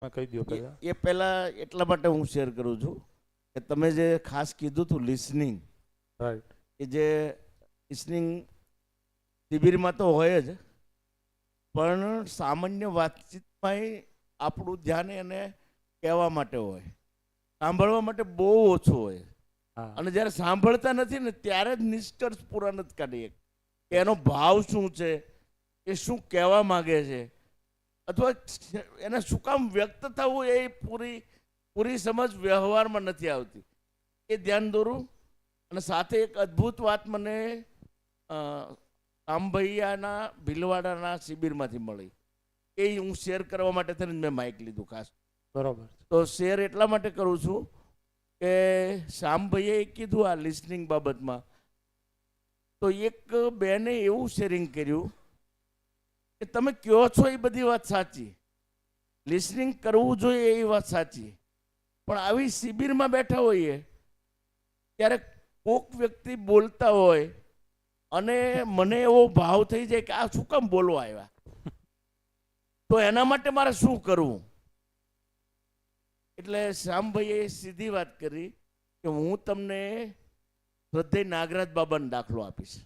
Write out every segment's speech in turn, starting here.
કહી દો પહેલા. એ પહેલા એટલા માટે હું શેર કરું છું કે તમે જે ખાસ કીધું હતું લિસનિંગ, રાઈટ. કે જે લિસનિંગ શિબિરમાં તો હોય જ, પણ સામાન્ય વાતચીતમાં આપણું ધ્યાન એને કહેવા માટે હોય, સાંભળવા માટે બહુ ઓછું હોય. હા. અને જ્યારે સાંભળતા નથી ને ત્યારે જ નિષ્કર્ષ પૂરા નથી કાઢીએ કે એનો ભાવ શું છે, એ શું કહેવા માગે છે, અથવા એને શું કામ વ્યક્ત થવું એ પૂરી સમજ વ્યવહારમાં નથી આવતી. એ ધ્યાન દોરું. અને સાથે એક અદ્ભુત વાત મને રામભૈયાના ભીલવાડાના શિબિરમાંથી મળી, એ હું શેર કરવા માટે થઈને મેં માઇક લીધું ખાસ. બરોબર. તો શેર એટલા માટે કરું છું કે શ્યામભાઈએ કીધું આ લિસનિંગ બાબતમાં, તો એક બેને એવું શેરિંગ કર્યું કે તમે કહો છો એ બધી વાત સાચી, લિસનિંગ કરવું જોઈએ એ વાત સાચી, પણ આવી શિબિરમાં બેઠા હોઈએ ત્યારે કોક વ્યક્તિ બોલતા હોય અને મને એવો ભાવ થઈ જાય કે આ શું કામ બોલવા આવ્યા, તો એના માટે મારે શું કરવું? એટલે શ્યામભાઈએ સીધી વાત કરી કે હું તમને શ્રદ્ધેય નાગરાજ બાબાનો દાખલો આપીશ.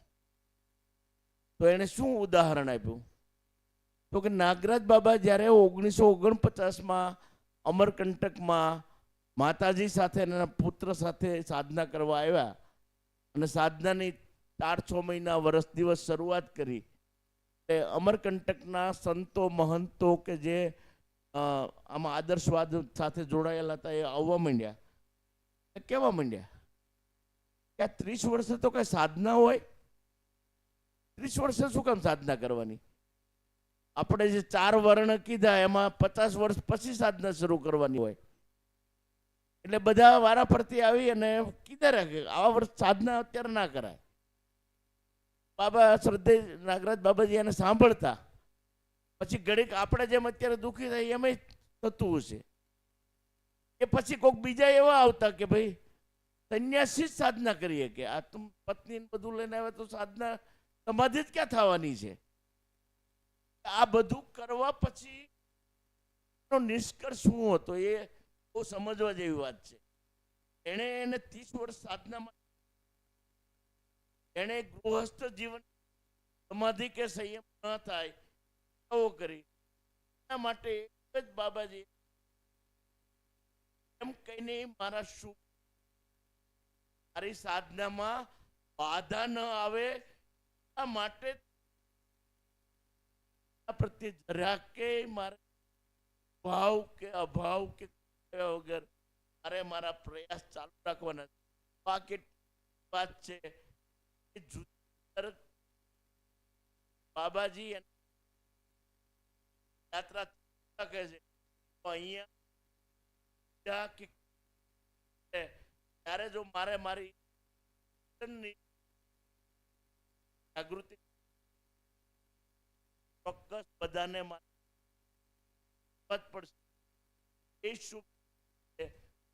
તો એણે શું ઉદાહરણ આપ્યું? તો કે નાગરાજ બાબા જ્યારે 1949માં અમરકંટકમાં માતાજી સાથે એના પુત્ર સાથે સાધના કરવા આવ્યા અને સાધનાની 4-6 મહિના વર્ષ દિવસ શરૂઆત કરી, એટલે અમરકંટકના સંતો મહંતો કે જે આમાં આદર્શવાદ સાથે જોડાયેલા હતા એ આવવા માંડ્યા, કહેવા માંડ્યા કે આ 30 વર્ષે તો કઈ સાધના હોય, 30 વર્ષે શું કામ સાધના કરવાની? આપણે જે 4 વર્ણ કીધા એમાં 50 વર્ષ પછી સાધના શરૂ કરવાની હોય. એટલે બધા વારા ફરતી આવી અને કીધા રાખે આવા વર્ષ સાધના અત્યારે ના કરાય. બાબા શ્રદ્ધેય નાગરાજ બાબાજી એને સાંભળતા, પછી ઘડીક આપણે જેમ અત્યારે દુઃખી થાય એમ થતું હશે. એ પછી કોઈક બીજા એવા આવતા કે ભાઈ સંન્યાસી જ સાધના કરીએ, કે આ તું પત્ની બધું લઈને આવે તો સાધના સમાધિ જ ક્યાં થવાની છે? આ બધું કરવા પછી નિષ્કર્ષ શું હતો એ બહુ સમજવા જેવી વાત છે. એને 30 વર્ષ સાધનામાં એને ગૃહસ્થ જીવન સમાધિ કે સંયમ ન થાય આવો કરી, એના માટે એક જ બાબાજી એમ કહીને મારા શું મારી સાધનામાં બાધા ન આવે આ માટે પ્રત્યે જરા કે મારે ભાવ કે અભાવ કે વગર મારે મારા પ્રયાસ ચાલુ રાખવાના. આ કેટલી વાત છે બાબાજી યાત્રા કહે છે તો અહીંયા ત્યારે જો મારે મારી જાગૃતિ ચોક્કસ બધાને પડશે. એ શું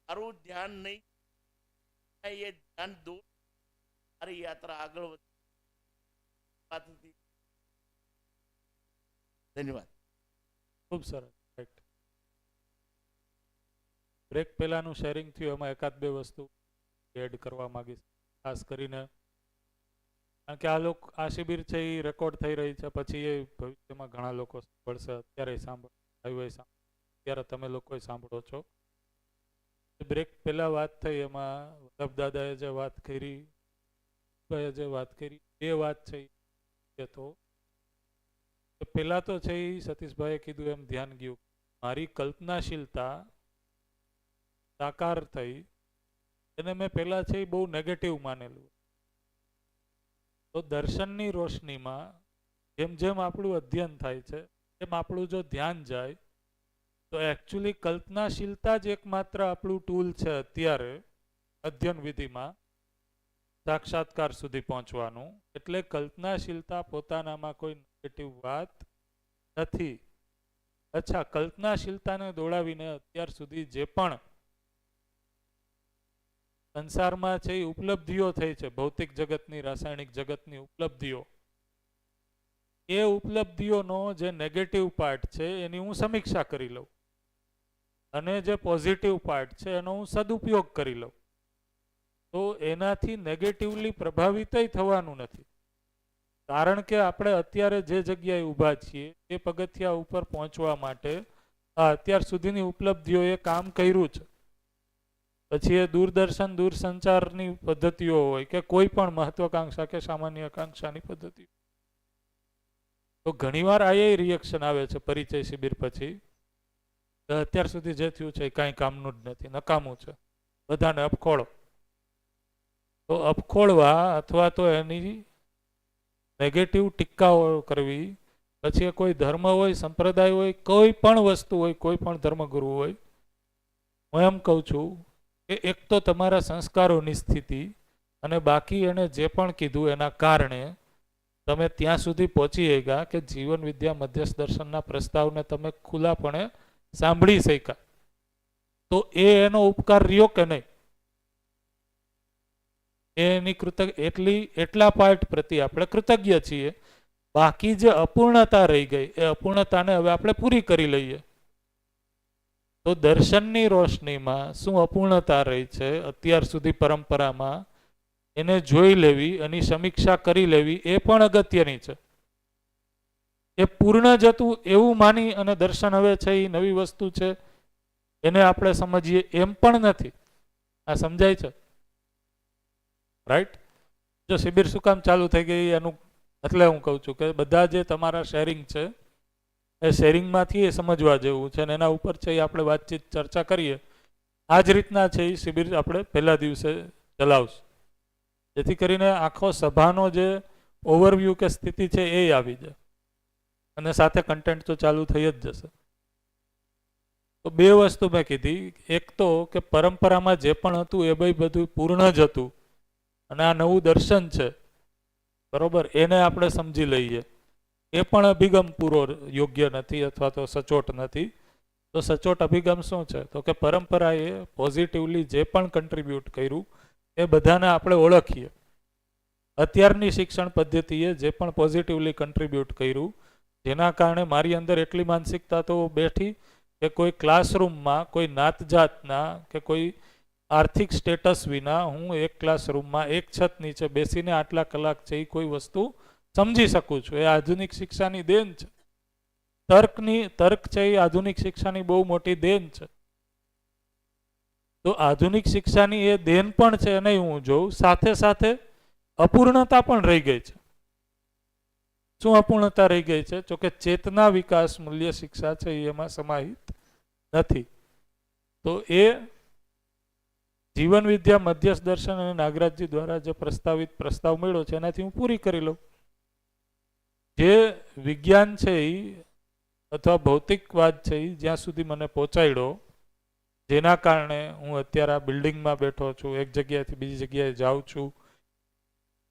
મારું ધ્યાન નહીં, એ ધ્યાન દૂર મારી યાત્રા આગળ વધી. ધન્યવાદ. ખૂબ સરસ. રાઈટ. બ્રેક પહેલાનું શેરિંગ થયું એમાં એકાદ બે વસ્તુ એડ કરવા માંગીશ, ખાસ કરીને કારણ કે આ શિબિર છે એ રેકોર્ડ થઈ રહી છે, પછી એ ભવિષ્યમાં ઘણા લોકો સાંભળશે, અત્યારે અત્યારે તમે લોકો સાંભળો છો. બ્રેક પહેલા વાત થઈ એમાં વલ્લભ દાદાએ જે વાત કરી એ વાત છે તો પહેલા તો છે એ સતીશભાઈએ કીધું એમ ધ્યાન ગયું, મારી કલ્પનાશીલતા સાકાર થઈ એને મેં પહેલા છે એ બહુ નેગેટિવ માનેલું. તો દર્શનની રોશનીમાં જેમ જેમ આપણું અધ્યયન થાય છે એમ આપણું જો ધ્યાન જાય તો એકચ્યુઅલી કલ્પનાશીલતા જ એકમાત્ર આપણું ટૂલ છે અત્યારે અધ્યયન વિધિમાં સાક્ષાત્કાર સુધી પહોંચવાનું. એટલે કલ્પનાશીલતા પોતાનામાં કોઈ નેગેટિવ વાત નથી. અચ્છા, કલ્પનાશીલતાને દોડાવીને અત્યાર સુધી જે પણ સંસારમાં છે એ ઉપલબ્ધિઓ થઈ છે, ભૌતિક જગતની, રાસાયણિક જગતની ઉપલબ્ધિઓ, એ ઉપલબ્ધિઓનો જે નેગેટિવ પાર્ટ છે એની હું સમીક્ષા કરી લઉં. અને જે પોઝિટિવ પાર્ટ છે એનો હું સદુપયોગ કરી લઉં, તો એનાથી નેગેટિવલી પ્રભાવિત થવાનું નથી. કારણ કે આપણે અત્યારે જે જગ્યાએ ઊભા છીએ એ પગથિયા ઉપર પહોંચવા માટે આ અત્યાર સુધીની ઉપલબ્ધિઓએ કામ કર્યું છે. પછી એ દૂરદર્શન દૂરસંચારની પદ્ધતિઓ હોય કે કોઈ પણ મહત્વાકાંક્ષા કે સામાન્ય આકાંક્ષાની પદ્ધતિ, તો ઘણીવાર આ રિએક્શન આવે છે પરિચય શિબિર પછી, અત્યાર સુધી જે થયું છે એ કાંઈ કામનું જ નથી, નકામું છે, બધાને અપખોળો. તો અપખોળવા અથવા તો એની નેગેટિવ ટીકાઓ કરવી, પછી એ કોઈ ધર્મ હોય, સંપ્રદાય હોય, કોઈ પણ વસ્તુ હોય, કોઈ પણ ધર્મગુરુ હોય, હું એમ કહું છું કે એક તો તમારા સંસ્કારોની સ્થિતિ અને બાકી એને જે પણ કીધું એના કારણે તમે ત્યાં સુધી પહોંચી ગયા કે જીવન વિદ્યા મધ્યસ્થ દર્શનના પ્રસ્તાવને તમે ખુલ્લાપણે સાંભળી શક્યા, તો એનો ઉપકાર રહ્યો કે નહીં? એની એટલા પાર્ટ પ્રત્યે આપણે કૃતજ્ઞ છીએ. બાકી જે અપૂર્ણતા રહી ગઈ એ અપૂર્ણતાને હવે આપણે પૂરી કરી લઈએ. તો દર્શનની રોશનીમાં શું અપૂર્ણતા રહી છે અત્યાર સુધી પરંપરામાં, એને જોઈ લેવી, એની સમીક્ષા કરી લેવી એ પણ અગત્યની છે. એ પૂર્ણ જતું એવું માની અને દર્શન હવે છે એ નવી વસ્તુ છે એને આપણે સમજીએ એમ પણ નથી. આ સમજાય છે? રાઈટ? જો શિબિર શું કામ ચાલુ થઈ ગઈ એનું એટલે હું કહું છું કે બધા જે તમારા શેરિંગ છે એ શેરિંગમાંથી એ સમજવા જેવું છે અને એના ઉપર છે એ આપણે વાતચીત ચર્ચા કરીએ. આ જ રીતના છે એ શિબિર આપણે પહેલા દિવસે ચલાવશું, જેથી કરીને આખો સભાનો જે ઓવરવ્યૂ કે સ્થિતિ છે એ આવી જાય અને સાથે કન્ટેન્ટ તો ચાલુ થઈ જ જશે. તો બે વસ્તુ મેં કીધી, એક તો કે પરંપરામાં જે પણ હતું એ બધું પૂર્ણ જ હતું અને આ નવું દર્શન છે, બરોબર, એને આપણે સમજી લઈએ. એ પણ અભિગમ પૂરો યોગ્ય નથી અથવા તો સચોટ નથી. તો સચોટ અભિગમ શું છે? તો કે પરંપરાએ પોઝિટિવલી જે પણ કન્ટ્રીબ્યુટ કર્યું એ બધાને આપણે ઓળખીએ. અત્યારની શિક્ષણ પદ્ધતિએ જે પણ પોઝિટિવલી કન્ટ્રીબ્યુટ કર્યું, જેના કારણે મારી અંદર એટલી માનસિકતા તો બેઠી કે કોઈ ક્લાસરૂમમાં કોઈ નાત જાતના કે કોઈ આર્થિક સ્ટેટસ વિના હું એક ક્લાસરૂમમાં એક છત નીચે બેસીને આટલા કલાક છે કોઈ વસ્તુ સમજી શકું છું. એ આધુનિક શિક્ષાની દેન છે. તર્ક છે એ આધુનિક શિક્ષાની બહુ મોટી દેન છે. તો આધુનિક શિક્ષાની એ દેન પણ છે અને હું જોઉં સાથે સાથે અપૂર્ણતા પણ રહી ગઈ છે. શું અપૂર્ણતા રહી ગઈ છે? તો કે ચેતના વિકાસ મૂલ્ય શિક્ષા છે એમાં સમાહિત નથી. તો એ જીવન વિદ્યા મધ્યસ્થ દર્શન અને નાગરાજજી દ્વારા જે પ્રસ્તાવ મળ્યો છે એનાથી હું પૂરી કરી લઉં. જે વિજ્ઞાન છે એ અથવા ભૌતિકવાદ છે એ જ્યાં સુધી મને પહોંચાડ્યો, જેના કારણે હું અત્યારે આ બિલ્ડિંગમાં બેઠો છું, એક જગ્યાએથી બીજી જગ્યાએ જાઉં છું,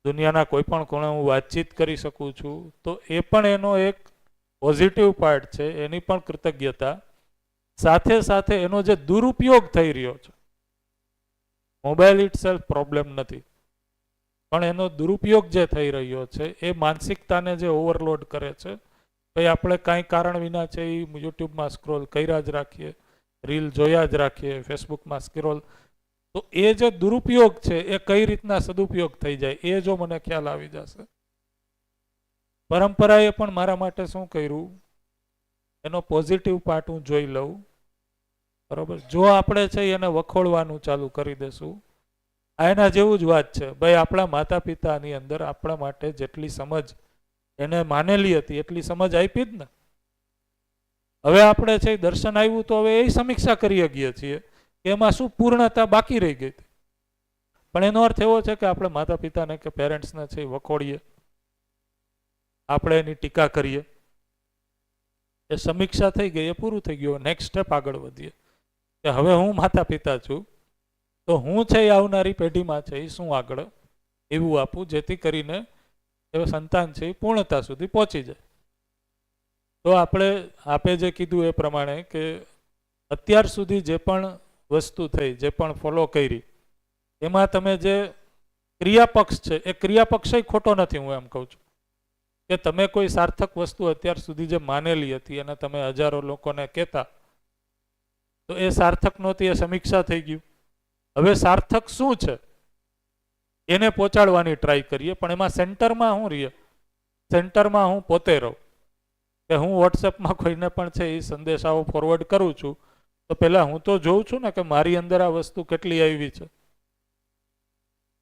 દુનિયાના કોઈ પણ ખૂણે હું વાતચીત કરી શકું છું, તો એ પણ એનો એક પોઝિટિવ પાર્ટ છે, એની પણ કૃતજ્ઞતા. સાથે સાથે એનો જે દુરુપયોગ થઈ રહ્યો છે, મોબાઈલ ઇટ સેલ્ફ પ્રોબ્લેમ નથી, પણ એનો દુરુપયોગ જે થઈ રહ્યો છે એ માનસિકતાને જે ઓવરલોડ કરે છે. ભાઈ આપણે કાંઈ કારણ વિના છે એ યુટ્યુબમાં સ્ક્રોલ કર્યા જ રાખીએ, રીલ જોયા જ રાખીએ, ફેસબુકમાં સ્ક્રોલ. તો એ જે દુરુપયોગ છે એ કઈ રીતના સદુપયોગ થઈ જાય એ જો મને ખ્યાલ આવી જશે. પરંપરાએ પણ મારા માટે શું કર્યું એનો પોઝિટિવ પાર્ટ હું જોઈ લઉં, બરોબર. જો આપણે છે એને વખોડવાનું ચાલુ કરી દેશું, આ એના જેવું જ વાત છે. ભાઈ આપણા માતા પિતાની અંદર આપણા માટે જેટલી સમજ એને માનેલી હતી એટલી સમજ આપી જ ને. હવે આપણે છે દર્શન આવ્યું તો હવે એ સમીક્ષા કરી શકીએ છીએ કે એમાં શું પૂર્ણતા બાકી રહી ગઈ હતી. પણ એનો અર્થ એવો છે કે આપણે માતા પિતાને કે પેરેન્ટ્સને છે વખોડીએ, આપણે એની ટીકા કરીએ. એ સમીક્ષા થઈ ગઈ, એ પૂરું થઈ ગયું. નેક્સ્ટ સ્ટેપ આગળ વધીએ કે હવે હું માતા પિતા છું તો હું છે એ આવનારી પેઢીમાં છે એ શું આગળ એવું આપું જેથી કરીને એ સંતાન છે એ પૂર્ણતા સુધી પહોંચી જાય. તો આપણે આપે જે કીધું એ પ્રમાણે કે અત્યાર સુધી જે પણ વસ્તુ થઈ, જે પણ ફોલો કરી, એમાં તમે જે ક્રિયાપક્ષ છે એ ક્રિયાપક્ષ ખોટો નથી. હું એમ કહું છું કે તમે કોઈ સાર્થક વસ્તુ અત્યાર સુધી જે માનેલી હતી અને તમે હજારો લોકોને કહેતા, તો એ સાર્થક નહોતી, એ સમીક્ષા થઈ ગયું. હવે સાર્થક શું છે એને પહોંચાડવાની ટ્રાય કરીએ, પણ એમાં સેન્ટરમાં હું રહીએ, સેન્ટરમાં હું પોતે રહું. કે હું વોટ્સએપમાં કોઈને પણ છે એ સંદેશાઓ ફોરવર્ડ કરું છું, તો પહેલા હું તો જોઉં છું ને કે મારી અંદર આ વસ્તુ કેટલી આવી છે,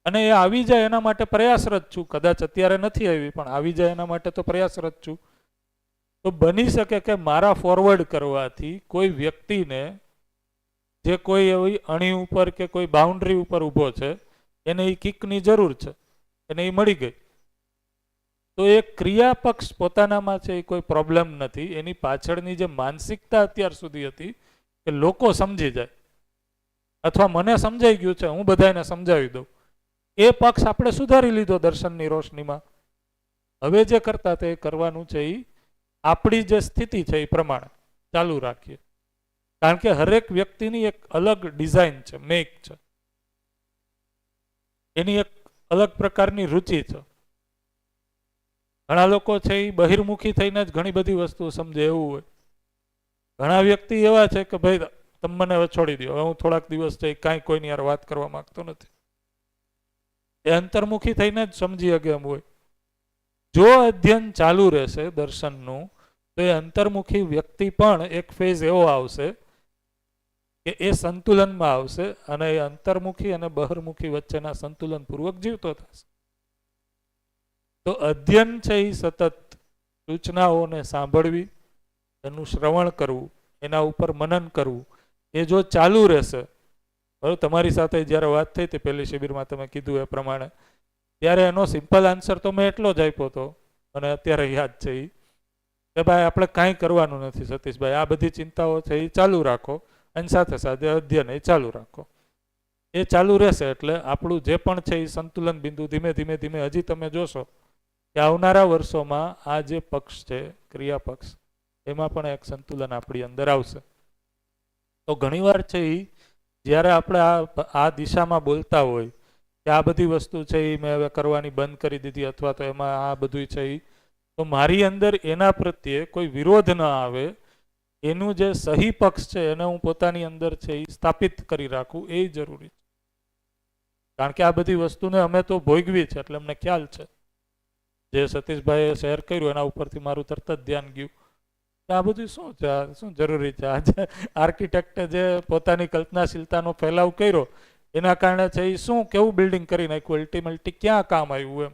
અને એ આવી જાય એના માટે પ્રયાસરત છું. કદાચ અત્યારે નથી આવી, પણ આવી જાય એના માટે તો પ્રયાસરત છું. તો બની શકે કે મારા ફોરવર્ડ કરવાથી કોઈ વ્યક્તિને જે કોઈ એવી અણી ઉપર કે કોઈ બાઉન્ડ્રી ઉપર ઊભો છે એને એ કિકની જરૂર છે, એને એ મળી ગઈ. તો એ ક્રિયાપક્ષ પોતાનામાં છે એ કોઈ પ્રોબ્લેમ નથી. એની પાછળની જે માનસિકતા અત્યાર સુધી હતી કે લોકો સમજી જાય અથવા મને સમજાઈ ગયું છે, હું બધાને સમજાવી દઉં, એ પક્ષ આપણે સુધારી લીધો દર્શનની રોશનીમાં. હવે જે કરતા તે કરવાનું છે એ આપણી જે સ્થિતિ છે એ પ્રમાણે ચાલુ રાખીએ. કારણ કે હરેક વ્યક્તિની એક અલગ ડિઝાઇન છે, મેક છે, એની એક અલગ પ્રકારની રુચિ છે. ઘણા લોકો છે એ બહિર્મુખી થઈને જ ઘણી બધી વસ્તુ સમજે એવું હોય. ઘણા વ્યક્તિ એવા છે કે ભાઈ તમે મને હવે છોડી દો, હવે હું થોડાક દિવસ છે કાંઈ કોઈની યાર વાત કરવા માંગતો નથી. એ અંતર્મુખી થઈને જ સમજી શકે એમ હોય. જો અધ્યયન ચાલુ રહેશે દર્શનનું, તો એ અંતર્મુખી વ્યક્તિ પણ એક ફેઝ એવો આવશે કે એ સંતુલનમાં આવશે અને એ અંતર્મુખી અને બહિર્મુખી વચ્ચેના સંતુલન પૂર્વક જીવતો થશે. તો અધ્યયન છે એ સતત સૂચનાઓને સાંભળવી, એનું શ્રવણ કરવું, એના ઉપર મનન કરવું, એ જો ચાલુ રહેશે. બરાબર, તમારી સાથે જ્યારે વાત થઈ હતી પહેલી શિબિરમાં તમે કીધું એ પ્રમાણે, ત્યારે એનો સિમ્પલ આન્સર તો મેં એટલો જ આપ્યો હતો અને અત્યારે યાદ છે એ કે ભાઈ આપણે કાંઈ કરવાનું નથી સતીશભાઈ, આ બધી ચિંતાઓ છે એ ચાલુ રાખો અને સાથે સાથે અધ્યયન એ ચાલુ રાખો. એ ચાલુ રહેશે એટલે આપણું જે પણ છે એ સંતુલન બિંદુ ધીમે ધીમે ધીમે હજી તમે જોશો કે આવનારા વર્ષોમાં આ જે પક્ષ છે ક્રિયા પક્ષ, એમાં પણ એક સંતુલન આપણી અંદર આવશે. તો ઘણીવાર છે એ જ્યારે આપણે આ દિશામાં બોલતા હોય કે આ બધી વસ્તુ છે એ મેં હવે કરવાની બંધ કરી દીધી અથવા તો એમાં આ બધું છે એ, તો મારી અંદર એના પ્રત્યે કોઈ વિરોધ ન આવે, એનું જે સહી પક્ષ છે એને હું પોતાની અંદર છે એ સ્થાપિત કરી રાખું, એ જરૂરી છે. કારણ કે આ બધી વસ્તુને અમે તો ભોગવી છે એટલે અમને ખ્યાલ છે. જે સતીશભાઈએ શેર કર્યું એના ઉપરથી મારું તરત જ ધ્યાન ગયું આ બધું શું છે, શું જરૂરી છે. આજે આર્કિટેક્ટે જે પોતાની કલ્પનાશીલતાનો ફેલાવ કર્યો એના કારણે છે એ શું કેવું બિલ્ડિંગ કરી નાખ્યું, અલ્ટિમેટલી ક્યાં કામ આવ્યું એમ.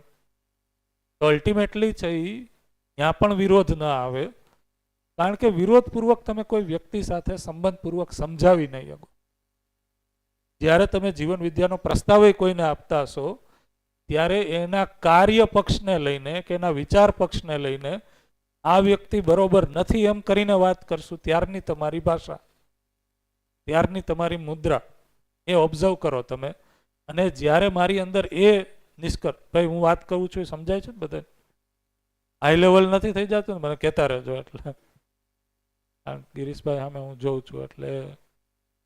તો અલ્ટિમેટલી છે એ ત્યાં પણ વિરોધ ન આવે, કારણ કે વિરોધપૂર્વક તમે કોઈ વ્યક્તિ સાથે સંબંધપૂર્વક સમજાવી નહીં શકો. જ્યારે તમે જીવન વિદ્યાનો પ્રસ્તાવ કોઈને આપતા હશો ત્યારે એના કાર્ય પક્ષને લઈને કે એના વિચાર પક્ષને લઈને આ વ્યક્તિ બરોબર નથી એમ કરીને વાત કરશું, ત્યારની તમારી ભાષા, ત્યારની તમારી મુદ્રા એ ઓબ્ઝર્વ કરો તમે. અને જ્યારે મારી અંદર એ નિષ્કર્ષ, ભાઈ હું વાત કરું છું એ સમજાય છે ને બધાને, હાઈ લેવલ નથી થઈ જતું ને, મને કહેતા રહેજો. એટલે ગિરીશભાઈ સામે હું જોઉં છું એટલે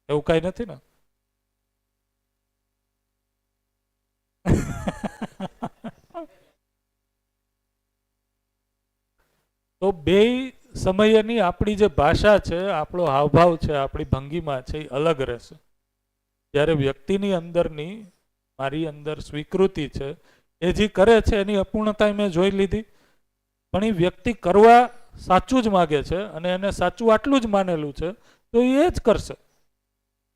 એવું કાંઈ નથી ને. તો બે સમયની આપણી જે ભાષા છે, આપણો હાવભાવ છે, આપણી ભંગીમાં છે એ અલગ રહેશે. જ્યારે વ્યક્તિની અંદરની મારી અંદર સ્વીકૃતિ છે, એ જે કરે છે એની અપૂર્ણતા મેં જોઈ લીધી, પણ એ વ્યક્તિ કરવા સાચું જ માગે છે અને એને સાચું આટલું જ માનેલું છે તો એ જ કરશે.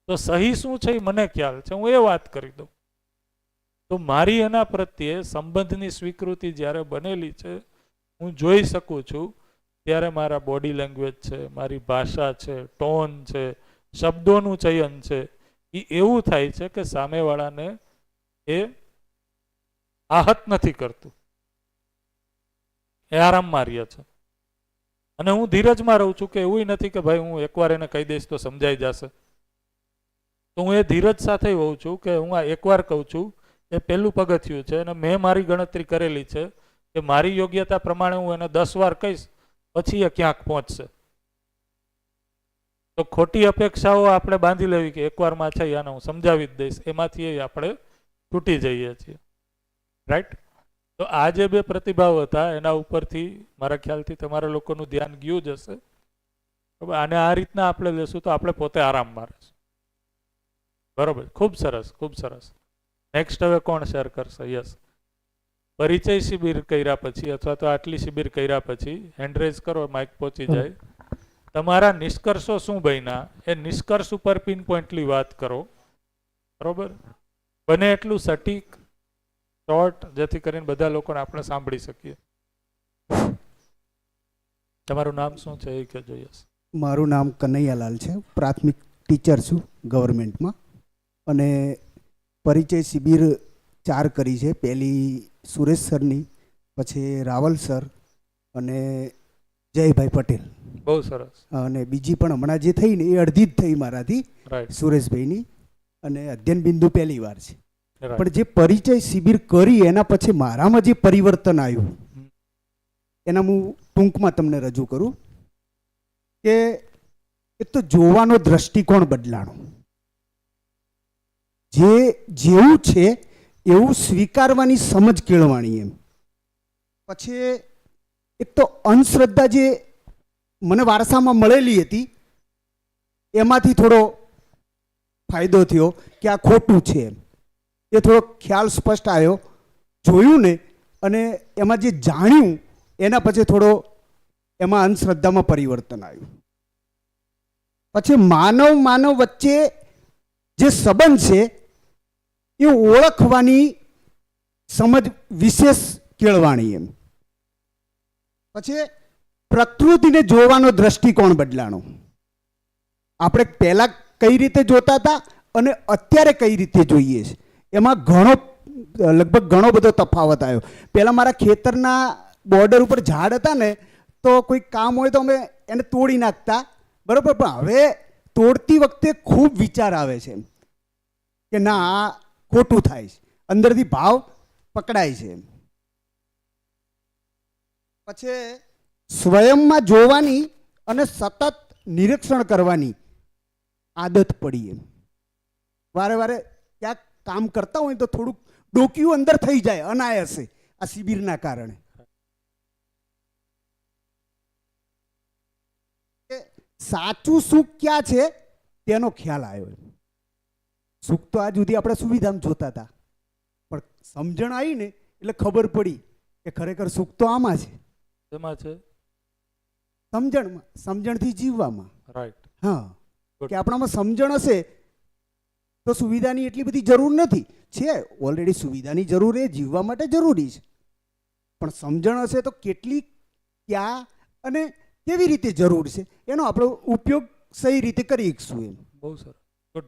તો સહી શું છે એ મને ખ્યાલ છે, હું એ વાત કરી દઉં. તો મારી એના પ્રત્યે સંબંધની સ્વીકૃતિ જ્યારે બનેલી છે, હું જોઈ શકું છું, ત્યારે મારા બોડી લેંગ્વેજ છે, મારી ભાષા છે, ટોન છે, શબ્દોનું ચયન છે, એ એવું થાય છે કે સામેવાળાને એ આહત નથી કરતું, એ આરામમાં રહે છે. અને હું ધીરજમાં રહું છું કે એવું નથી કે ભાઈ હું એકવાર એને કહી દઈશ તો સમજાઈ જશે. તો હું એ ધીરજ સાથે હોઉં છું કે હું આ એકવાર કહું છું એ પહેલું પગથિયું છે અને મેં મારી ગણતરી કરેલી છે કે મારી યોગ્યતા પ્રમાણે હું એને 10 વાર કહીશ પછી એ ક્યાંક પહોંચશે. તો ખોટી અપેક્ષાઓ આપણે બાંધી લેવી કે એકવારમાં છે આને હું સમજાવી જ દઈશ, એમાંથી આપણે તૂટી જઈએ છીએ. રાઈટ? તો આ જે બે પ્રતિભાવ હતા એના ઉપરથી મારા ખ્યાલથી તમારા લોકોનું ધ્યાન ગયું જ હશે. બરાબર, અને આ રીતના આપણે લેશું તો આપણે પોતે આરામમાં રહેશું. બરોબર, ખૂબ સરસ, ખૂબ સરસ. નેક્સ્ટ હવે કોણ શેર કરશે? યસ. પરિચય શિબિર કર્યા પછી અથવા તો આટલી શિબિર કર્યા પછી હેન્ડ રેઝ કરો, માઇક પહોંચી જાય. તમારા નિષ્કર્ષો શું બન્યા એ નિષ્કર્ષ ઉપર પિન પોઈન્ટલી વાત કરો. બરોબર, બને એટલું સટીક, શોર્ટ, જેથી કરીને બધા લોકોને આપણે સાંભળી શકીએ. તમારું નામ શું છે એ કહેજો. યસ. મારું નામ કનૈયાલાલ છે, પ્રાથમિક ટીચર છું ગવર્મેન્ટમાં, અને પરિચય શિબિર 4 કરી છે. પહેલી સુરેશ સરની, પછી રાવલ સર અને જયભાઈ પટેલ. બહુ સરસ. અને બીજી પણ હમણાં જે થઈ ને એ અડધી જ થઈ મારાથી, રાઈટ, સુરેશભાઈની, અને અધ્યયન બિંદુ પહેલી વાર છે. રાઈટ. પણ જે પરિચય શિબિર કરી એના પછી મારામાં જે પરિવર્તન આવ્યું એના હું ટૂંકમાં તમને રજૂ કરું કે એક તો જોવાનો દ્રષ્ટિકોણ બદલાણો, જે જેવું છે એવું સ્વીકારવાની સમજ કેળવાણી. એમ પછી એક તો અંધશ્રદ્ધા જે મને વારસામાં મળેલી હતી એમાંથી થોડો ફાયદો થયો કે આ ખોટું છે એમ, એ થોડો ખ્યાલ સ્પષ્ટ આવ્યો. જોયું ને અને એમાં જે જાણ્યું એના પછી થોડો એમાં અંધશ્રદ્ધામાં પરિવર્તન આવ્યું. પછી માનવ વચ્ચે જે સંબંધ છે એ ઓળખવાની સમજ વિશેષ કેળવાણી. એમ પછી પ્રકૃતિને જોવાનો દ્રષ્ટિકોણ બદલાણો. આપણે પહેલાં કઈ રીતે જોતા હતા અને અત્યારે કઈ રીતે જોઈએ છે એમાં લગભગ ઘણો બધો તફાવત આવ્યો. પહેલાં મારા ખેતરના બોર્ડર ઉપર ઝાડ હતા ને તો કોઈ કામ હોય તો અમે એને તોડી નાખતા, બરાબર, પણ હવે તોડતી વખતે ખૂબ વિચાર આવે છે કે ના આ ખોટું થાય છે, અંદરથી ભાવ પકડાય છે. પછી સ્વયંમાં જોવાની અને સતત નિરીક્ષણ કરવાની આદત પડી. એમ વારે વારે ક્યાંક કામ કરતા હોય તો થોડુંક ડોક્યું અંદર થઈ જાય અનાયાસે આ શિબિરના કારણે. સાચું સુખ ક્યાં છે તેનો ખ્યાલ આવ્યો. સુખ તો આજ સુધી આપણે સુવિધામાં જોતા હતા, પણ સમજણ આવી ને એટલે ખબર પડી કે ખરેખર સુખ તો આમાં છે. શેમાં છે? સમજણમાં, સમજણથી જીવવામાં. રાઈટ. હા, કે આપણામાં સમજણ હશે તો સુવિધાની એટલી બધી જરૂર નથી. છે ઓલરેડી સુવિધાની જરૂર એ જીવવા માટે જરૂરી છે, પણ સમજણ હશે તો કેટલી, ક્યાં અને કેવી રીતે જરૂર છે એનો આપણો ઉપયોગ સહી રીતે કરી શકશું. એમ બહુ સરસ. ગુડ.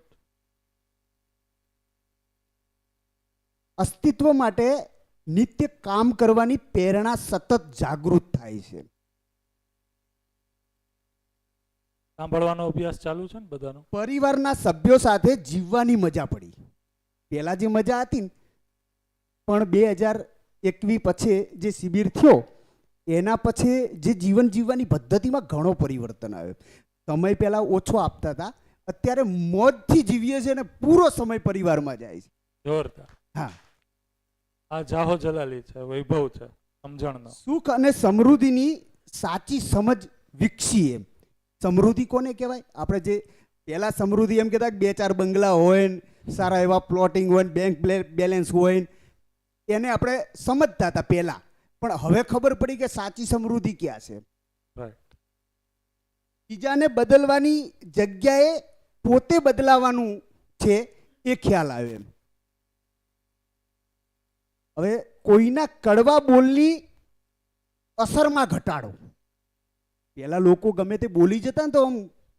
અસ્તિત્વ માટે નિત્ય કામ કરવાની પ્રેરણા સતત જાગૃત થાય છે. સાંભળવાનો અભ્યાસ ચાલુ છે ને બધાનો? પરિવારના સભ્યો સાથે જીવવાની મજા પડી. પહેલા જે મજા હતી ને, પણ 2021 પછી જે શિબિર થયો એના પછી જે જીવન જીવવાની પદ્ધતિમાં ઘણો પરિવર્તન આવ્યો. સમય પહેલાં ઓછો આપતા હતા, અત્યારે મોજથી જીવીએ છીએ અને પૂરો સમય પરિવારમાં જાય છે. જોરદાર. હા, આ જાહો જલાલી છે, વૈભવ છે સમજણનો. સુખ અને સમૃદ્ધિની સાચી સમજ વિકસી. એમ સમૃદ્ધિ કોને કહેવાય? આપણે જે પહેલાં સમૃદ્ધિ એમ કહેતા 2-4 બંગલા હોય ને, સારા એવા પ્લોટિંગ હોય ને, બેંક બેલેન્સ હોય ને, એને આપણે સમજતા હતા પહેલાં, પણ હવે ખબર પડી કે સાચી સમૃદ્ધિ ક્યાં છે. રાઈટ. બીજાને બદલવાની જગ્યાએ પોતે બદલાવાનું છે એ ખ્યાલ આવે. એમ હવે કોઈના કડવા બોલની અસરમાં ઘટાડો. પહેલા લોકો ગમે તે બોલી જતા ને તો આમ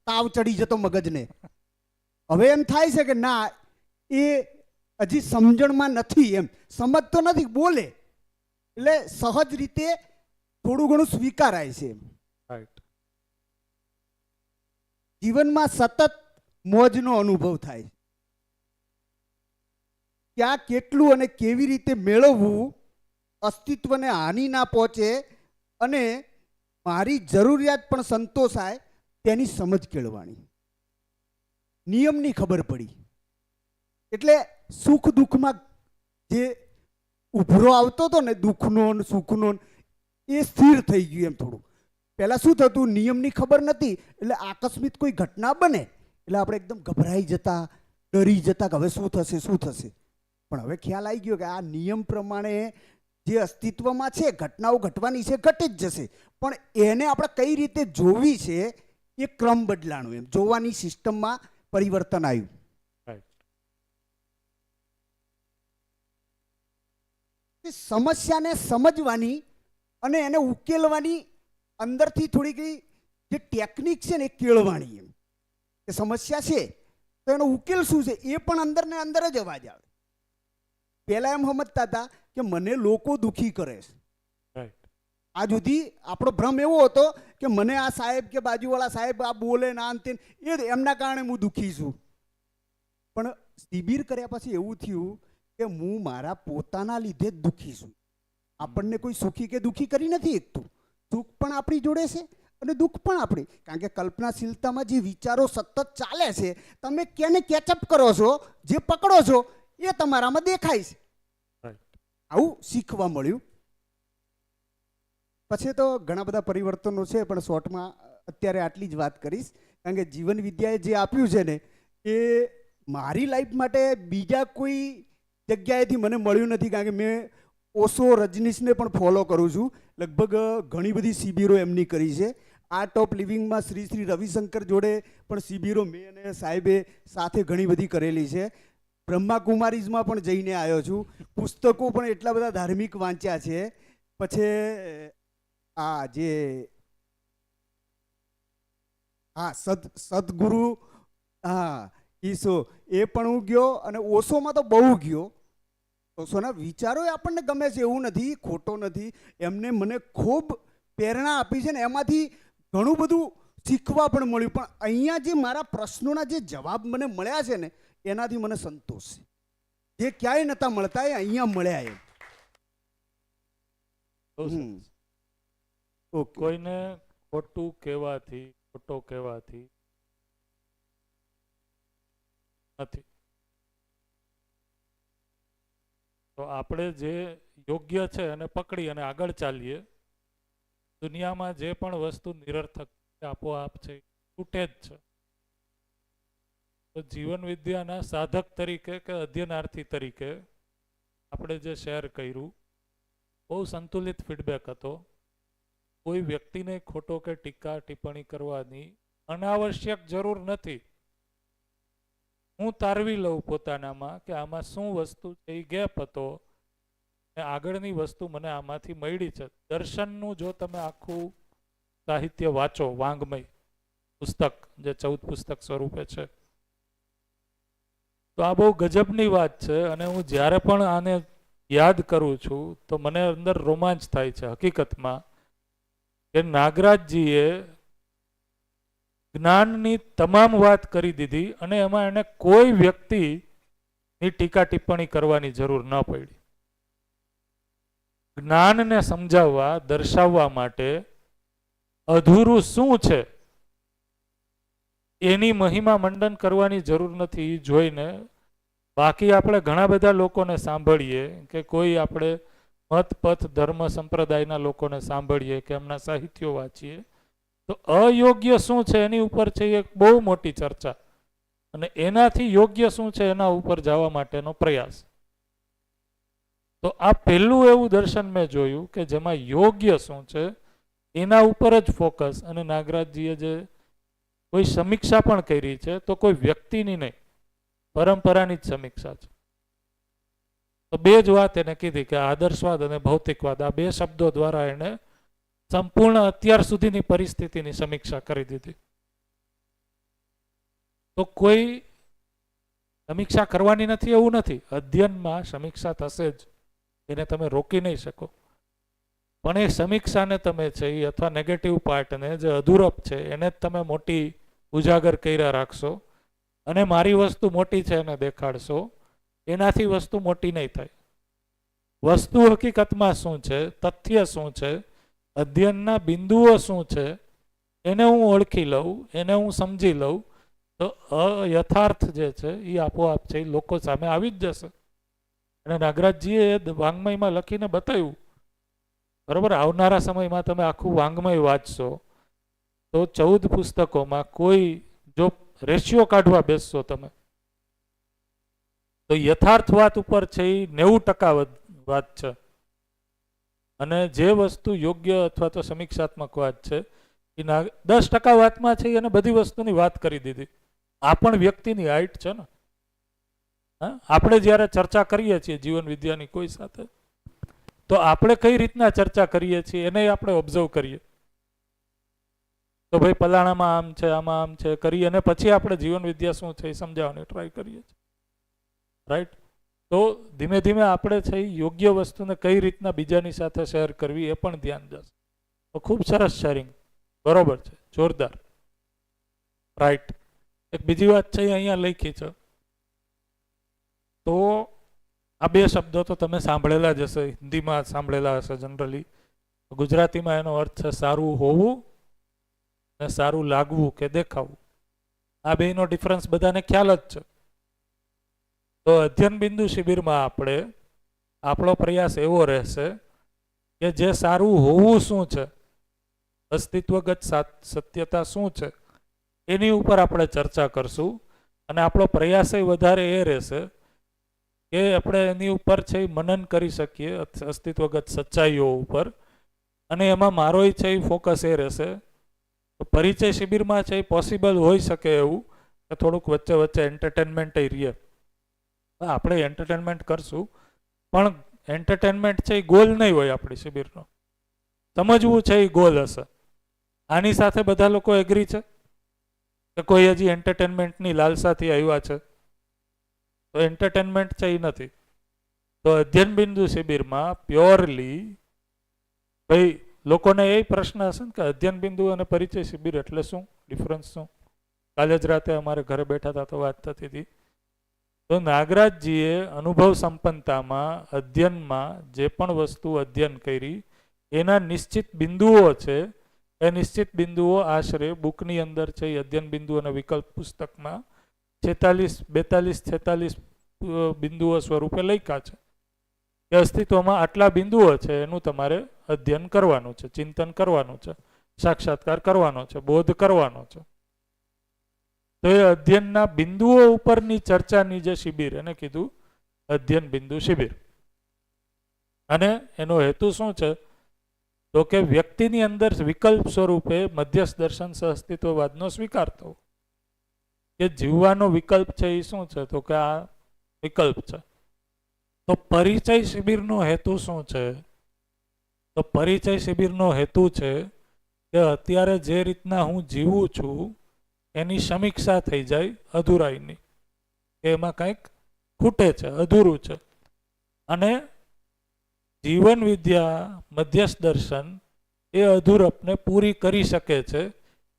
તાવ ચડી જતો મગજને. હવે એમ થાય છે કે ના, એ હજી સમજણમાં નથી, એમ સમજતો નથી, બોલે એટલે સહજ રીતે થોડું ઘણું સ્વીકારાય છે. રાઈટ. જીવનમાં સતત મોજનો અનુભવ થાય. ક્યાં કેટલું અને કેવી રીતે મેળવવું, અસ્તિત્વને હાનિ ના પહોંચે અને મારી જરૂરિયાત પણ સંતોષાય તેની સમજ કેળવાની. નિયમની ખબર પડી એટલે સુખ દુઃખમાં જે ઉભરો આવતો હતો ને, દુઃખનો ને સુખનો, એ સ્થિર થઈ ગયું. એમ થોડું પહેલાં શું થતું, નિયમની ખબર નથી એટલે આકસ્મિક કોઈ ઘટના બને એટલે આપણે એકદમ ગભરાઈ જતા, ડરી જતા કે હવે શું થશે શું થશે. પણ હવે ખ્યાલ આવી ગયો કે આ નિયમ પ્રમાણે જે અસ્તિત્વમાં છે, ઘટનાઓ ઘટવાની છે, ઘટી જ જશે, પણ એને આપણે કઈ રીતે જોવી છે એ ક્રમ બદલાણો, એમ જોવાની સિસ્ટમમાં પરિવર્તન આવ્યું. સમસ્યાને સમજવાની અને એને ઉકેલવાની અંદરથી થોડીક જે ટેકનિક છે ને એ કેળવાની, એમ કે સમસ્યા છે તો એનો ઉકેલ શું છે એ પણ અંદર ને અંદર જ અવાજ આવે. પહેલા એમ સમજતા હતા કે મને લોકો દુખી કરે છે, આ સુધી આપણો ભ્રમ એવો હતો કે મને આ સાહેબ કે બાજુવાળા સાહેબ આ બોલે ના અંતે એ એમના કારણે હું દુખી છું. પણ શિબિર કર્યા પછી એવું થયું કે હું મારા પોતાના લીધે જ દુઃખી છું. આપણને કોઈ સુખી કે દુઃખી કરી નથી એકતું. સુખ પણ આપણી જોડે છે અને દુઃખ પણ આપણી, કારણ કે કલ્પનાશીલતામાં જે વિચારો સતત ચાલે છે, તમે કેને કેચઅપ કરો છો, જે પકડો છો એ તમારામાં દેખાય છે. આવું શીખવા મળ્યું. પછી તો ઘણા બધા પરિવર્તનો છે, પણ શોર્ટમાં અત્યારે આટલી જ વાત કરીશ, કારણ કે જીવન વિદ્યાએ જે આપ્યું છે ને એ મારી લાઈફ માટે બીજા કોઈ જગ્યાએથી મને મળ્યું નથી. કારણ કે મેં ઓશો, રજનીશને પણ ફોલો કરું છું, લગભગ ઘણી બધી શિબિરો એમની કરી છે. આર્ટ ઓફ લિવિંગમાં શ્રી શ્રી રવિશંકર જોડે પણ શિબિરો મેં અને સાહેબે સાથે ઘણી બધી કરેલી છે. બ્રહ્માકુમારીઝમાં પણ જઈને આવ્યો છું. પુસ્તકો પણ એટલા બધા ધાર્મિક વાંચ્યા છે. પછી આ જે સદગુરુ, ઈસો, એ પણ હું ગયો અને ઓશોમાં તો બહુ ગયો. ઓશોના વિચારો આપણને ગમે છે એવું નથી, ખોટો નથી. એમને મને ખૂબ પ્રેરણા આપી છે ને એમાંથી ઘણું બધું શીખવા પણ મળ્યું. પણ અહીંયા જે મારા પ્રશ્નોના જે જવાબ મને મળ્યા છે ને એનાથી મને સંતોષ છે. જે ક્યાંય નહોતા મળતા એ અહીંયા મળ્યા. કોઈને ખોટું કહેવાથી, ખોટો કહેવાથી નથી. તો આપણે જે યોગ્ય છે એને પકડી અને આગળ ચાલીએ. દુનિયામાં જે પણ વસ્તુ નિરર્થક આપોઆપ છે તૂટે જ છે. તો જીવન વિદ્યાના સાધક તરીકે કે અધ્યયનાર્થી તરીકે આપણે જે શેર કર્યું બહુ સંતુલિત ફીડબેક હતો. કોઈ વ્યક્તિને ખોટો કે ટીકા ટિપ્પણી કરવાની અનાવશ્યક જરૂર નથી. હું તારવી લઉં પોતાનામાં કે આમાં શું વસ્તુ છે, એ ગેપ હતો ને આગળની વસ્તુ મને આમાંથી મળી છે. દર્શનનું જો તમે આખું સાહિત્ય વાંચો, વાંગમય પુસ્તક જે 14 પુસ્તક સ્વરૂપે છે, તો આ બહુ ગજબની વાત છે. અને હું જ્યારે પણ આને યાદ કરું છું તો મને અંદર રોમાંચ થાય છે હકીકતમાં કે નાગરાજજીએ જ્ઞાનની તમામ વાત કરી દીધી અને એમાં એને કોઈ વ્યક્તિની ટીકા ટિપ્પણી કરવાની જરૂર ન પડી. જ્ઞાનને સમજાવવા, દર્શાવવા માટે અધૂરું શું છે એની મહિમા મંડન કરવાની જરૂર નથી. જોઈને બાકી આપણે ઘણા બધા લોકોને સાંભળીએ કે કોઈ આપણે મત પથ ધર્મ સંપ્રદાયના લોકોને સાંભળીએ કે એમના સાહિત્યો વાંચીએ તો અયોગ્ય શું છે એની ઉપર છે એક બહુ મોટી ચર્ચા, અને એનાથી યોગ્ય શું છે એના ઉપર જવા માટેનો પ્રયાસ. તો આ પહેલું એવું દર્શન મેં જોયું કે જેમાં યોગ્ય શું છે એના ઉપર જ ફોકસ. અને નાગરાજજીએ જે કોઈ સમીક્ષા પણ કરી છે તો કોઈ વ્યક્તિની નહીં, પરંપરાની જ સમીક્ષા છે. તો બે જ વાત એને કીધી કે આદર્શવાદ અને ભૌતિકવાદ, આ બે શબ્દો દ્વારા એને સંપૂર્ણ અત્યાર સુધીની પરિસ્થિતિની સમીક્ષા કરી દીધી. તો કોઈ સમીક્ષા કરવાની નથી એવું નથી, અધ્યયનમાં સમીક્ષા થશે જ, એને તમે રોકી નહીં શકો. પણ એ સમીક્ષાને તમે છે એ અથવા નેગેટિવ પાર્ટને જે અધૂરપ છે એને જ તમે મોટી ઉજાગર કર્યા રાખશો અને મારી વસ્તુ મોટી છે એને દેખાડશો, એનાથી વસ્તુ મોટી નહીં થાય. વસ્તુ હકીકતમાં શું છે, તથ્ય શું છે, અધ્યયનના બિંદુઓ શું છે એને હું ઓળખી લઉં, એને હું સમજી લઉં તો યથાર્થ જે છે એ આપોઆપ છે એ લોકો સામે આવી જ જશે. અને નાગરાજજીએ વાંગમયમાં લખીને બતાવ્યું. બરાબર, આવનારા સમયમાં તમે આખું વાંગમય વાંચશો તો 14 પુસ્તકોમાં કોઈ જો રેશિયો કાઢવા બેસશો તમે તો યથાર્થ વાત ઉપર છે એ 90% વાત છે, અને જે વસ્તુ યોગ્ય અથવા તો સમીક્ષાત્મક વાત છે એ 10% વાતમાં છે એને બધી વસ્તુની વાત કરી દીધી. આ પણ વ્યક્તિની હાઈટ છે ને. આપણે જ્યારે ચર્ચા કરીએ છીએ જીવન વિદ્યાની કોઈ સાથે, તો આપણે કઈ રીતના ચર્ચા કરીએ છીએ એને આપણે ઓબ્ઝર્વ કરીએ. તો ભાઈ પલાણામાં આમ છે, આમાં આમ છે કરી, અને પછી આપણે જીવન વિદ્યા શું છે એ સમજાવવાની ટ્રાય કરીએ છીએ. રાઈટ? તો ધીમે ધીમે આપણે છે યોગ્ય વસ્તુને કઈ રીતના બીજાની સાથે શેર કરવી એ પણ ધ્યાન જશે. તો ખૂબ સરસ શેરિંગ, બરોબર છે, જોરદાર. રાઈટ. એક બીજી વાત છે અહીંયા લખી છે, તો આ બે શબ્દો તો તમે સાંભળેલા જ હશે, હિન્દીમાં સાંભળેલા હશે જનરલી. ગુજરાતીમાં એનો અર્થ છે સારું હોવું અને સારું લાગવું કે દેખાવું. આ બેનો ડિફરન્સ બધાને ખ્યાલ જ છે. તો અધ્યયન બિંદુ શિબિરમાં આપણો પ્રયાસ એવો રહેશે કે જે સારું હોવું શું છે, અસ્તિત્વગત સત્યતા શું છે, એની ઉપર આપણે ચર્ચા કરશું. અને આપણો પ્રયાસ વધારે એ રહેશે કે આપણે એની ઉપર છે મનન કરી શકીએ અસ્તિત્વગત સચ્ચાઈઓ ઉપર. અને એમાં મારો છે એ ફોકસ એ રહેશે. તો પરિચય શિબિરમાં છે એ પોસિબલ હોઈ શકે એવું કે થોડુંક વચ્ચે વચ્ચે એન્ટરટેનમેન્ટ રહીએ. આપણે એન્ટરટેનમેન્ટ કરશું, પણ એન્ટરટેનમેન્ટ છે એ ગોલ નહીં હોય આપણી શિબિરનો. સમજવું છે એ ગોલ હશે. આની સાથે બધા લોકો એગ્રી છે કે કોઈ હજી એન્ટરટેનમેન્ટની લાલસાથી આવ્યા છે? તો એન્ટરટેનમેન્ટ છે એ નથી. તો અધ્યયન બિંદુ શિબિરમાં પ્યોરલી ભાઈ લોકોને એ પ્રશ્ન હશે ને કે અધ્યયન બિંદુ અને પરિચય શિબિર એટલે શું, ડિફરન્સ શું? કાલે જ રાતે અમારે ઘરે બેઠા હતા તો વાત થતી હતી. તો નાગરાજજીએ અનુભવ સંપન્નતામાં અધ્યયનમાં જે પણ વસ્તુ અધ્યયન કરી એના નિશ્ચિત બિંદુઓ છે, એ નિશ્ચિત બિંદુઓ આશરે બુકની અંદર છે એ અધ્યયન બિંદુ અને વિકલ્પ પુસ્તકમાં 42-46 બિંદુઓ સ્વરૂપે લખ્યા છે કે અસ્તિત્વમાં આટલા બિંદુઓ છે, એનું તમારે અધ્યયન કરવાનું છે, ચિંતન કરવાનું છે, સાક્ષાત્કાર કરવાનો છે, બોધ કરવાનો છે. તો એ અધ્યયનના બિંદુઓ ઉપરની ચર્ચાની જે શિબિર એને કીધું અધ્યયન બિંદુ શિબિર. અને એનો હેતુ શું છે? તો કે વ્યક્તિની અંદર વિકલ્પ સ્વરૂપે મધ્યસ્થ દર્શન સહઅસ્તિત્વવાદનો સ્વીકાર થવો. કે જીવવાનો વિકલ્પ છે એ શું છે? તો કે આ વિકલ્પ છે. તો પરિચય શિબિરનો હેતુ શું છે? તો પરિચય શિબિરનો હેતુ છે કે અત્યારે જે રીતના હું જીવું છું એની સમીક્ષા થઈ જાય અધૂરાઈની, કે એમાં કંઈક ખૂટે છે, અધૂરું છે. અને જીવન વિદ્યા મધ્યસ્થ દર્શન એ અધૂરપને પૂરી કરી શકે છે,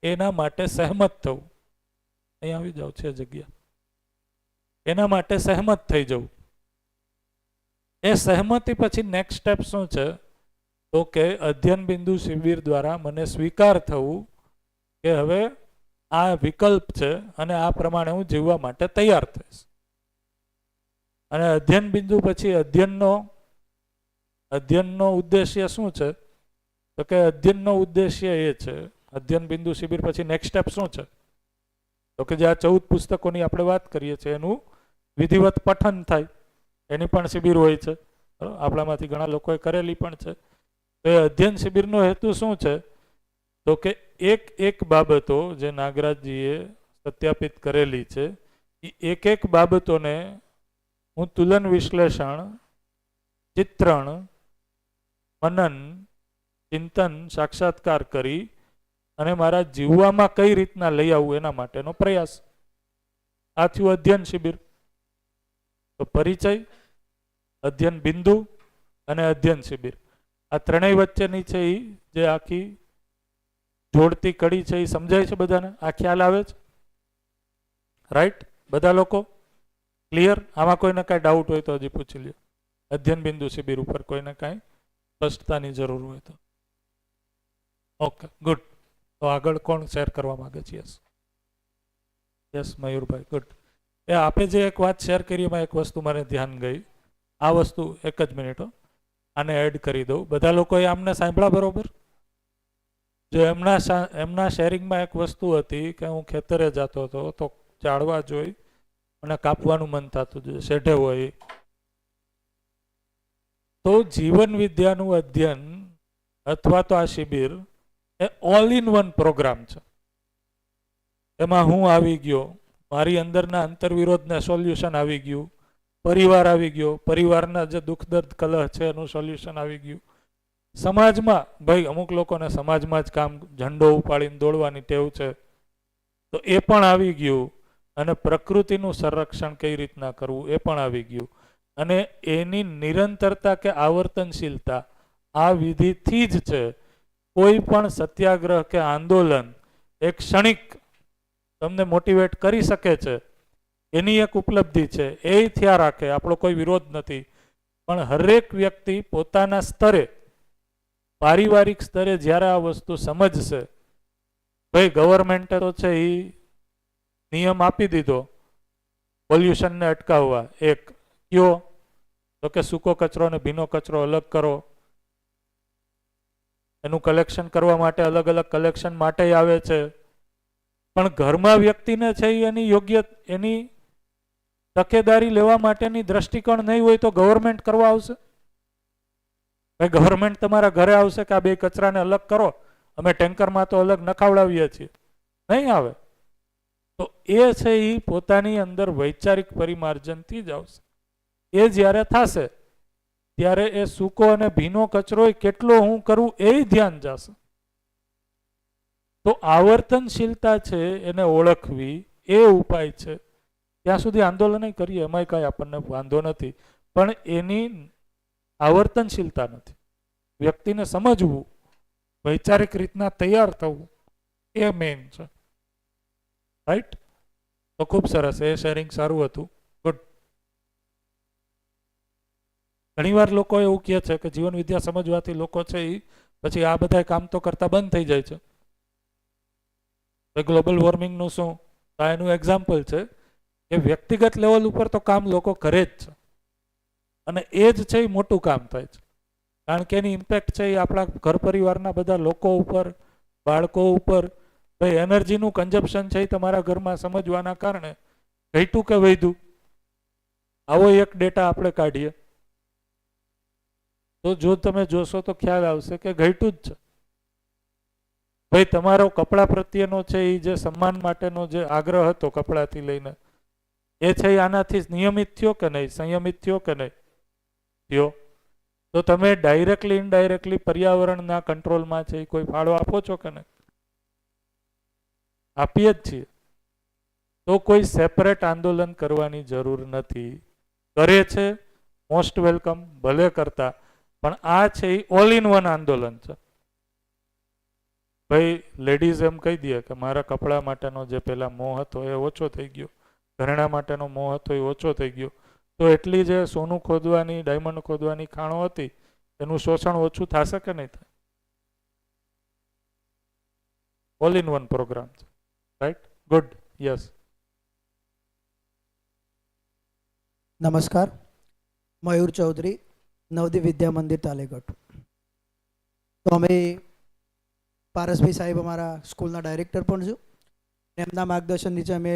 એના માટે સહેમત થવું. અહીં આવી જાવ છે જગ્યા. એના માટે સહેમત થઈ જવું. એ સહેમતિ પછી નેક્સ્ટ સ્ટેપ શું છે? તો કે અધ્યયન બિંદુ શિબિર દ્વારા મને સ્વીકાર થવું કે હવે આ વિકલ્પ છે અને આ પ્રમાણે હું જીવવા માટે તૈયાર થઈશ. અને અધ્યયન બિંદુ પછી અધ્યયનનો ઉદ્દેશ્ય શું છે? તો કે અધ્યયનનો ઉદ્દેશ્ય એ છે, અધ્યયન બિંદુ શિબિર પછી નેક્સ્ટ સ્ટેપ શું છે? તો કે જે આ 14 પુસ્તકોની આપણે વાત કરીએ છીએ એનું વિધિવત પઠન થાય, એની પણ શિબિર હોય છે. આપણામાંથી ઘણા લોકોએ કરેલી પણ છે. તો એ અધ્યયન શિબિરનો હેતુ શું છે? તો કે એક બાબતો જે નાગરાજજીએ સત્યાપિત કરેલી છે એ એક બાબતોને હું તુલન વિશ્લેષણ, ચિત્રણ, મનન, ચિંતન, સાક્ષાત્કાર કરી અને મારા જીવવામાં કઈ રીતના લઈ આવવું એના માટેનો પ્રયાસ. આ થયું અધ્યયન શિબિર. તો પરિચય, અધ્યયન બિંદુ અને અધ્યયન શિબિર, આ ત્રણેય વચ્ચેની છે એ જે આખી જોડતી કડી છે એ સમજાય છે બધાને? આ ખ્યાલ આવે છે? રાઈટ? બધા લોકો ક્લિયર? આમાં કોઈને કાંઈ ડાઉટ હોય તો હજી પૂછી લ્યો. અધ્યયન બિંદુ શિબિર ઉપર કોઈને કાંઈ સ્પષ્ટતાની જરૂર હોય તો. Okay, good. તો આગળ કોણ શેર કરવા માંગે છે? યસ મયુરભાઈ, ગુડ. એ આપે જે એક વાત શેર કરી એમાં એક વસ્તુ મને ધ્યાન ગઈ. આ વસ્તુ એક જ મિનિટ, આને એડ કરી દઉં. બધા લોકોએ આમને સાંભળ્યા બરોબર? જો એમના શેરિંગમાં એક વસ્તુ હતી કે હું ખેતરે જતો હતો તો ઝાડવા જોઈ અને કાપવાનું મન થતું હતું, શેઢે હોય. તો જીવન વિદ્યાનું અધ્યયન અથવા તો આ શિબિર એ ઓલ ઇન વન પ્રોગ્રામ છે. એમાં હું આવી ગયો, મારી અંદરના અંતરવિરોધને સોલ્યુશન આવી ગયું, પરિવાર આવી ગયો, પરિવારના જે દુઃખ દર્દ કલહ છે એનું સોલ્યુશન આવી ગયું, સમાજમાં ભાઈ અમુક લોકોને સમાજમાં જ કામ ઝંડો ઉપાડીને દોડવાની ટેવ છે તો એ પણ આવી ગયું, અને પ્રકૃતિનું સંરક્ષણ કઈ રીતના કરવું એ પણ આવી ગયું. અને એની નિરંતરતા કે આવર્તનશીલતા આ વિધિથી જ છે. કોઈ પણ સત્યાગ્રહ કે આંદોલન એક ક્ષણિક તમને મોટિવેટ કરી શકે છે, એની એક ઉપલબ્ધિ છે, એ થયા રાખે, આપણો કોઈ વિરોધ નથી. પણ હરેક વ્યક્તિ પોતાના સ્તરે, પારિવારિક સ્તરે જ્યારે આ વસ્તુ સમજશે, ભાઈ ગવર્મેન્ટે તો છે એ નિયમ આપી દીધો પોલ્યુશનને અટકાવવા, એક કયો તો કે સૂકો કચરો ને ભીનો કચરો અલગ કરો, એનું કલેક્શન કરવા માટે અલગ અલગ કલેક્શન માટે આવે છે. પણ ઘરમાં વ્યક્તિને છે એની યોગ્ય એની તકેદારી લેવા માટેની દ્રષ્ટિકોણ નહીં હોય તો ગવર્મેન્ટ કરવા આવશે? ભાઈ ગવર્મેન્ટ તમારા ઘરે આવશે કે આ બે કચરાને અલગ કરો, અમે ટેન્કરમાં તો અલગ નખાવડાવીએ છીએ? નહીં આવે. તો એ છે એ પોતાની અંદર વૈચારિક પરિમાર્જનથી જ આવશે. એ જ્યારે થશે ત્યારે એ સૂકો અને ભીનો કચરો કેટલો હું કરું એ ધ્યાન જશે. તો આવર્તનશીલતા છે એને ઓળખવી એ ઉપાય છે. ત્યાં સુધી આંદોલન કરીએ એમાંય કાંઈ આપણને વાંધો નથી, પણ એની આવર્તનશીલતા નથી. વ્યક્તિને સમજવું, વૈચારિક રીતના તૈયાર થવું એ મેઇન છે. રાઈટ? તો ખૂબ સરસ, એ શેરિંગ સારું હતું. ગુડ. ઘણીવાર લોકો એવું કહે છે કે જીવન વિદ્યા સમજવાથી લોકો છે એ પછી આ બધા કામ તો કરતા બંધ થઈ જાય છે. ગ્લોબલ વોર્મિંગનું શું? આ એનું એક્ઝામ્પલ છે કે વ્યક્તિગત લેવલ ઉપર તો કામ લોકો કરે જ છે, અને એ જ છે એ મોટું કામ થાય છે. કારણ કે એની ઇમ્પેક્ટ છે એ આપણા ઘર પરિવારના બધા લોકો ઉપર, બાળકો ઉપર. ભાઈ એનર્જીનું કન્ઝપ્શન છે એ તમારા ઘરમાં સમજવાના કારણે ઘટ્યું કે વધ્યું, આવો એક ડેટા આપણે કાઢીએ તો જો તમે જોશો તો ખ્યાલ આવશે કે ઘટ્યું જ છે. ભાઈ તમારો કપડા પ્રત્યેનો છે એ જે સન્માન માટેનો જે આગ્રહ હતો કપડાથી લઈને, એ છે એ આનાથી નિયમિત થયો કે નહીં, સંયમિત થયો કે નહીં થયો? તો તમે ડાયરેક્ટલી ઇનડાયરેક્ટલી પર્યાવરણના કંટ્રોલમાં છે એ કોઈ ફાળો આપો છો કે નહીં? આપીએ જ છીએ. તો કોઈ સેપરેટ આંદોલન કરવાની જરૂર નથી. કરે છે મોસ્ટ વેલકમ, ભલે કરતા, પણ આ છે એ ઓલ ઇન વન આંદોલન છે. ભાઈ લેડીઝ એમ કહી દે કે મારા કપડા માટેનો જે પેલા મોહ હતો એ ઓછો થઈ ગયો, ઘરેણા માટેનો મોહ હતો એ ઓછો થઈ ગયો, તો એટલી જે સોનું ખોદવાની, ડાયમંડ ખોદવાની ખાણો હતી એનું શોષણ ઓછું થશે કે નહીં થાય? ઓલ ઇન વન પ્રોગ્રામ છે. રાઈટ? ગુડ. યસ. નમસ્કાર, મયુર ચૌધરી, નવદીપ વિદ્યા મંદિર તાલેગઢ. તો અમે પારસભાઈ સાહેબ અમારા સ્કૂલના ડાયરેક્ટર પણ છું. એમના માર્ગદર્શન નીચે અમે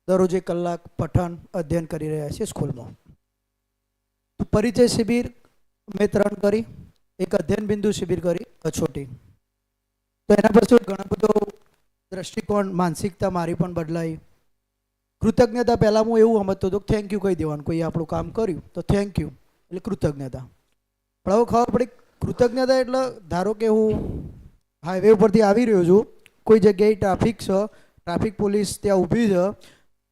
દરરોજ 1 કલાક પઠન અધ્યયન કરી રહ્યા છીએ સ્કૂલમાં. તો પરિચય શિબિર મેં 3 કરી, એક અધ્યયન બિંદુ શિબિર કરી અછોટી. તો એના પછી ઘણો બધો દ્રષ્ટિકોણ, માનસિકતા મારી પણ બદલાઈ. કૃતજ્ઞતા પહેલાં હું એવું સમજતો હતો કે થેન્ક યુ કહી દેવાનું, કોઈ આપણું કામ કર્યું તો થેન્ક યુ એટલે કૃતજ્ઞતા. પણ હવે ખબર પડી કૃતજ્ઞતા એટલે ધારો કે હું હાઈવે ઉપરથી આવી રહ્યો છું, કોઈ જગ્યાએ ટ્રાફિક છે, ટ્રાફિક પોલીસ ત્યાં ઊભી છે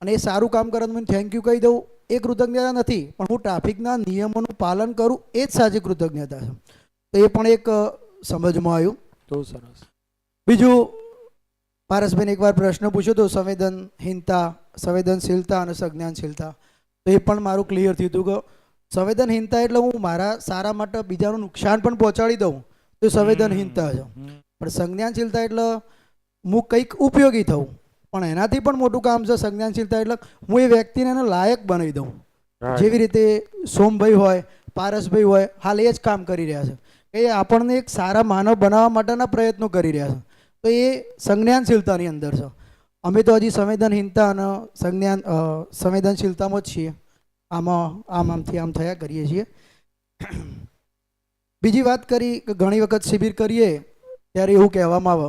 અને એ સારું કામ કરે તો મને થેન્ક યુ કહી દઉં, એ કૃતજ્ઞતા નથી. પણ હું ટ્રાફિકના નિયમોનું પાલન કરું એ જ સાચી કૃતજ્ઞતા છે. તો એ પણ એક સમજમાં આવ્યું. તો સરસ. બીજું, પારસભાઈને એકવાર પ્રશ્ન પૂછ્યો હતો સંવેદનશીલતા અને સંજ્ઞાનશીલતા. તો એ પણ મારું ક્લિયર થયું હતું કે સંવેદનહીનતા એટલે હું મારા સારા માટે બીજાનું નુકસાન પણ પહોંચાડી દઉં તો સંવેદનહીનતા છે. પણ સંજ્ઞાનશીલતા એટલે હું કંઈક ઉપયોગી થવું, પણ એનાથી પણ મોટું કામ છે સંજ્ઞાનશીલતા એટલે હું એ વ્યક્તિને એને લાયક બનાવી દઉં. જેવી રીતે સોમભાઈ હોય, પારસભાઈ હોય, હાલ એ જ કામ કરી રહ્યા છે એ આપણને એક સારા માનવ બનાવવા માટેના પ્રયત્નો કરી રહ્યા છે. તો એ સંજ્ઞાનશીલતાની અંદર છે. અમે તો હજી સંવેદનહીનતા અને સંવેદનશીલતામાં જ છીએ. આમથી આમ થયા કરીએ છીએ. બીજી વાત કરી કે ઘણી વખત શિબિર કરીએ ત્યારે એવું કહેવામાં આવે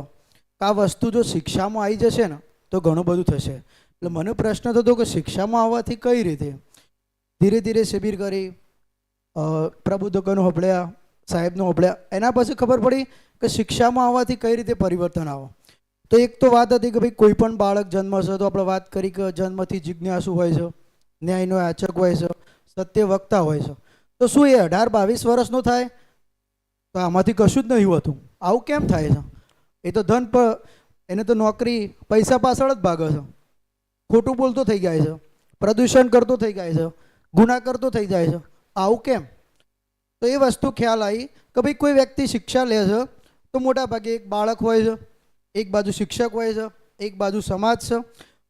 કે આ વસ્તુ જો શિક્ષામાં આવી જશે ને તો ઘણું બધું થશે. એટલે મને પ્રશ્ન થતો કે શિક્ષામાં આવવાથી કઈ રીતે? ધીરે ધીરે શિબિર કરી, પ્રબોધકોનું હોભળ્યા, સાહેબનું હોભળ્યા, એના પછી ખબર પડી કે શિક્ષામાં આવવાથી કઈ રીતે પરિવર્તન આવે. તો એક તો વાત હતી કે ભાઈ કોઈ પણ બાળક જન્મશે તો આપણે વાત કરી કે જન્મથી જિજ્ઞાસુ હોય છે, ન્યાયનો યાચક હોય છે, સત્ય વક્તા હોય છે. તો શું એ 18-22 વર્ષનો થાય તો આમાંથી કશું જ નહીં હોતું? આવું કેમ થાય છે? એ તો ધન પર, એને તો નોકરી પૈસા પાછળ જ ભાગે છે, ખોટું બોલતો થઈ જાય છે, પ્રદૂષણ કરતો થઈ જાય છે, ગુના કરતો થઈ જાય છે. આવું કેમ? તો એ વસ્તુ ખ્યાલ આવી કે ભાઈ કોઈ વ્યક્તિ શિક્ષા લે છે તો મોટા ભાગે એક બાળક હોય છે, એક બાજુ શિક્ષક હોય છે, એક બાજુ સમાજ છે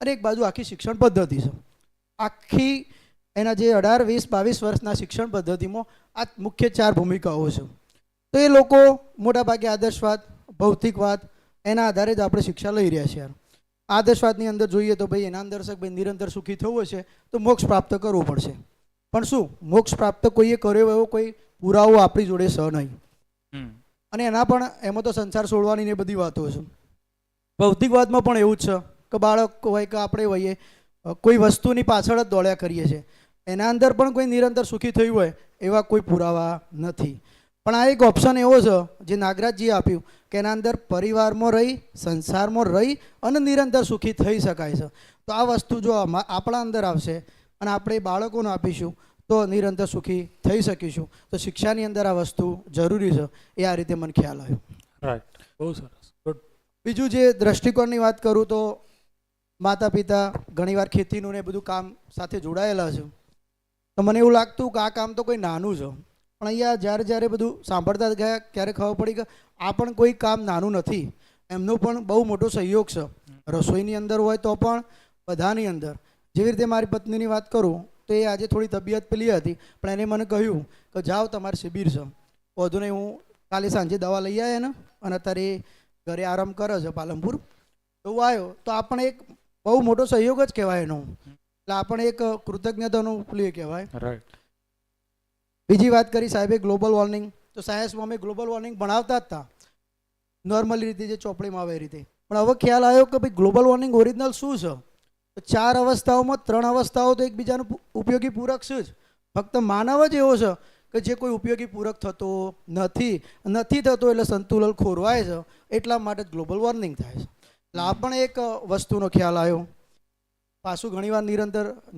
અને એક બાજુ આખી શિક્ષણ પદ્ધતિ છે. આખી એના જે 18, 20, 22 વર્ષના શિક્ષણ પદ્ધતિમાં આ મુખ્ય 4 ભૂમિકાઓ છે. તો એ લોકો મોટા ભાગે આદર્શવાદ, ભૌતિકવાદ, એના આધારે જ આપણે શિક્ષા લઈ રહ્યા છીએ. આદર્શવાદની અંદર જોઈએ તો ભાઈ એના અંદર છે ભાઈ નિરંતર સુખી થવું હશે તો મોક્ષ પ્રાપ્ત કરવું પડશે. પણ શું મોક્ષ પ્રાપ્ત કોઈએ કર્યો એવો કોઈ પુરાવો આપણી જોડે છે નહીં. અને એના પણ એમાં તો સંસાર છોડવાની ને બધી વાતો છે. ભૌતિકવાદમાં પણ એવું જ છે કે બાળક હોય કે આપણે હોઈએ, કોઈ વસ્તુની પાછળ જ દોડ્યા કરીએ છીએ. એના અંદર પણ કોઈ નિરંતર સુખી થયું હોય એવા કોઈ પુરાવા નથી. પણ આ એક ઓપ્શન એવો છે જે નાગરાજજીએ આપ્યું કે એના અંદર પરિવારમાં રહી, સંસારમાં રહી અને નિરંતર સુખી થઈ શકાય છે. તો આ વસ્તુ જો આપણા અંદર આવશે અને આપણે બાળકોને આપીશું તો નિરંતર સુખી થઈ શકીશું. તો શિક્ષાની અંદર આ વસ્તુ જરૂરી છે. એ આ રીતે મને ખ્યાલ આવ્યો. રાઈટ, બહુ સરસ, ગુડ. બીજું જે દ્રષ્ટિકોણની વાત કરું તો માતા પિતા ઘણીવાર ખેતીનું ને બધું કામ સાથે જોડાયેલા છે. તો મને એવું લાગતું કે આ કામ તો કોઈ નાનું છે, પણ અહીંયા જ્યારે બધું સાંભળતા ગયા ત્યારે ખબર પડી કે આ પણ કોઈ કામ નાનું નથી. એમનો પણ બહુ મોટો સહયોગ છે. રસોઈની અંદર હોય તો પણ બધાની અંદર. જેવી રીતે મારી પત્નીની વાત કરું તો એ આજે થોડી તબિયત પેલી હતી, પણ એને મને કહ્યું કે જાઓ તમારે શિબિર છે, વધુ નહીં હું કાલે સાંજે દવા લઈ આવ્યા ને અને અત્યારે ઘરે આરામ કરે છે પાલનપુર. તો હું આવ્યો તો આ પણ એક બહુ મોટો સહયોગ જ કહેવાય એનો. એટલે આ પણ એક કૃતજ્ઞતાનું પેલું કહેવાય. રાઈટ. બીજી વાત કરી સાહેબે ગ્લોબલ વોર્મિંગ. તો સાયન્સમાં અમે ગ્લોબલ વોર્મિંગ ભણાવતા જ હતા નોર્મલી રીતે, જે ચોપડીમાં આવે એ રીતે. પણ હવે ખ્યાલ આવ્યો કે ભાઈ ગ્લોબલ વોર્મિંગ ઓરિજિનલ શું છે? તો 4 અવસ્થાઓમાં 3 અવસ્થાઓ તો એકબીજાનું ઉપયોગી પૂરક છે જ. ફક્ત માનવ જ એવો છે કે જે કોઈ ઉપયોગી પૂરક થતો નથી થતો, એટલે સંતુલન ખોરવાય છે. એટલા માટે જ ગ્લોબલ વોર્મિંગ થાય છે. એટલે આ પણ એક વસ્તુનો ખ્યાલ આવ્યો. પાછું ઘણીવાર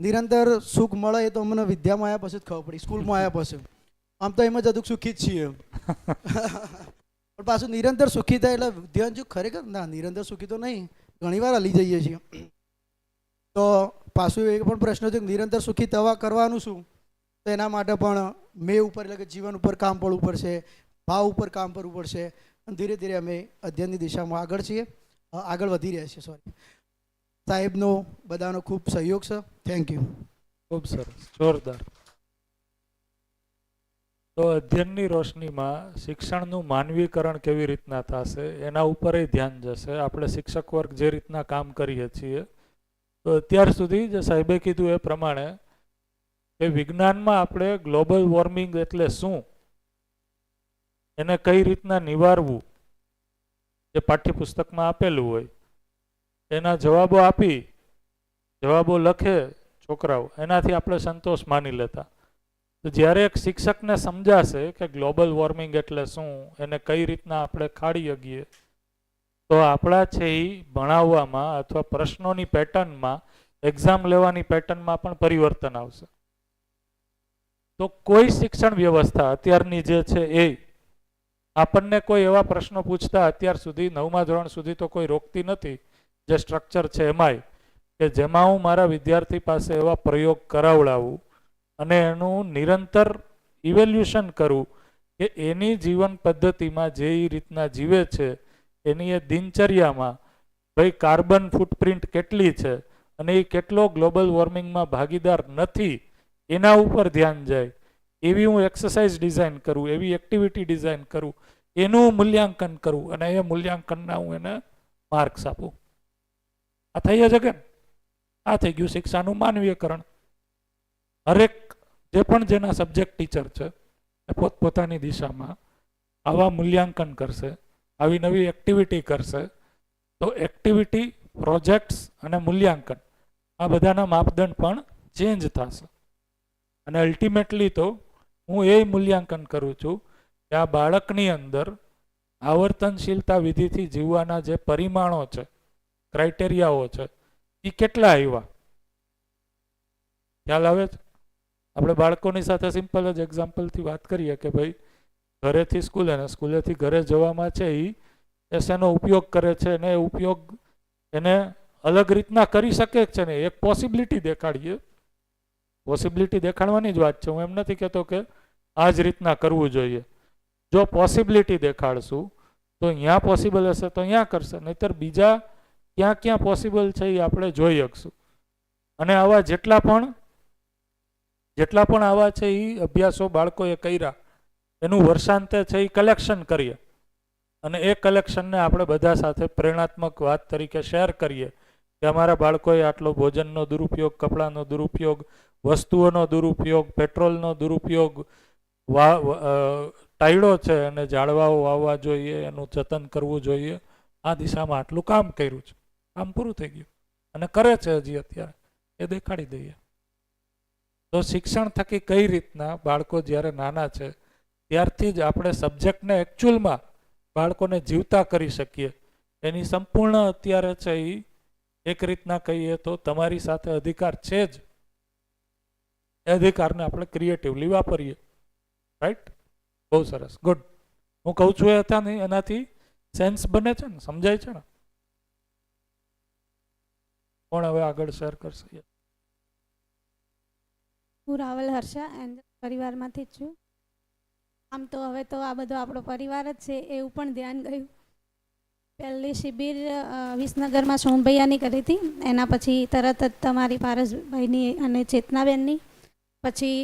નિરંતર સુખ મળે એ તો અમને વિદ્યામાં આવ્યા પછી જ ખબર પડી, સ્કૂલમાં આવ્યા પછી. આમ તો એમ જ હતું સુખી જ છીએ પણ પાછું નિરંતર સુખી થાય એટલે ધ્યાન જો ખરેખર ના નિરંતર સુખી તો નહીં, ઘણીવાર હલી જઈએ છીએ. તો પાછું એ પણ પ્રશ્ન છે કે નિરંતર સુખી થવા કરવાનું શું? તો એના માટે પણ મેં ઉપર એટલે કે જીવન ઉપર કામ પડવું પડશે, ભાવ ઉપર કામ કરવું પડશે. અને ધીરે ધીરે અમે અધ્યયનની દિશામાં આગળ વધી રહ્યા છીએ. સાહેબનો બધાનો ખૂબ સહયોગ છે. Thank you. ખૂબ સરસ, જોરદાર. તો અધ્યયનની રોશનીમાં શિક્ષણનું માનવીકરણ કેવી રીતના થશે એના ઉપર ધ્યાન જશે. આપણે શિક્ષક વર્ગ જે રીતના કામ કરીએ છીએ તો અત્યાર સુધી જે સાહેબે કીધું એ પ્રમાણે એ વિજ્ઞાનમાં આપણે ગ્લોબલ વોર્મિંગ એટલે શું, એને કઈ રીતના નિવારવું, જે પાઠ્યપુસ્તકમાં આપેલું હોય એના જવાબો લખે છોકરાઓ, એનાથી આપણે સંતોષ માની લેતા. તો જ્યારે એક શિક્ષકને સમજાશે કે ગ્લોબલ વોર્મિંગ એટલે શું, એને કઈ રીતના આપણે ખાડી શકીએ, તો આપણા છે એ ભણાવવામાં અથવા પ્રશ્નોની પેટર્નમાં, એક્ઝામ લેવાની પેટર્નમાં પણ પરિવર્તન આવશે. તો કોઈ શિક્ષણ વ્યવસ્થા અત્યારની જે છે એ આપણને કોઈ એવા પ્રશ્નો પૂછતા અત્યાર સુધી 9મા ધોરણ સુધી તો કોઈ રોકતી નથી, જે સ્ટ્રક્ચર છે એમાંય, કે જેમાં હું મારા વિદ્યાર્થી પાસે એવા પ્રયોગ કરાવડાવું અને એનું નિરંતર ઇવેલ્યુશન કરું કે એની જીવન પદ્ધતિમાં જે રીતના જીવે છે એની એ દિનચર્યામાં ભાઈ કાર્બન ફૂટપ્રિન્ટ કેટલી છે અને એ કેટલો ગ્લોબલ વોર્મિંગમાં ભાગીદાર નથી એના ઉપર ધ્યાન જાય. એવી હું એક્સરસાઇઝ ડિઝાઇન કરું, એવી એક્ટિવિટી ડિઝાઇન કરું, એનું મૂલ્યાંકન કરું અને એ મૂલ્યાંકનના હું એને માર્ક્સ આપું. આ થઈ શકે ને? આ થઈ ગયું શિક્ષાનું માનવીયકરણ. હરેક જે પણ જેના સબ્જેક્ટ ટીચર છે એ પોતપોતાની દિશામાં આવા મૂલ્યાંકન કરશે, આવી નવી એક્ટિવિટી કરશે, તો એક્ટિવિટી, પ્રોજેક્ટ્સ અને મૂલ્યાંકન આ બધાના માપદંડ પણ ચેન્જ થશે. અને અલ્ટિમેટલી તો હું એ મૂલ્યાંકન કરું છું કે આ બાળકની અંદર આવર્તનશીલતા વિધિથી જીવવાના જે પરિમાણો છે, ક્રાઇટેરિયાઓ છે, એ કેટલા આવ્યા. ખ્યાલ આવે છે? આપણે બાળકોની સાથે સિમ્પલ જ એક્ઝામ્પલથી વાત કરીએ કે ભાઈ ઘરેથી સ્કૂલે અને સ્કૂલેથી ઘરે જવામાં છે એ શેનો ઉપયોગ કરે છે અને એ ઉપયોગ એને અલગ રીતના કરી શકે છે ને એક પોસિબિલિટી દેખાડીએ. પોસિબિલિટી દેખાડવાની જ વાત છે. હું એમ નથી કહેતો કે આ જ રીતના કરવું જોઈએ. જો પોસિબિલિટી દેખાડશું તો અહીંયા પોસિબલ હશે તો અહીંયા કરશે, નહીતર બીજા ક્યાં ક્યાં પોસિબલ છે એ આપણે જોઈ શકશું. અને આવા જેટલા પણ આવા છે એ અભ્યાસો બાળકોએ કર્યા એનું વર્ષાંતે છે એ કલેક્શન કરીએ અને એ કલેક્શનને આપણે બધા સાથે પ્રેરણાત્મક વાત તરીકે શેર કરીએ કે અમારા બાળકોએ આટલો ભોજનનો દુરુપયોગ, કપડાનો દુરુપયોગ, વસ્તુઓનો દુરુપયોગ, પેટ્રોલનો દુરુપયોગ, ટાયડો છે અને ઝાડવાઓ વાવવા જોઈએ, એનું જતન કરવું જોઈએ, આ દિશામાં આટલું કામ કર્યું છે, કામ પૂરું થઈ ગયું અને કરે છે હજી અત્યારે, એ દેખાડી દઈએ. તો શિક્ષણ થકી કઈ રીતના બાળકો જ્યારે નાના છે ત્યારથી જ આપણે સબ્જેક્ટને એકચ્યુઅલમાં બાળકોને જીવતા કરી શકીએ એની સંપૂર્ણ અત્યારે છે એ એક રીતના કહીએ તો તમારી સાથે અધિકાર છે જ, એ અધિકારને આપણે ક્રિએટિવલી વાપરીએ. રાઈટ? બહુ સરસ, ગુડ. હું કહું છું એ હતા નહીં, એનાથી સેન્સ બને છે ને, સમજાય છે ને? કોણ હવે આગળ શેર કરશે? હું રાવલ હર્ષા એન્ડ પરિવારમાંથી જ છું. આમ તો હવે તો આ બધો આપણો પરિવાર જ છે એવું પણ ધ્યાન ગયું. પહેલી શિબિર વિસનગરમાં સોમભૈયાની કરી હતી, એના પછી તરત જ તમારી પારસભાઈની અને ચેતનાબેનની, પછી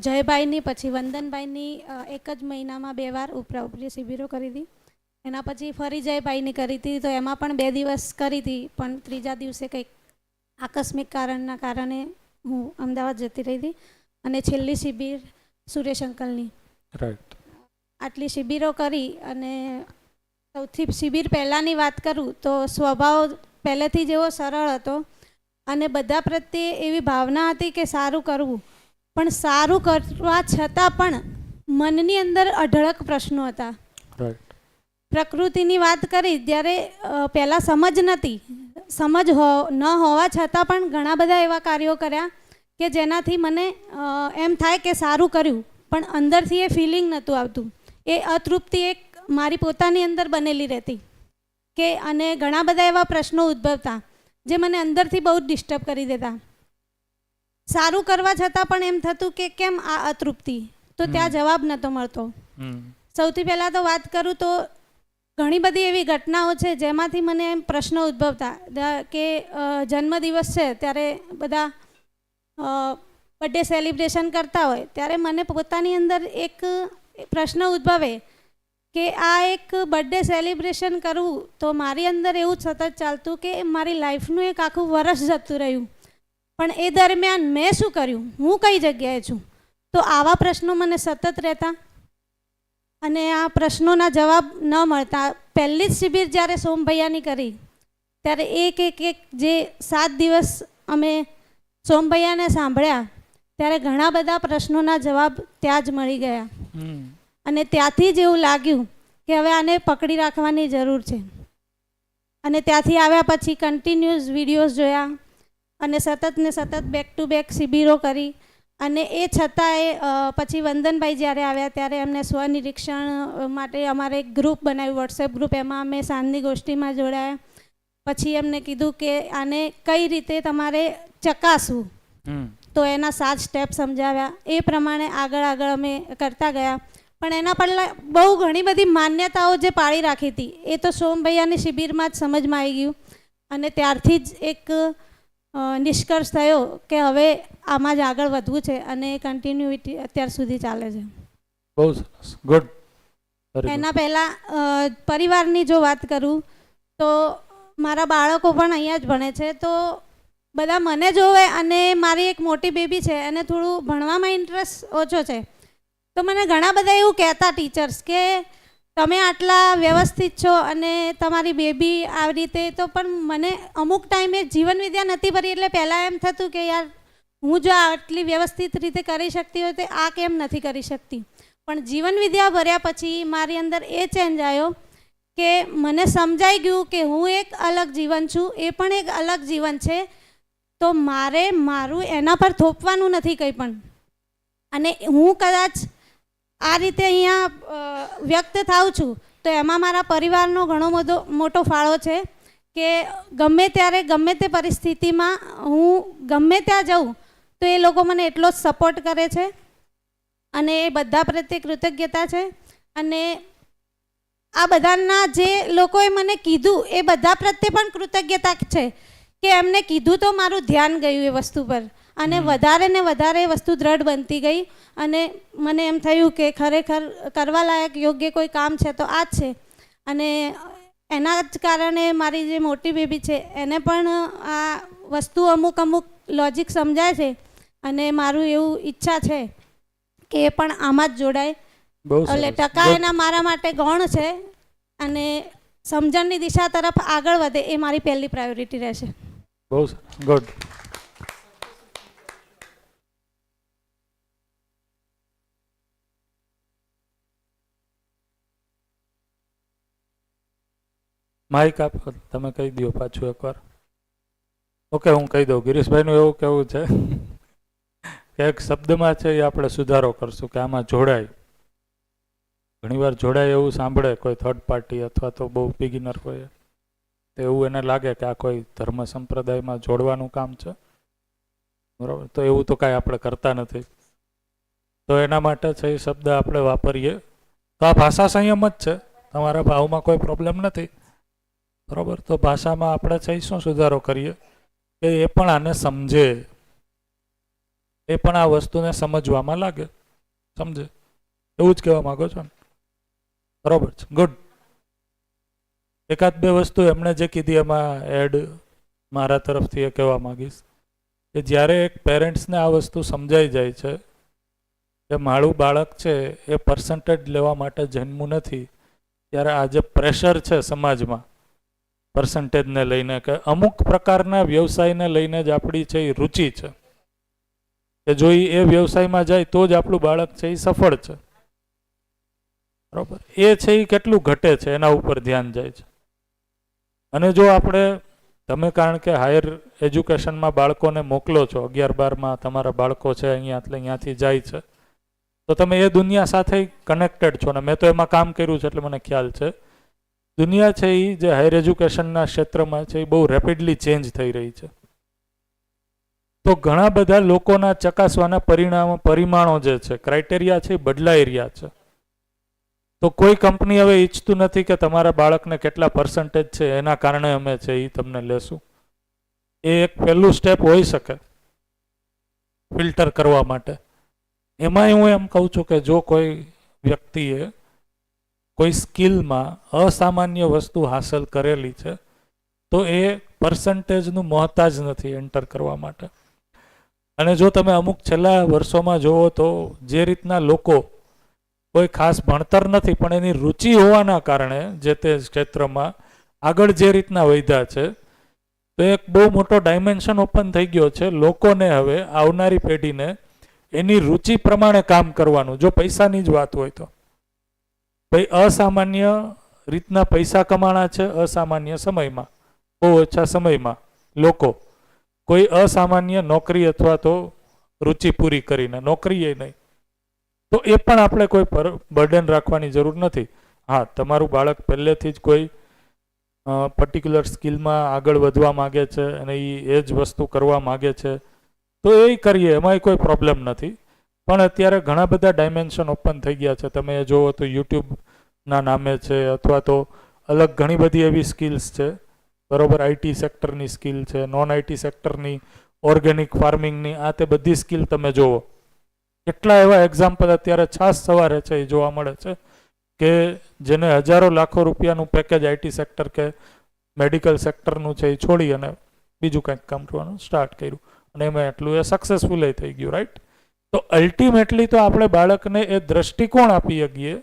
જયભાઈની, પછી વંદનભાઈની એક જ મહિનામાં 2 વાર ઉપરી શિબિરો કરી હતી. એના પછી ફરી જયભાઈની કરી હતી, તો એમાં પણ 2 દિવસ કરી હતી, પણ ત્રીજા દિવસે કંઈક આકસ્મિક કારણના કારણે હું અમદાવાદ જતી રહી હતી. અને છેલ્લી શિબિર સુરેશ અંકલની. રાઈટ. આટલી શિબિરો કરી અને સૌથી શિબિર પહેલાંની વાત કરું તો સ્વભાવ પહેલેથી જેવો સરળ હતો અને બધા પ્રત્યે એવી ભાવના હતી કે સારું કરવું, પણ સારું કરવા છતાં પણ મનની અંદર અઢળક પ્રશ્નો હતા. રાઈટ. પ્રકૃતિની વાત કરી ત્યારે પહેલાં સમજ નહોતી, સમજ ન હોવા છતાં પણ ઘણા બધા એવા કાર્યો કર્યા કે જેનાથી મને એમ થાય કે સારું કર્યું, પણ અંદરથી એ ફિલિંગ નહોતું આવતું. એ અતૃપ્તિ એક મારી પોતાની અંદર બનેલી રહેતી કે, અને ઘણા બધા એવા પ્રશ્નો ઉદ્ભવતા જે મને અંદરથી બહુ જ ડિસ્ટર્બ કરી દેતા. સારું કરવા છતાં પણ એમ થતું કે કેમ આ અતૃપ્તિ, તો ત્યાં જવાબ નહોતો મળતો. સૌથી પહેલાં તો વાત કરું તો ઘણી બધી એવી ઘટનાઓ છે જેમાંથી મને એમ પ્રશ્નો ઉદ્ભવતા કે જન્મદિવસ છે ત્યારે બધા બર્થડે સેલિબ્રેશન કરતા હોય ત્યારે મને પોતાની અંદર એક પ્રશ્ન ઉદ્ભવે કે આ એક બર્થડે સેલિબ્રેશન કરવું તો મારી અંદર એવું સતત ચાલતું કે મારી લાઈફનું એક આખું વર્ષ જતું રહ્યું, પણ એ દરમિયાન મેં શું કર્યું, હું કઈ જગ્યાએ છું. તો આવા પ્રશ્નો મને સતત રહેતા અને આ પ્રશ્નોના જવાબ ન મળતા. પહેલી જ શિબિર જ્યારે સોમભૈયાની કરી ત્યારે એક જે 7 દિવસ અમે સોમભૈયાને સાંભળ્યા ત્યારે ઘણા બધા પ્રશ્નોના જવાબ ત્યાં જ મળી ગયા. અને ત્યાંથી જ એવું લાગ્યું કે હવે આને પકડી રાખવાની જરૂર છે. અને ત્યાંથી આવ્યા પછી કન્ટિન્યુઅસ વિડીયોઝ જોયા અને સતત ને સતત બેક ટુ બેક શિબિરો કરી. અને એ છતાંય પછી વંદનભાઈ જ્યારે આવ્યા ત્યારે એમને સ્વનિરીક્ષણ માટે અમારે એક ગ્રુપ બનાવ્યું, વોટ્સએપ ગ્રુપ, એમાં અમે સાંજની ગોષ્ઠીમાં જોડાયા. પછી એમને કીધું કે આને કઈ રીતે તમારે ચકાસવું, તો એના 7 સ્ટેપ સમજાવ્યા. એ પ્રમાણે આગળ અમે કરતા ગયા. પણ એના પહેલાં બહુ ઘણી બધી માન્યતાઓ જે પાળી રાખી હતી એ તો સોમભૈયાની શિબિરમાં જ સમજમાં આવી ગયું. અને ત્યારથી જ એક નિષ્કર્ષ થયો કે હવે આમાં જ આગળ વધવું છે અને કન્ટિન્યુટી અત્યાર સુધી ચાલે છે. બહુ સરસ, ગુડ. એના પહેલાં પરિવારની જો વાત કરું તો મારા બાળકો પણ અહીંયા જ ભણે છે, તો બધા મને જોવે અને મારી એક મોટી બેબી છે એને થોડું ભણવામાં ઇન્ટરેસ્ટ ઓછો છે, તો મને ઘણા બધા એવું કહેતા ટીચર્સ કે તમે આટલા વ્યવસ્થિત છો અને તમારી બેબી આવી રીતે, તો પણ મને અમુક ટાઈમે જીવન વિદ્યા નથી ભરી એટલે પહેલાં એમ થતું કે યાર હું જો આટલી વ્યવસ્થિત રીતે કરી શકતી હોય તો આ કેમ નથી કરી શકતી. પણ જીવન વિદ્યા ભર્યા પછી મારી અંદર એ ચેન્જ આવ્યો કે મને સમજાઈ ગયું કે હું એક અલગ જીવન છું, એ પણ એક અલગ જીવન છે, તો મારે મારું એના પર થોપવાનું નથી કંઈ પણ. અને હું કદાચ આ રીતે અહીંયા વ્યક્ત થાઉં છું તો એમાં મારા પરિવારનો ઘણો મોટો ફાળો છે કે ગમે ત્યારે ગમે તે પરિસ્થિતિમાં હું ગમે ત્યાં જાઉં તો એ લોકો મને એટલો જ સપોર્ટ કરે છે અને એ બધા પ્રત્યે કૃતજ્ઞતા છે. અને આ બધાના જે લોકોએ મને કીધું એ બધા પ્રત્યે પણ કૃતજ્ઞતા છે કે એમને કીધું તો મારું ધ્યાન ગયું એ વસ્તુ પર અને વધારે ને વધારે એ વસ્તુ દ્રઢ બનતી ગઈ અને મને એમ થયું કે ખરેખર કરવા લાયક યોગ્ય કોઈ કામ છે તો આ જ છે. અને એના જ કારણે મારી જે મોટી બેબી છે એને પણ આ વસ્તુ અમુક લોજિક સમજાય છે અને મારું એવું ઈચ્છા છે કે એ પણ આમાં જ જોડાય. એટલે ટકા એના મારા માટે ગૌણ છે અને સમજણની દિશા તરફ આગળ વધે એ મારી પહેલી પ્રાયોરિટી રહેશે. બહુ સરસ, ગુડ. માઇક આપો, તમે કહી દો પાછું એકવાર. ઓકે, હું કહી દઉં. ગિરીશભાઈનું એવું કહેવું છે કે એક શબ્દમાં છે એ આપણે સુધારો કરશું કે આમાં જોડાય. ઘણીવાર જોડાય એવું સાંભળે કોઈ થર્ડ પાર્ટી અથવા તો બહુ બિગિનર કોઈ, તો એવું એને લાગે કે આ કોઈ ધર્મ સંપ્રદાયમાં જોડવાનું કામ છે, બરાબર. તો એવું તો કાંઈ આપણે કરતા નથી. તો એના માટે છે એ શબ્દ આપણે વાપરીએ તો આ ભાષા સંયમ જ છે, તમારા ભાવમાં કોઈ પ્રોબ્લેમ નથી, બરાબર. તો ભાષામાં આપણે છે શું સુધારો કરીએ કે એ પણ આને સમજે, એ પણ આ વસ્તુને સમજવામાં લાગે, સમજે, એવું જ કહેવા માંગો છો ને? બરાબર છે, ગુડ. એકાદ બે વસ્તુ એમણે જે કીધી એમાં એડ મારા તરફથી એ કહેવા માંગીશ કે જ્યારે એક પેરેન્ટ્સને આ વસ્તુ સમજાઈ જાય છે કે મારું બાળક છે એ પર્સન્ટેજ લેવા માટે જન્મ્યું નથી, ત્યારે આ જે પ્રેશર છે સમાજમાં પર્સન્ટેજને લઈને કે અમુક પ્રકારના વ્યવસાયને લઈને જ આપણી છે એ રુચિ છે કે જો એ વ્યવસાયમાં જાય તો જ આપણું બાળક છે એ સફળ છે, બરાબર. એ છે એ કેટલું ઘટે છે એના ઉપર ધ્યાન જાય છે. અને જો આપણે તમે કારણ કે હાયર એજ્યુકેશનમાં બાળકોને મોકલો છો, 11-12માં તમારા બાળકો છે અહીંયા, એટલે અહીંયાથી જાય છે, તો તમે એ દુનિયા સાથે કનેક્ટેડ છો ને. મેં તો એમાં કામ કર્યું છે એટલે મને ખ્યાલ છે. દુનિયા છે એ જે હાયર એજ્યુકેશનના ક્ષેત્રમાં છે એ બહુ રેપિડલી ચેન્જ થઈ રહી છે. તો ઘણા બધા લોકોના ચકાસવાના પરિમાણો જે છે, ક્રાઇટેરિયા છે એ બદલાઈ રહ્યા છે. તો કોઈ કંપની હવે ઈચ્છતું નથી કે તમારા બાળકને કેટલા પર્સન્ટેજ છે એના કારણે અમે છે એ તમને લેશું. એ એક પહેલું સ્ટેપ હોઈ શકે ફિલ્ટર કરવા માટે. એમાંય હું એમ કહું છું કે જો કોઈ વ્યક્તિએ કોઈ સ્કિલમાં અસામાન્ય વસ્તુ હાંસલ કરેલી છે તો એ પર્સન્ટેજનું મોહતાજ નથી એન્ટર કરવા માટે. અને જો તમે અમુક છેલ્લા વર્ષોમાં જુઓ તો જે રીતના લોકો કોઈ ખાસ ભણતર નથી પણ એની રુચિ હોવાના કારણે જે તે ક્ષેત્રમાં આગળ જે રીતના વધ્યા છે, તો એક બહુ મોટો ડાયમેન્શન ઓપન થઈ ગયો છે. લોકોને હવે આવનારી પેઢીને એની રુચિ પ્રમાણે કામ કરવાનું. જો પૈસાની જ વાત હોય તો ભાઈ અસામાન્ય રીતના પૈસા કમાણા છે, અસામાન્ય સમયમાં, બહુ ઓછા સમયમાં લોકો કોઈ અસામાન્ય નોકરી અથવા તો રુચિ પૂરી કરીને, નોકરી એ નહીં, તો એ પણ આપણે કોઈ બર્ડન રાખવાની જરૂર નથી. હા, તમારું બાળક પહેલેથી જ કોઈ પર્ટિક્યુલર સ્કિલમાં આગળ વધવા માગે છે અને એ જ વસ્તુ કરવા માગે છે તો એ કરીએ, એમાંય કોઈ પ્રોબ્લેમ નથી. પણ અત્યારે ઘણા બધા ડાયમેન્શન ઓપન થઈ ગયા છે. તમે જુઓ તો યુટ્યુબના નામે છે અથવા તો અલગ ઘણી બધી એવી સ્કિલ્સ છે બરોબર, આઈટી સેક્ટરની સ્કિલ છે, નોન આઈટી સેક્ટરની, ઓર્ગેનિક ફાર્મિંગની, આ તે બધી સ્કિલ તમે જોવો. કેટલા એવા એક્ઝામ્પલ અત્યારે છાસ સવારે છે એ જોવા મળે છે કે જેને હજારો લાખો રૂપિયાનું પેકેજ આઈટી સેક્ટર કે મેડિકલ સેક્ટરનું છે એ છોડી અને બીજું કંઈક કામ કરવાનું સ્ટાર્ટ કર્યું અને એમાં એટલું એ સક્સેસફુલ થઈ ગયું, રાઈટ? તો અલ્ટિમેટલી તો આપણે બાળકને એ દ્રષ્ટિકોણ આપી શકીએ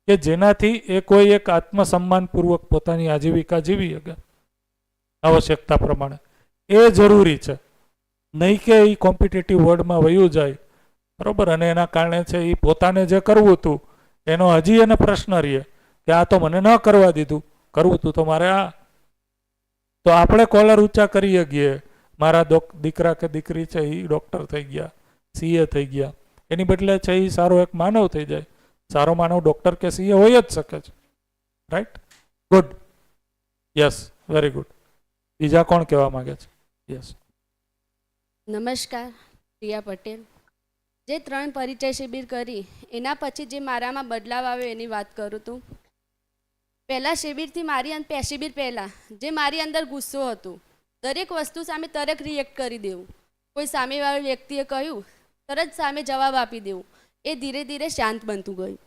કે જેનાથી એ કોઈ એક આત્મસન્માનપૂર્વક પોતાની આજીવિકા જીવી શકે આવશ્યકતા પ્રમાણે. એ જરૂરી છે, નહીં કે એ કોમ્પિટિટિવ વર્લ્ડમાં વયું જાય, બરોબર, અને એના કારણે છે એ પોતાને જે કરવું હતું એનો હજી એને પ્રશ્ન રહીએ કે આ તો મને ન કરવા દીધું, કરવું હતું તો મારે આ. તો આપણે કોલર ઊંચા કરી શકીએ, મારા દીકરા કે દીકરી છે એ ડૉક્ટર થઈ ગયા, સીએ થઈ ગયા, એની બદલે છે એ સારો એક માનવ થઈ જાય. સારો માનવ ડૉક્ટર કે સીએ હોય જ શકે છે, right? Good, yes, very good. બીજા કોણ કહેવા માંગે છે? યસ. નમસ્કાર, પ્રિયા પટેલ. જે 3 પરિચય શિબિર કરી એના પછી જે મારામાં બદલાવ આવ્યો એની વાત કરું તો પહેલાં શિબિરથી શિબિર પહેલાં જે મારી અંદર ગુસ્સો હતો, દરેક વસ્તુ સામે તરત રિએક્ટ કરી દેવું, કોઈ સામેવાળી વ્યક્તિએ કહ્યું તરત સામે જવાબ આપી દેવું, એ ધીરે ધીરે શાંત બનતું ગયું.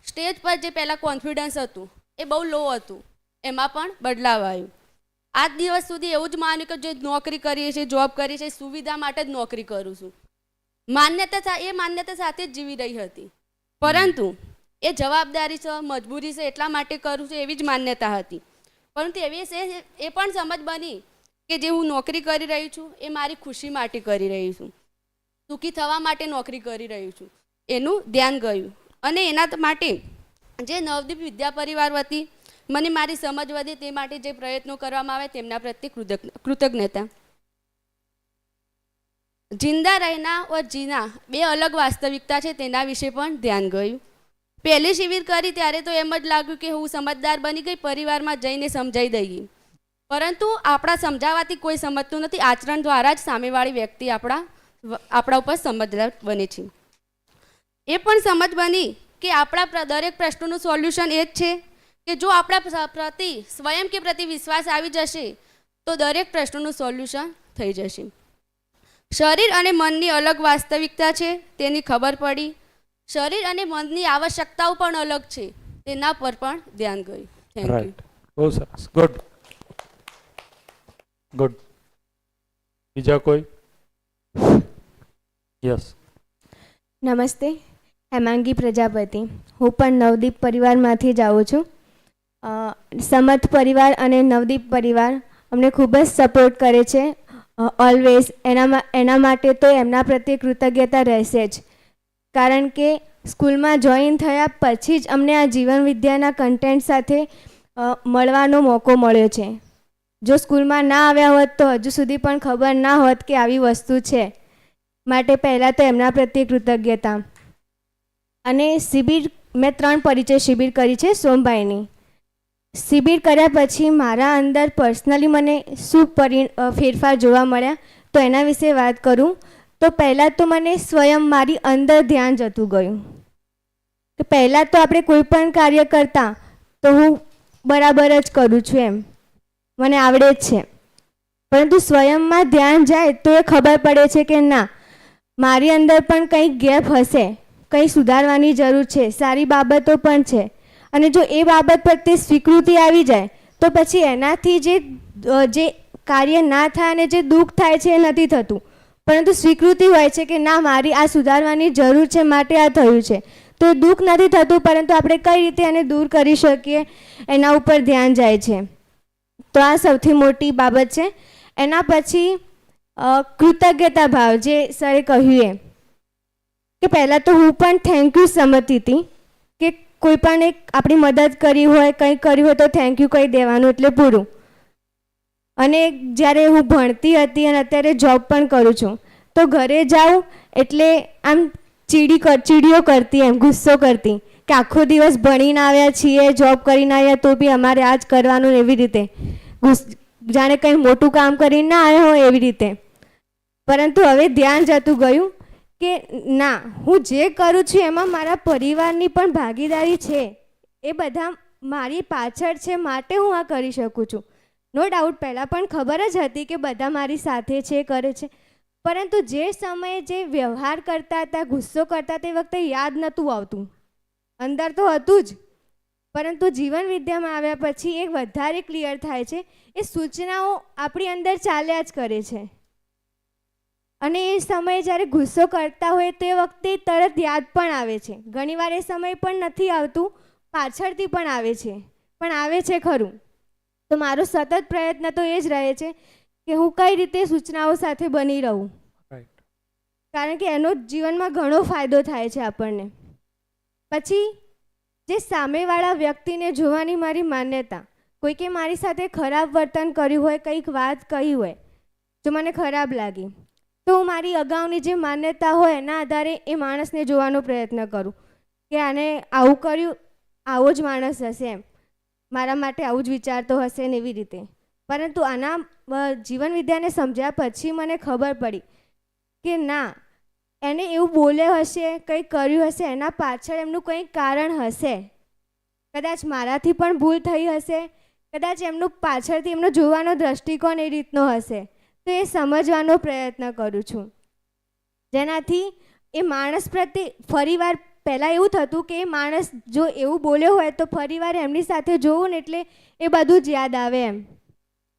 સ્ટેજ પર જે પહેલાં કોન્ફિડન્સ હતું એ બહુ લો હતું, એમાં પણ બદલાવ આવ્યો. આજ દિવસ સુધી એવું જ માન્યું કે જે નોકરી કરીએ છીએ, જોબ કરીએ છીએ, સુવિધા માટે જ નોકરી કરું છું. માન્યતા સાથે જ જીવી રહી હતી, પરંતુ એ જવાબદારી છે, મજબૂરી છે એટલા માટે કરું છું એવી જ માન્યતા હતી. પરંતુ એવી એ પણ સમજ બની કે જે હું નોકરી કરી રહી છું એ મારી ખુશી માટે કરી રહી છું, સુખી થવા માટે નોકરી કરી રહી છું, એનું ધ્યાન ગયું. અને એના માટે જે નવદીપ વિદ્યા પરિવાર વતી મને મારી સમજ વધી તે માટે જે પ્રયત્નો કરવામાં આવે તેમના પ્રત્યે કૃતજ્ઞતા. જિંદા રહેના ઓર જીના 2 અલગ વાસ્તવિકતા છે, તેના વિશે પણ ધ્યાન ગયું. પહેલી શિબિર કરી ત્યારે તો એમ જ લાગ્યું કે હું સમજદાર બની ગઈ, પરિવારમાં જઈને સમજાઈ દઈ. પરંતુ આપણા સમજાવવાથી કોઈ સમજતું નથી, આચરણ દ્વારા જ સામેવાળી વ્યક્તિ આપણા ઉપર સમજદાર બને છે. એ પણ સમજ બની કે આપણા દરેક પ્રશ્નોનું સોલ્યુશન એ જ છે કે જો આપણા પ્રતિ સ્વયં કે પ્રતિ વિશ્વાસ આવી જશે તો દરેક પ્રશ્નોનું સોલ્યુશન થઈ જશે. શરીર અને મનની અલગ વાસ્તવિકતા છે તેની ખબર પડી. શરીર અને મનની આવશ્યકતાઓ પણ અલગ છે, તેના પર પણ ધ્યાન ગયું. Thank you. બહુ સરસ, ગુડ ગુડ. બીજા કોઈ? યસ. નમસ્તે, હેમાંગી પ્રજાપતિ. હું પણ નવદીપ પરિવારમાંથી જ આવું છું. સમર્થ પરિવાર અને નવદીપ પરિવાર અમને ખૂબ જ સપોર્ટ કરે છે ઓલવેઝ. એના માટે તો એમના પ્રત્યે કૃતજ્ઞતા રહેશે જ, કારણ કે સ્કૂલમાં જોઈન થયા પછી જ અમને આ જીવન વિદ્યાના કન્ટેન્ટ સાથે મળવાનો મોકો મળ્યો છે. જો સ્કૂલમાં ના આવ્યા હોત તો હજુ સુધી પણ ખબર ના હોત કે આવી વસ્તુ છે. માટે પહેલાં તો એમના પ્રત્યે કૃતજ્ઞતા. અને શિબિર મેં 3 પરિચય શિબિર કરી છે સોમભાઈની. શિબિર કર્યા પછી મારા અંદર પર્સનલી મને શું ફેરફાર જોવા મળ્યા તો એના વિશે વાત કરું તો પહેલાં તો મને સ્વયં મારી અંદર ધ્યાન જતું ગયું કે પહેલાં તો આપણે કોઈ પણ કાર્ય કરતા તો હું બરાબર જ કરું છું, એમ મને આવડે જ છે. પરંતુ સ્વયંમાં ધ્યાન જાય તો એ ખબર પડે છે કે ના, મારી અંદર પણ કંઈક ગેપ હશે, કંઈ સુધારવાની જરૂર છે, સારી બાબતો પણ છે. અને જો એ બાબત પ્રત્યે સ્વીકૃતિ આવી જાય તો પછી એનાથી જે કાર્ય ના થાય અને જે દુઃખ થાય છે એ નથી થતું, પરંતુ સ્વીકૃતિ હોય છે કે ના, મારી આ સુધારવાની જરૂર છે માટે આ થયું છે, તો દુઃખ નથી થતું. પરંતુ આપણે કઈ રીતે એને દૂર કરી શકીએ એના ઉપર ધ્યાન જાય છે. તો આ સૌથી મોટી બાબત છે. એના પછી કૃતજ્ઞતા ભાવ, જે સરે કહ્યું એ કે પહેલાં તો હું પણ થેન્ક યુ સમજતી હતી કે કોઈ પણ એક આપણી મદદ કરી હોય, કંઈ કર્યું હોય તો થેન્ક યુ કહી દેવાનું એટલે પૂરું. અને જ્યારે હું ભણતી હતી અને અત્યારે જોબ પણ કરું છું તો ઘરે જાઉં એટલે આમ ચીડીઓ કરતી, એમ ગુસ્સો કરતી કે આખો દિવસ ભણીને આવ્યા છીએ, જોબ કરીને આવ્યા તો બી અમારે આ જ કરવાનું, એવી રીતે જાણે કંઈ મોટું કામ કરીને ના આવ્યા હોય એવી રીતે. પરંતુ હવે ધ્યાન જતું ગયું કે ના, હું જે કરું છું એમાં મારા પરિવારની પણ ભાગીદારી છે, એ બધા મારી પાછળ છે માટે હું આ કરી શકું છું. નો ડાઉટ પહેલાં પણ ખબર જ હતી કે બધા મારી સાથે છે, કરે છે, પરંતુ જે સમયે જે વ્યવહાર કરતા હતા, ગુસ્સો કરતા, તે વખતે યાદ નહોતું આવતું. અંદર તો હતું જ, પરંતુ જીવન વિદ્યામાં આવ્યા પછી એ વધારે ક્લિયર થાય છે. એ સૂચનાઓ આપણી અંદર ચાલ્યા જ કરે છે અને એ સમયે જ્યારે ગુસ્સો કરતા હોય તે વખતે તરત યાદ પણ આવે છે. ઘણીવાર એ સમય પણ નથી આવતું, પાછળથી પણ આવે છે, પણ આવે છે ખરું. તો મારો સતત પ્રયત્ન તો એ જ રહે છે કે હું કઈ રીતે સૂચનાઓ સાથે બની રહું, રાઈટ. કારણ કે એનો જીવનમાં ઘણો ફાયદો થાય છે આપણને. પછી જે સામેવાળા વ્યક્તિને જોવાની મારી માન્યતા, કોઈકે મારી સાથે ખરાબ વર્તન કર્યું હોય, કંઈક વાત કહી હોય, જો મને ખરાબ લાગી, તો હું મારી અગાઉની જે માન્યતા હોય એના આધારે એ માણસને જોવાનો પ્રયત્ન કરું કે આને આવું કર્યું, આવો જ માણસ હશે, એમ મારા માટે આવું જ વિચારતો હશે ને એવી રીતે. પરંતુ આના જીવન વિદ્યાને સમજ્યા પછી મને ખબર પડી કે ના, એને એવું બોલ્યો હશે, કંઈક કર્યું હશે, એના પાછળ એમનું કંઈક કારણ હશે. કદાચ મારાથી પણ ભૂલ થઈ હશે, કદાચ એમનું પાછળથી એમનો જોવાનો દ્રષ્ટિકોણ એ રીતનો હશે. તો એ સમજવાનો પ્રયત્ન કરું છું, જેનાથી એ માણસ પ્રત્યે ફરીવાર, પહેલાં એવું થતું કે એ માણસ જો એવું બોલ્યો હોય તો ફરીવાર એમની સાથે જોવું ને એટલે એ બધું જ યાદ આવે, એમ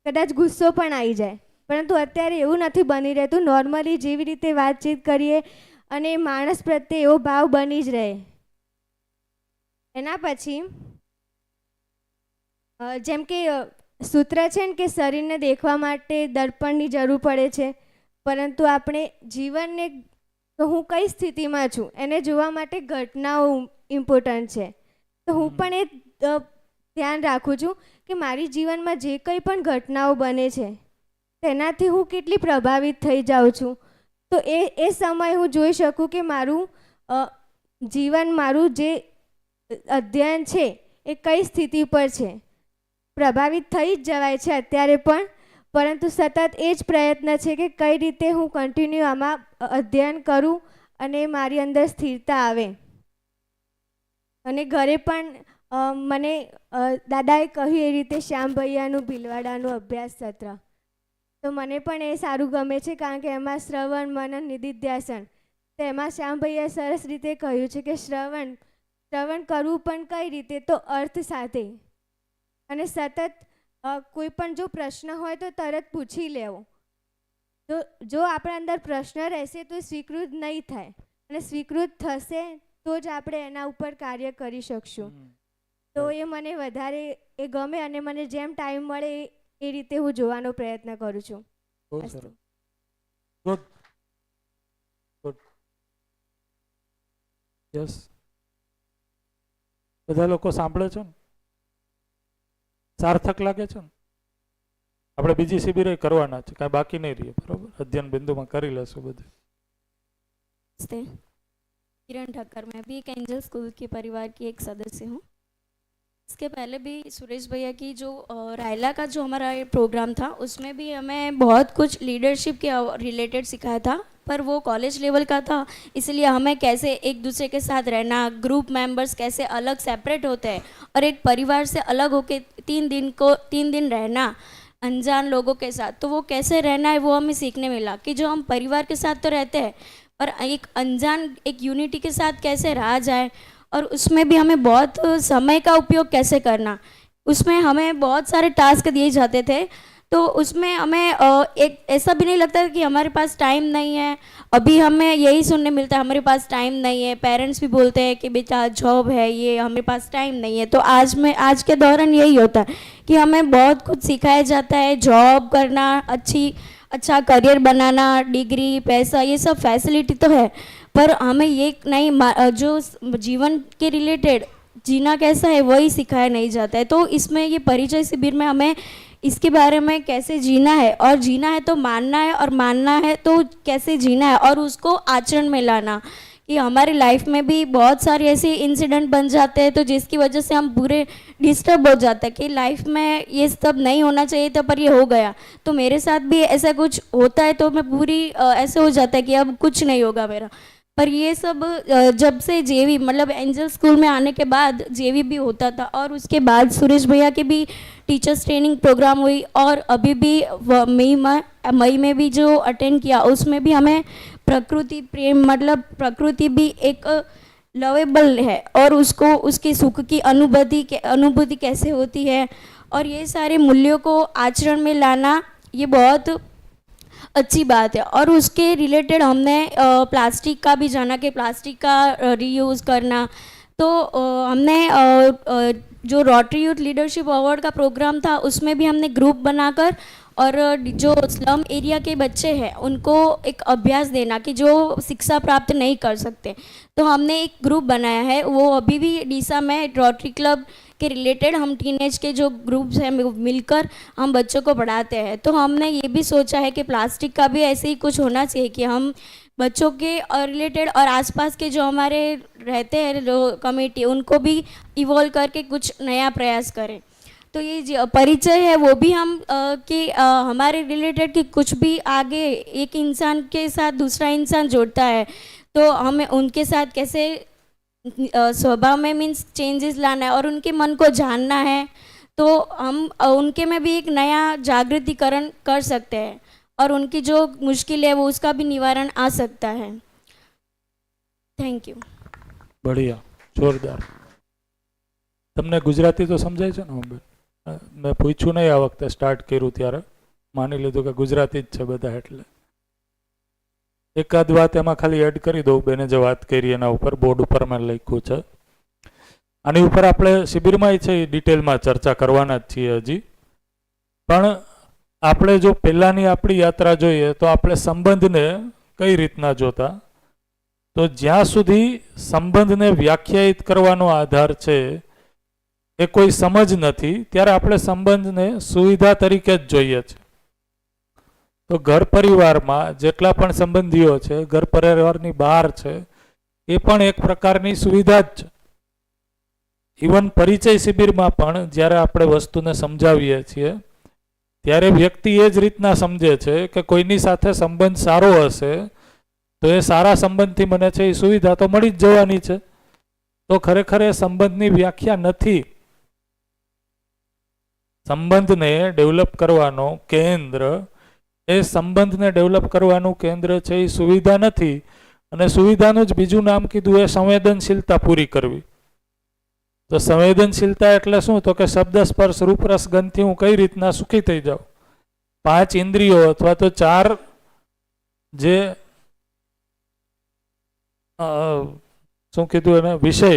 કદાચ ગુસ્સો પણ આવી જાય. પરંતુ અત્યારે એવું નથી બની રહેતું. નોર્મલી જેવી રીતે વાતચીત કરીએ અને માણસ પ્રત્યે એવો ભાવ બની જ રહે. એના પછી જેમ કે સૂત્ર છે ને કે શરીરને દેખવા માટે દર્પણની જરૂર પડે છે, પરંતુ આપણે જીવનને, તો હું કઈ સ્થિતિમાં છું એને જોવા માટે ઘટનાઓ ઇમ્પોર્ટન્ટ છે. તો હું પણ એ ધ્યાન રાખું છું કે મારી જીવનમાં જે કંઈ પણ ઘટનાઓ બને છે તેનાથી હું કેટલી પ્રભાવિત થઈ જાઉં છું. તો એ સમયે હું જોઈ શકું કે મારું જીવન, મારું જે અધ્યયન છે એ કઈ સ્થિતિ પર છે. પ્રભાવિત થઈ જ જવાય છે અત્યારે પણ, પરંતુ સતત એ જ પ્રયત્ન છે કે કઈ રીતે હું કન્ટિન્યુ આમાં અધ્યયન કરું અને મારી અંદર સ્થિરતા આવે. અને ઘરે પણ મને દાદાએ કહ્યું એ રીતે શ્યામ ભૈયાનું ભીલવાડાનું અભ્યાસ સત્ર, તો મને પણ એ સારું ગમે છે, કારણ કે એમાં શ્રવણ, મનન, નિધિધ્યાસન, તો એમાં શ્યામ ભૈયાએ સરસ રીતે કહ્યું છે કે શ્રવણ કરવું પણ કઈ રીતે, તો અર્થ સાથે, અને સતત કોઈ પણ જો પ્રશ્ન હોય તો તરત પૂછી લેવો. તો જો આપણા અંદર પ્રશ્ન રહેશે તો સ્વીકૃત નહીં થાય, અને સ્વીકૃત થશે તો જ આપણે એના ઉપર કાર્ય કરી શકશું. તો એ મને વધારે એ ગમે, અને મને જેમ ટાઈમ મળે એ રીતે હું જોવાનો પ્રયત્ન કરું છું. બહુ સરસ. Good good. યસ, બધા લોકો સાંભળે છે ને? સાર્થક લાગે છે ને? આપણે બીજી શિબિરે કરવાના છે, કાંઈ બાકી નહીં રહીએ, બરોબર? અધ્યયન બિંદુમાં કરી લેશું બધું. किरण ठक्कर, मैं भी एक एंजल स्कूल के परिवार की एक सदस्य हूँ. इसके पहले भी सुरेश भैया की जो रायला का जो हमारा ये प्रोग्राम था उसमें भी हमें बहुत कुछ लीडरशिप के रिलेटेड सिखाया था, पर वो कॉलेज लेवल का था, इसलिए हमें कैसे एक दूसरे के साथ रहना, ग्रुप मेंबर्स कैसे अलग सेपरेट होते हैं और एक परिवार से अलग होके 3 दिन रहना अनजान लोगों के साथ, तो वो कैसे रहना है वो हमें सीखने मिला कि जो हम परिवार के साथ तो रहते हैं पर एक अनजान एक यूनिटी के साथ कैसे रहा जाए, और उसमें भी हमें बहुत समय का उपयोग कैसे करना. उसमें हमें बहुत सारे टास्क दिए जाते थे, तो उसमें हमें एक ऐसा भी नहीं लगता कि हमारे पास टाइम नहीं है. अभी हमें यही सुनने मिलता है हमारे पास टाइम नहीं है, पेरेंट्स भी बोलते हैं कि बेटा जॉब है, ये हमारे पास टाइम नहीं है. तो आज के दौरान यही होता है कि हमें बहुत कुछ सिखाया जाता है, जॉब करना, अच्छा करियर बनाना, डिग्री, पैसा, ये सब फैसिलिटी तो है, पर हमें ये नहीं, जो जीवन के रिलेटेड जीना कैसा है वही सिखाया नहीं जाता है. तो इसमें ये परिचय शिविर में हमें इसके बारे में कैसे जीना है, और जीना है तो मानना है, और मानना है तो कैसे जीना है, और उसको आचरण में लाना. कि हमारी लाइफ में भी बहुत सारे ऐसे इंसिडेंट बन जाते हैं तो जिसकी वजह से हम पूरे डिस्टर्ब हो जाते हैं कि लाइफ में ये सब नहीं होना चाहिए था पर ये हो गया. तो मेरे साथ भी ऐसा कुछ होता है तो मैं पूरी ऐसे हो जाता है कि अब कुछ नहीं होगा मेरा. पर ये सब जब से जेवी मतलब एंजल स्कूल में आने के बाद जेवी भी होता था, और उसके बाद सुरेश भैया की भी टीचर्स ट्रेनिंग प्रोग्राम हुई, और अभी भी मई में भी जो अटेंड किया उसमें भी हमें प्रकृति प्रेम मतलब प्रकृति भी एक लवेबल है, और उसको उसके सुख की अनुभूति कैसे होती है, और ये सारे मूल्यों को आचरण में लाना ये बहुत अच्छी बात है। और उसके रिलेटेड हमने प्लास्टिक का भी जाना कि प्लास्टिक का रीयूज़ करना। तो हमने जो रोटरी यूथ लीडरशिप अवार्ड का प्रोग्राम था उसमें भी हमने ग्रुप बनाकर, और जो स्लम एरिया के बच्चे हैं उनको एक अभ्यास देना कि जो शिक्षा प्राप्त नहीं कर सकते, तो हमने एक ग्रुप बनाया है। वो अभी भी डीसा में रोटरी क्लब के रिलेटेड हम टीनेज के जो ग्रुप्स हैं मिलकर हम बच्चों को पढ़ाते हैं। तो हमने ये भी सोचा है कि प्लास्टिक का भी ऐसे ही कुछ होना चाहिए कि हम बच्चों के रिलेटेड और आसपास के जो हमारे रहते हैं जो कमेटी उनको भी इवॉल्व करके कुछ नया प्रयास करें। तो ये जो परिचय है वो भी हम कि हमारे रिलेटेड कि कुछ भी आगे एक इंसान के साथ दूसरा इंसान जोड़ता है, तो हमें उनके साथ कैसे स्वभाव में मीन्स चेंजेस लाना है और उनके मन को जानना है, तो हम उनके में भी एक नया जागृतिकरण कर सकते हैं और उनकी जो मुश्किल है वो उसका भी निवारण आ सकता है। Thank you. बढ़िया, જોરદાર. તમને ગુજરાતી તો સમજાય છે ને? મેં પૂછ્યું નહીં આ વખતે સ્ટાર્ટ કર્યું ત્યારે, માની લીધું કે ગુજરાતી જ છે બધા, એટલે એકાદ વાત એમાં ખાલી એડ કરી દઉં. બેને જે વાત કરી એના ઉપર બોર્ડ ઉપર મેં લખ્યું છે. આની ઉપર આપણે શિબિરમાં છે એ ડિટેલમાં ચર્ચા કરવાના જ છીએ હજી. પણ આપણે જો પહેલાંની આપણી યાત્રા જોઈએ તો આપણે સંબંધને કઈ રીતના જોતા, તો જ્યાં સુધી સંબંધને વ્યાખ્યાયિત કરવાનો આધાર છે એ કોઈ સમજ નથી, ત્યારે આપણે સંબંધને સુવિધા તરીકે જ જોઈએ છે. તો ઘર પરિવારમાં જેટલા પણ સંબંધીઓ છે, ઘર પરિવારની બહાર છે, એ પણ એક પ્રકારની સુવિધા જ છે. ઇવન પરિચય શિબિરમાં પણ જ્યારે આપણે વસ્તુને સમજાવીએ છીએ ત્યારે વ્યક્તિ એ જ રીતના સમજે છે કે કોઈની સાથે સંબંધ સારો હશે તો એ સારા સંબંધથી મને છે એ સુવિધા તો મળી જ જવાની છે. તો ખરેખર એ સંબંધની વ્યાખ્યા નથી. સંબંધને ડેવલપ કરવાનો કેન્દ્ર, એ સંબંધને ડેવલપ કરવાનું કેન્દ્ર છે એ સુવિધા નથી. અને સુવિધાનું જ બીજું નામ કીધું એ સંવેદનશીલતા પૂરી કરવી. તો સંવેદનશીલતા એટલે શું? તો કે શબ્દ સ્પર્શ રૂપ રસ ગંધથી હું કઈ રીતના સુખી થઈ જાઉં. 5 ઇન્દ્રિયો અથવા તો 4 જે શું કીધું એને વિષય,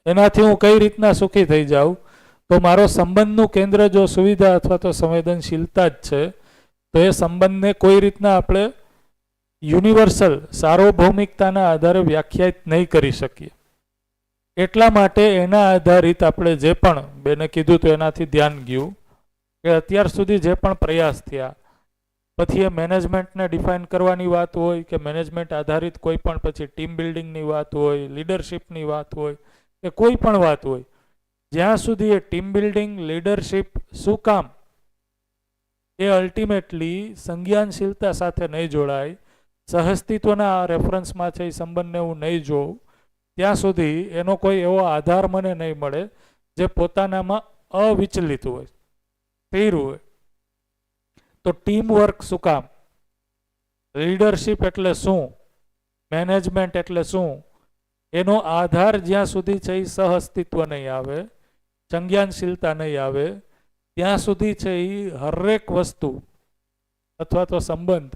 એનાથી હું કઈ રીતના સુખી થઈ જાઉં. તો મારો સંબંધનું કેન્દ્ર જો સુવિધા અથવા તો સંવેદનશીલતા જ છે, તો એ સંબંધને કોઈ રીતના આપણે યુનિવર્સલ સાર્વભૌમિકતાના આધારે વ્યાખ્યાયિત નહીં કરી શકીએ. એટલા માટે એના આધારિત આપણે જે પણ બેને કીધું તો એનાથી ધ્યાન ગયું કે અત્યાર સુધી જે પણ પ્રયાસ થયા, પછી એ મેનેજમેન્ટને ડિફાઇન કરવાની વાત હોય કે મેનેજમેન્ટ આધારિત કોઈ પણ પછી ટીમ બિલ્ડિંગની વાત હોય, લીડરશિપની વાત હોય કે કોઈ પણ વાત હોય, જ્યાં સુધી એ ટીમ બિલ્ડિંગ લીડરશિપ શું કામ એ અલ્ટિમેટલી સંજ્ઞાનશીલતા સાથે નહીં જોડાય, સહઅસ્તિત્વના રેફરન્સમાં છે એ સંબંધને હું નહીં જોઉં, ત્યાં સુધી એનો કોઈ એવો આધાર મને નહીં મળે જે પોતાનામાં અવિચલિત હોય, સ્થિર હોય. તો ટીમ વર્ક શું કામ, લીડરશિપ એટલે શું, મેનેજમેન્ટ એટલે શું, એનો આધાર જ્યાં સુધી છે એ સહઅસ્તિત્વ નહીં આવે, સંજ્ઞાનશીલતા નહીં આવે, ત્યાં સુધી છે એ હરેક વસ્તુ અથવા તો સંબંધ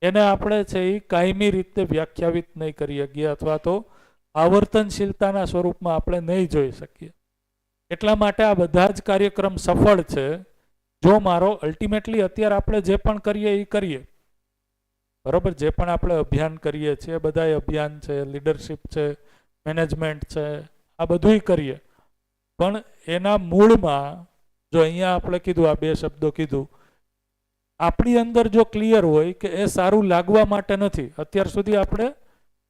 એને આપણે છે એ કાયમી રીતે વ્યાખ્યાયિત નહીં કરી શકીએ અથવા તો આવર્તનશીલતાના સ્વરૂપમાં આપણે નહીં જોઈ શકીએ. એટલા માટે આ બધા જ કાર્યક્રમ સફળ છે જો મારો અલ્ટિમેટલી અત્યારે આપણે જે પણ કરીએ એ કરીએ, બરાબર, જે પણ આપણે અભિયાન કરીએ છીએ, બધા અભિયાન છે, લીડરશિપ છે, મેનેજમેન્ટ છે, આ બધુંય કરીએ, પણ એના મૂળમાં જો અહીંયા આપણે કીધું, આ 2 શબ્દો કીધું, આપણી અંદર જો ક્લિયર હોય કે એ સારું લાગવા માટે નથી. અત્યાર સુધી આપણે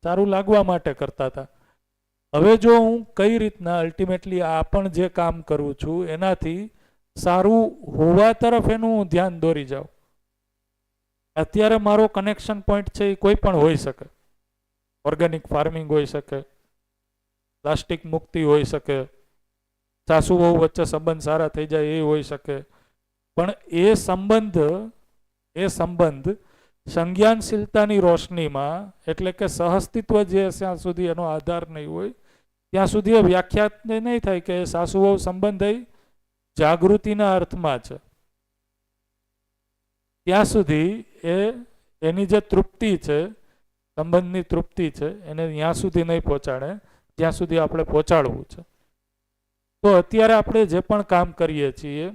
સારું લાગવા માટે કરતા હતા. હવે જો હું કઈ રીતના અલ્ટિમેટલી આ પણ જે કામ કરું છું એનાથી સારું હોવા તરફ એનું હું ધ્યાન દોરી જાઉં. અત્યારે મારો કનેક્શન પોઈન્ટ છે એ કોઈ પણ હોઈ શકે, ઓર્ગેનિક ફાર્મિંગ હોઈ શકે, પ્લાસ્ટિક મુક્તિ હોઈ શકે, સાસુ વહુ વચ્ચે સંબંધ સારા થઈ જાય એ હોઈ શકે. પણ એ સંબંધ સંજ્ઞાનશીલતાની રોશનીમાં, એટલે કે સહઅસ્તિત્વ જે જ્યાં સુધી એનો આધાર નહીં હોય ત્યાં સુધી એ વ્યાખ્યાત નહીં થાય કે સાસુ વહુ સંબંધ એ જાગૃતિના અર્થમાં છે. ત્યાં સુધી એની જે તૃપ્તિ છે, સંબંધની તૃપ્તિ છે, એને ત્યાં સુધી નહીં પહોંચાડે જ્યાં સુધી આપણે પહોંચાડવું છે. તો અત્યારે આપણે જે પણ કામ કરીએ છીએ,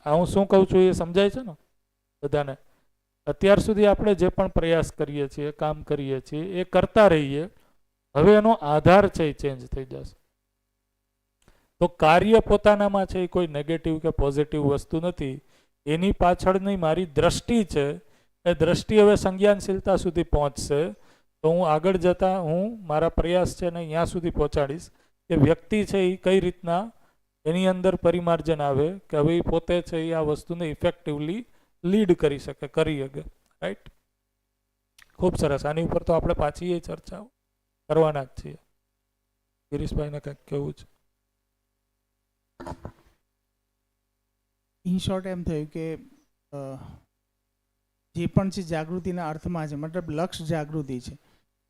આ હું શું કહું છું એ સમજાય છે ને બધાને? અત્યાર સુધી આપણે જે પણ પ્રયાસ કરીએ છીએ, કામ કરીએ છીએ, એ કરતા રહીએ. હવે એનો આધાર છે એ ચેન્જ થઈ જશે. તો કાર્ય પોતાનામાં છે એ કોઈ નેગેટિવ કે પોઝિટિવ વસ્તુ નથી. એની પાછળની મારી દ્રષ્ટિ છે, એ દ્રષ્ટિ હવે સંજ્ઞાનશીલતા સુધી પહોંચશે તો હું આગળ જતા મારા પ્રયાસ છે ને ત્યાં સુધી પહોંચાડીશ કે વ્યક્તિ છે એ કઈ રીતના એની અંદર પરિમાર્જન આવે કે હવે પોતે છે એ આ વસ્તુને ઇફેક્ટિવલી લીડ કરી શકે, કરી શકે. રાઈટ? ખૂબ સરસ. આની ઉપર તો આપણે પાછી એ ચર્ચાઓ કરવાના જ છીએ. ગિરીશભાઈને કંઈક કહેવું છે? ઇન શોર્ટ એમ થયું કે જે પણ છે જાગૃતિના અર્થમાં છે, મતલબ લક્ષ્ય જાગૃતિ છે.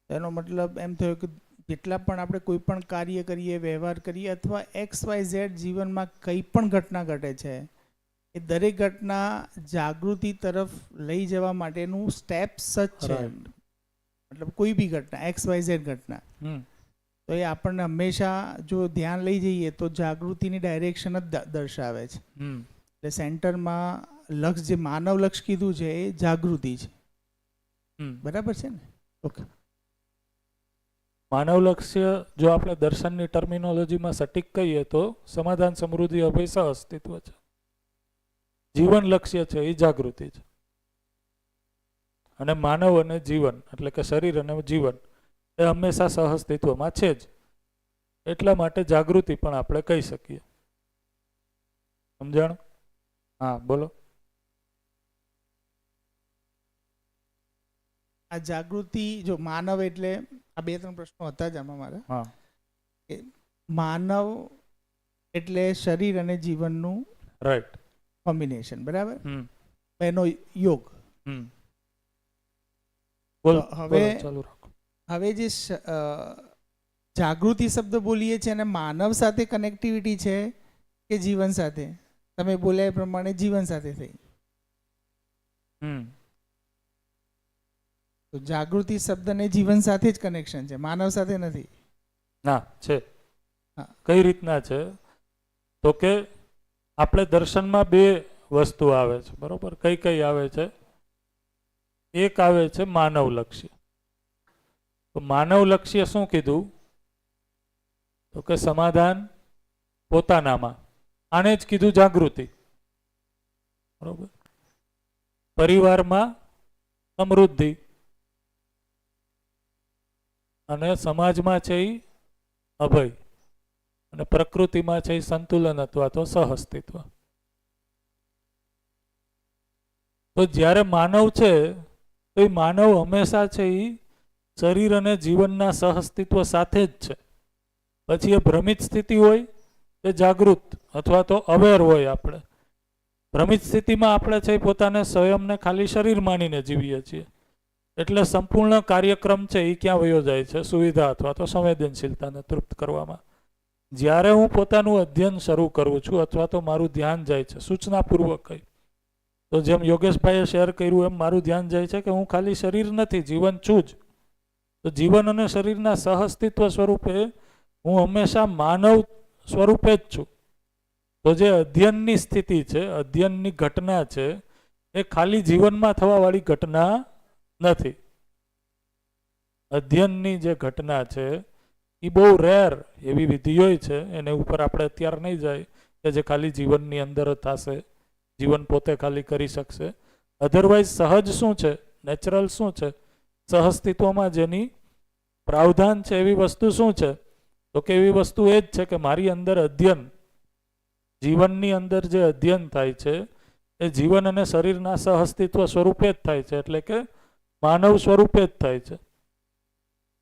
એનો મતલબ એમ થયો કે જેટલા પણ આપણે કોઈ પણ કાર્ય કરીએ, વ્યવહાર કરીએ અથવા XYZ જીવનમાં કંઈ પણ ઘટના ઘટે છે, એ દરેક ઘટના જાગૃતિ તરફ લઈ જવા માટેનું સ્ટેપ્સ જ છે. મતલબ કોઈ બી ઘટના, XYZ ઘટના, તો એ આપણને હંમેશા જો ધ્યાન લઈ જઈએ તો જાગૃતિની ડાયરેક્શન જ દર્શાવે છે. એટલે સેન્ટરમાં લક્ષ્ય, જે માનવ લક્ષ્ય કીધું છે એ જાગૃતિ છે. બરાબર છે ને? ઓકે. માનવ લક્ષ્ય જો આપણે દર્શનની ટર્મિનોલોજીમાં સટીક કહીએ તો સમાધાન, સમૃદ્ધિ, અભય, સહઅસ્તિત્વ છે. જીવન લક્ષ્ય છે એ જાગૃતિ છે. અને માનવ અને જીવન એટલે કે શરીર અને જીવન એ હંમેશા સહઅસ્તિત્વમાં છે જ. એટલા માટે જાગૃતિ પણ આપણે કહી શકીએ. સમજણ? હા, બોલો. આ જાગૃતિ, જો માનવ એટલે આ 2-3 પ્રશ્નો હતા જ આમાં મારા. હા. માનવ એટલે શરીર અને જીવનનું રાઈટ કોમ્બિનેશન, બરાબર? એનો યોગ. હવે જે જાગૃતિ શબ્દ બોલીએ છીએ અને માનવ સાથે કનેક્ટિવિટી છે કે જીવન સાથે? તમે બોલ્યા એ પ્રમાણે જીવન સાથે થઈ. તો જાગૃતિ શબ્દને જીવન સાથે જ કનેક્શન છે, માનવ સાથે નથી. ના, છે. કઈ રીતના છે તો કે આપણે દર્શનમાં 2 વસ્તુ આવે છે, બરોબર? કઈ કઈ આવે છે? એક આવે છે માનવ લક્ષ્ય. તો માનવ લક્ષ્ય શું કીધું? તો કે સમાધાન પોતાનામાં. આને જ કીધું જાગૃતિ. બરોબર? પરિવારમાં સમૃદ્ધિ અને સમાજમાં છે એ અભય અને પ્રકૃતિમાં છે એ સંતુલન અથવા તો સહઅસ્તિત્વ. તો જ્યારે માનવ છે તો એ માનવ હંમેશા છે એ શરીર અને જીવનના સહઅસ્તિત્વ સાથે જ છે. પછી એ ભ્રમિત સ્થિતિ હોય કે જાગૃત અથવા તો અવેર હોય. આપણે ભ્રમિત સ્થિતિમાં આપણે છે પોતાને સ્વયંને ખાલી શરીર માનીને જીવીએ છીએ. એટલે સંપૂર્ણ કાર્યક્રમ છે એ ક્યાં વયો જાય છે? સુવિધા અથવા તો સંવેદનશીલતાને તૃપ્ત કરવામાં. જ્યારે હું પોતાનું અધ્યયન શરૂ કરું છું અથવા તો મારું ધ્યાન જાય છે સૂચનાપૂર્વક, તો જેમ યોગેશભાઈએ શેર કર્યું એમ મારું ધ્યાન જાય છે કે હું ખાલી શરીર નથી, જીવન છું જ. તો જીવન અને શરીરના સહઅસ્તિત્વ સ્વરૂપે હું હંમેશા માનવ સ્વરૂપે જ છું. તો જે અધ્યયનની સ્થિતિ છે, અધ્યયનની ઘટના છે, એ ખાલી જીવનમાં થવાવાળી ઘટના નથી. અધ્યયનની જે ઘટના છે એ બહુ રેર એવી વિધિઓ છે, એને ઉપર આપણે અત્યારે નહીં જાય કે જે ખાલી જીવનની અંદર થશે, જીવન પોતે ખાલી કરી શકશે. અધરવાઇઝ સહજ શું છે, નેચરલ શું છે, સહઅસ્તિત્વમાં જેની પ્રાવધાન છે એવી વસ્તુ શું છે? તો કે એવી વસ્તુ એ જ છે કે મારી અંદર અધ્યયન, જીવનની અંદર જે અધ્યયન થાય છે એ જીવન અને શરીરના સહઅસ્તિત્વ સ્વરૂપે જ થાય છે. એટલે કે માનવ સ્વરૂપે જ થાય છે.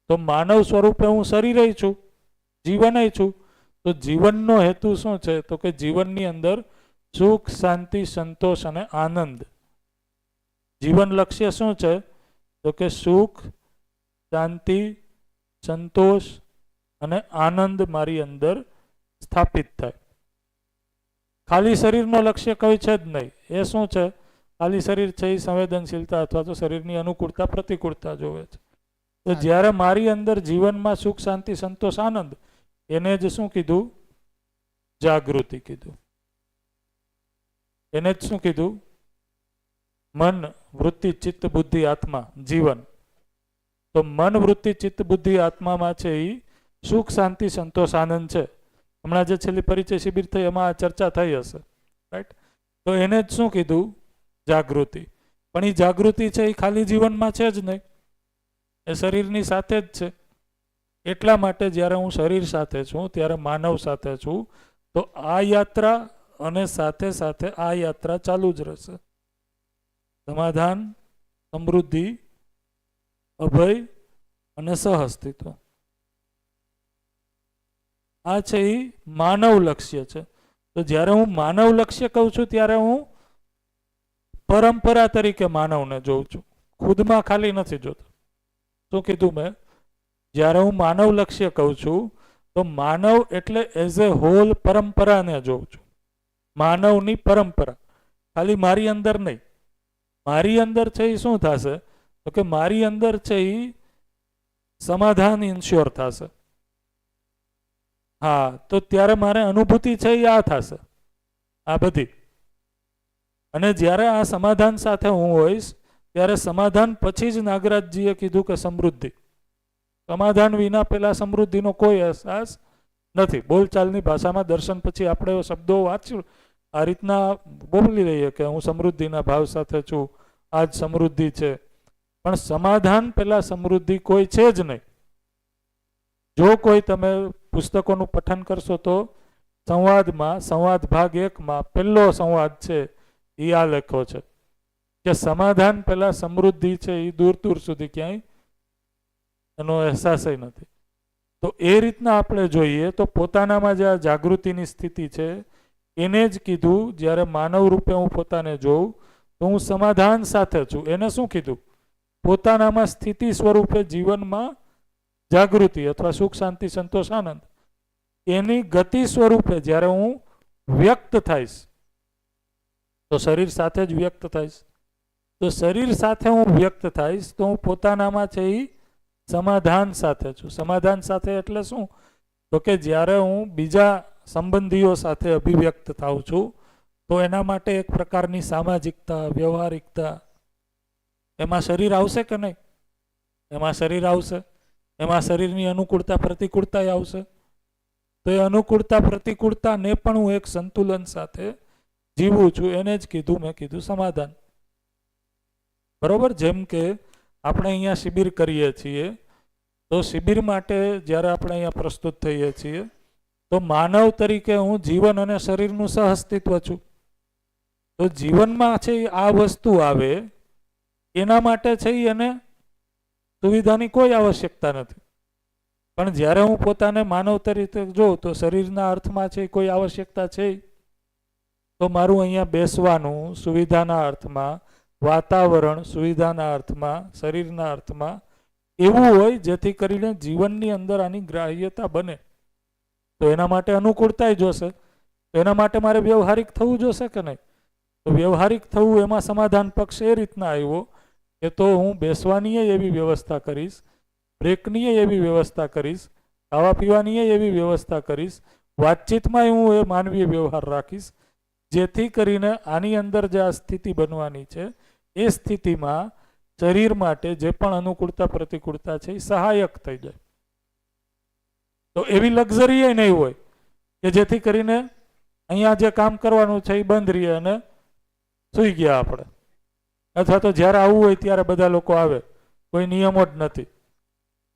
તો માનવ સ્વરૂપે હું શરીરે છું, જીવનય છું. તો જીવનનો હેતુ શું છે? તો કે જીવનની અંદર સુખ, શાંતિ, સંતોષ અને આનંદ. જીવન લક્ષ્ય શું છે? તો કે સુખ, શાંતિ, સંતોષ અને આનંદ મારી અંદર સ્થાપિત થાય. ખાલી શરીરનો લક્ષ્ય કોઈ છે જ નહીં. એ શું છે? ખાલી શરીર છે એ સંવેદનશીલતા અથવા તો શરીરની અનુકૂળતા પ્રતિકૂળતા જોવે છે. તો જ્યારે મારી અંદર જીવનમાં સુખ, શાંતિ, સંતોષ, આનંદ, એને જ શું કીધું? જાગૃતિ કીધું. એને જ શું કીધું? મન, વૃત્તિ, ચિત્ત, બુદ્ધિ, આત્મા, જીવન. તો મન, વૃત્તિ, ચિત્ત, બુદ્ધિ, આત્મામાં છે એ સુખ, શાંતિ, સંતોષ, આનંદ છે. હમણાં જે છેલ્લી પરિચય શિબિર થઈ એમાં આ ચર્ચા થઈ હશે, રાઈટ? તો એને જ શું કીધું? જાગૃતિ. પણ એ જાગૃતિ છે એ ખાલી જીવનમાં છે જ નહીં, એ શરીરની સાથે જ છે. એટલા માટે જ્યારે હું શરીર સાથે છું ત્યારે માનવ સાથે છું, તો આ યાત્રા અને સાથે સાથે આ યાત્રા ચાલુ જ રહેશે. સમાધાન, સમૃદ્ધિ, અભય અને સહઅસ્તિત્વ. આ છે એ માનવ લક્ષ્ય છે. તો જ્યારે હું માનવ લક્ષ્ય કહું છું ત્યારે હું પરંપરા તરીકે માનવને જોઉં છું, ખુદમાં ખાલી નથી જોતો. શું કીધું મેં? જ્યારે હું માનવ લક્ષ્ય કહું છું તો માનવ એટલે એઝ એ હોલ પરંપરાને જોઉં છું. માનવની પરંપરા, ખાલી મારી અંદર નહીં. મારી અંદર છે એ શું થશે? તો કે મારી અંદર છે એ સમાધાન ઇન્શ્યોર થશે. હા, તો ત્યારે મારે અનુભૂતિ છે એ આ થશે, આ બધી. અને જ્યારે આ સમાધાન સાથે હું હોઈશ ત્યારે સમાધાન પછી જ નાગરાજજીએ કીધું કે સમૃદ્ધિ. સમાધાન વિના પેલા સમૃદ્ધિનો કોઈ અહેસાસ નથી. બોલચાલની ભાષામાં દર્શન પછી આપણે શબ્દો વાંચ્યું આ રીતના બોલી રહીએ કે હું સમૃદ્ધિના ભાવ સાથે છું, આજ સમૃદ્ધિ છે. પણ સમાધાન પેલા સમૃદ્ધિ કોઈ છે જ નહીં. જો કોઈ તમે પુસ્તકોનું પઠન કરશો તો સંવાદમાં, સંવાદ ભાગ 1માં પહેલો સંવાદ છે એ આ લખ્યો છે કે સમાધાન પહેલા સમૃદ્ધિ છે એ દૂર દૂર સુધી ક્યાંય એનો અહેસાસ નથી. તો એ રીતના આપણે જોઈએ તો પોતાનામાં જે આ જાગૃતિની સ્થિતિ છે એને જ કીધું જ્યારે માનવ રૂપે હું પોતાને જોઉં તો હું સમાધાન સાથે છું. એને શું કીધું? પોતાનામાં સ્થિતિ સ્વરૂપે જીવનમાં જાગૃતિ અથવા સુખ, શાંતિ, સંતોષ, આનંદ એની ગતિ સ્વરૂપે જ્યારે હું વ્યક્ત થઈશ તો શરીર સાથે જ વ્યક્ત થઈશ. તો શરીર સાથે હું વ્યક્ત થઈશ તો હું પોતાનામાં છે એ સમાધાન સાથે છું. સમાધાન સાથે એટલે શું? તો કે જ્યારે હું બીજા સંબંધીઓ સાથે અભિવ્યક્ત થાઉં છું તો એના માટે એક પ્રકારની સામાજિકતા, વ્યવહારિકતા, એમાં શરીર આવશે કે નહીં? એમાં શરીર આવશે. એમાં શરીરની અનુકૂળતા પ્રતિકૂળતા આવશે. તો એ અનુકૂળતા પ્રતિકૂળતાને પણ હું એક સંતુલન સાથે જીવું છું. એને જ કીધું, મેં કીધું સમાધાન. બરોબર? જેમ કે આપણે અહીંયા શિબિર કરીએ છીએ તો શિબિર માટે જ્યારે આપણે અહીંયા પ્રસ્તુત થઈએ છીએ તો માનવ તરીકે હું જીવન અને શરીરનું સહઅસ્તિત્વ છું. તો જીવનમાં છે આ વસ્તુ આવે એના માટે છે એને સુવિધાની કોઈ આવશ્યકતા નથી. પણ જ્યારે હું પોતાને માનવ તરીકે જોઉં તો શરીરના અર્થમાં છે કોઈ આવશ્યકતા છે. તો મારું અહીંયા બેસવાનું સુવિધાના અર્થમાં, વાતાવરણ સુવિધાના અર્થમાં, શરીરના અર્થમાં એવું હોય જેથી કરીને જીવનની અંદર આની ગ્રાહ્યતા બને. તો એના માટે અનુકૂળતા જોશે. તો એના માટે મારે વ્યવહારિક થવું જોશે કે નહીં? તો વ્યવહારિક થવું એમાં સમાધાન પક્ષ એ રીતના આવ્યો કે તો હું બેસવાની એવી વ્યવસ્થા કરીશ, બ્રેકની એવી વ્યવસ્થા કરીશ, ખાવા પીવાની એવી વ્યવસ્થા કરીશ, વાતચીતમાં હું એ માનવીય વ્યવહાર રાખીશ જેથી કરીને આની અંદર જે આ સ્થિતિ બનવાની છે એ સ્થિતિમાં શરીર માટે જે પણ અનુકૂળતા પ્રતિકૂળતા છે એ સહાયક થઈ જાય. તો એવી લક્ઝરી એ નહીં હોય કે જેથી કરીને અહીંયા જે કામ કરવાનું છે એ બંધ રહીએ અને સૂઈ ગયા આપણે, અથવા તો જ્યારે આવવું હોય ત્યારે બધા લોકો આવે, કોઈ નિયમો જ નથી.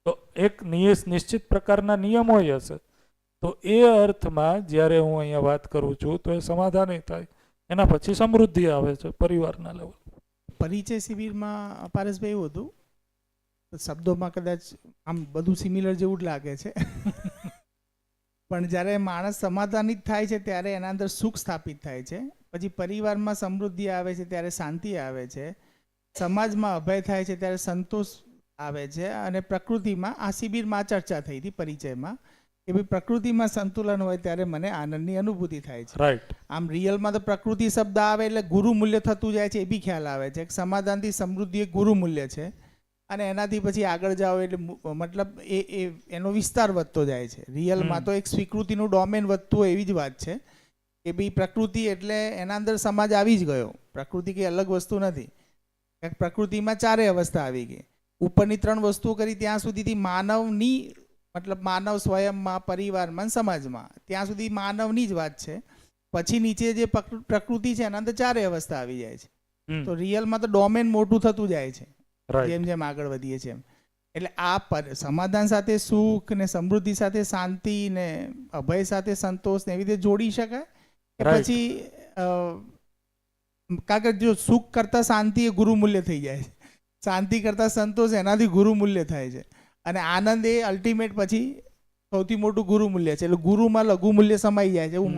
તો એક નિશ્ચિત પ્રકારના નિયમો હશે. તો એ અર્થમાં જ્યારે હું અહીંયા વાત કરું છું તો એ સમાધાન થાય. એના પછી સમૃદ્ધિ આવે છે પરિવારના લેવલ. પરિચય શિબિરમાં પારસભાઈ એવું હતું શબ્દોમાં કદાચ આમ બધું સિમિલર જેવું જ લાગે છે પણ જ્યારે માણસ સમાધાનિત થાય છે ત્યારે એના અંદર સુખ સ્થાપિત થાય છે. પછી પરિવારમાં સમૃદ્ધિ આવે છે ત્યારે શાંતિ આવે છે. સમાજમાં અભય થાય છે ત્યારે સંતોષ આવે છે. અને પ્રકૃતિમાં આ શિબિરમાં ચર્ચા થઈ હતી પરિચયમાં કે ભાઈ પ્રકૃતિમાં સંતુલન હોય ત્યારે મને આનંદની અનુભૂતિ થાય છે. રાઈટ. આમ રિયલમાં તો પ્રકૃતિ શબ્દ આવે એટલે ગુરુ મૂલ્ય થતું જાય છે એ બી ખ્યાલ આવે છે. સમાધાનથી સમૃદ્ધિ એ ગુરુ મૂલ્ય છે અને એનાથી પછી આગળ જાઓ એટલે મતલબ એનો વિસ્તાર વધતો જાય છે. રિયલમાં તો એક સ્વીકૃતિનું ડોમેન વધતું હોય એવી જ વાત છે કે ભાઈ પ્રકૃતિ એટલે એના અંદર સમાજ આવી જ ગયો. પ્રકૃતિ કંઈ અલગ વસ્તુ નથી. પ્રકૃતિમાં ચારેય અવસ્થા આવી ગઈ. ઉપરની 3 વસ્તુઓ કરી ત્યાં સુધીથી માનવની મતલબ માનવ સ્વયંમાં, પરિવારમાં, સમાજમાં ત્યાં સુધી માનવની જ વાત છે. પછી નીચે જે પ્રકૃતિ છે એના અંદર ચારેય અવસ્થા આવી જાય છે. તો રિયલમાં તો ડોમેન મોટું થતું જાય છે જેમ જેમ આગળ વધીએ છીએ એમ. એટલે આ સમાધાન સાથે સુખ ને સમૃદ્ધિ સાથે શાંતિ ને અભય સાથે સંતોષ ને એવી રીતે જોડી શકાય કે પછી કારણ કે જો સુખ કરતા શાંતિ એ ગુરુ મૂલ્ય થઈ જાય છે, શાંતિ કરતા સંતોષ એનાથી ગુરુ મૂલ્ય થાય છે અને આનંદ એ અલ્ટિમેટ પછી સૌથી મોટું ગુરુ મૂલ્ય છે. એટલે ગુરુમાં લઘુ મૂલ્ય સમાઈ જાય છે. હું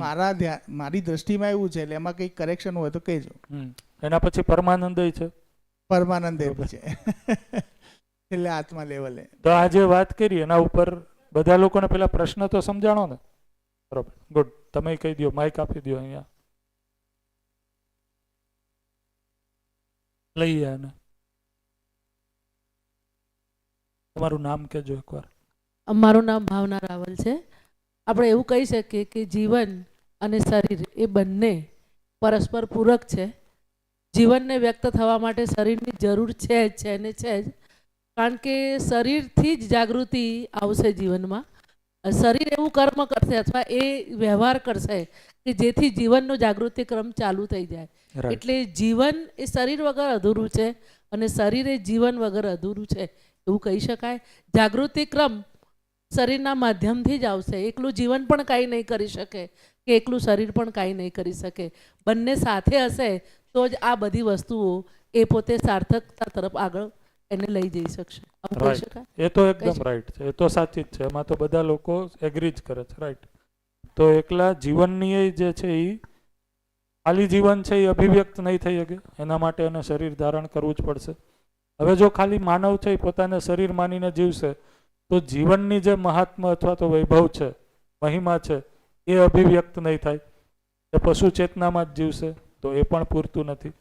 મારી દ્રષ્ટિમાં એવું છે. એટલે એમાં કંઈક કરેક્શન હોય તો કહેજો. એના પછી પરમાનંદ છે. પરમાનંદ એવું છે એટલે આત્મા લેવલે. તો આ જે વાત કરી એના ઉપર બધા લોકોને પેલા પ્રશ્ન તો સમજાણો ને? બરોબર, ગુડ. તમે કહી દો, માઇક આપી દો. અહીંયા લઈએ અને તમારું નામ કહેજો એકવાર. મારું નામ ભાવના રાવલ છે. આપણે એવું કહી શકીએ કે જીવન અને શરીર એ બંને પરસ્પર પૂરક છે. જીવનને વ્યક્ત થવા માટે શરીરની જરૂર છે ને છે જ. કારણ કે શરીરથી જ જાગૃતિ આવશે જીવનમાં. શરીર એવું કર્મ કરશે અથવા એ વ્યવહાર કરશે કે જેથી જીવનનો જાગૃતિ ક્રમ ચાલુ થઈ જાય. એટલે જીવન એ શરીર વગર અધૂરું છે અને શરીર એ જીવન વગર અધૂરું છે એવું કહી શકાય. જાગૃતિ ક્રમ શરીરના માધ્યમથી જ આવશે. એકલું જીવન પણ કાંઈ નહીં કરી શકે કે એકલું શરીર પણ કાંઈ નહીં કરી શકે. બંને સાથે હશે તો જ આ બધી વસ્તુઓ એ પોતે સાર્થકતા તરફ આગળ એને લઈ જઈ શકશે. એ તો એકદમ રાઈટ છે. એ તો સાચી જ છે. એમાં તો બધા લોકો એગ્રી જ કરે છે. રાઈટ. તો એકલા જીવનની જે છે એ ખાલી જીવન છે એ અભિવ્યક્ત નહીં થઈ શકે. એના માટે એને શરીર ધારણ કરવું જ પડશે. હવે જો ખાલી માનવ છે એ પોતાને શરીર માનીને જીવશે તો જીવનની જે મહાત્મા અથવા તો વૈભવ છે, મહિમા છે, એ અભિવ્યક્ત નહીં થાય. એ પશુ ચેતનામાં જ જીવશે તો એ પણ પૂરતું નથી.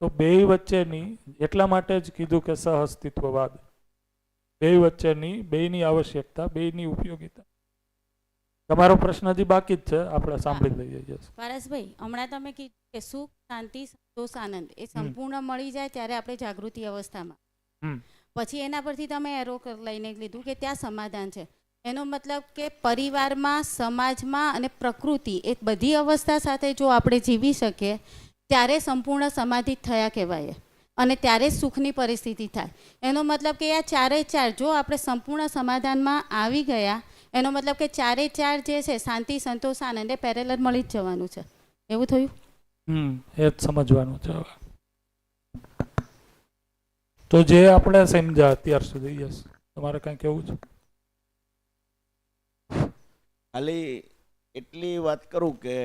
તો બેય વચ્ચેની, એટલા માટે જ કીધું કે સહઅસ્તિત્વવાદ, બેય વચ્ચેની, બેયની આવશ્યકતા, બેયની ઉપયોગિતા. તમારો પ્રશ્ન હજી બાકી જ છે, આપણે સાંભળી લઈએ. પારસભાઈ, હમણાં તમે કીધું કે સુખ, શાંતિ, સંતોષ, આનંદ એ સંપૂર્ણ મળી જાય ત્યારે આપણે જાગૃતિ અવસ્થામાં. પછી એના પરથી તમે એરો લઈને લીધું કે ત્યાં સમાધાન છે. એનો મતલબ કે પરિવારમાં, સમાજમાં અને પ્રકૃતિ એ બધી અવસ્થા સાથે જો આપણે જીવી શકીએ ત્યારે સંપૂર્ણ સમાધિત થયા કહેવાય અને ત્યારે સુખની પરિસ્થિતિ થાય. એનો મતલબ કે આ ચારે ચાર જો આપણે સંપૂર્ણ સમાધાનમાં આવી ગયા એનો મતલબ કે ચારે ચાર જે છે શાંતિ, સંતોષ, આનંદ એ પેરેલલ મળી જ જવાનું છે. એવું થયું? એ જ સમજવાનું છે. તો જે આપણે સમજ્યા અત્યાર સુધી. યસ, તમારે કંઈ કહેવું છે? ખાલી એટલી વાત કરું કે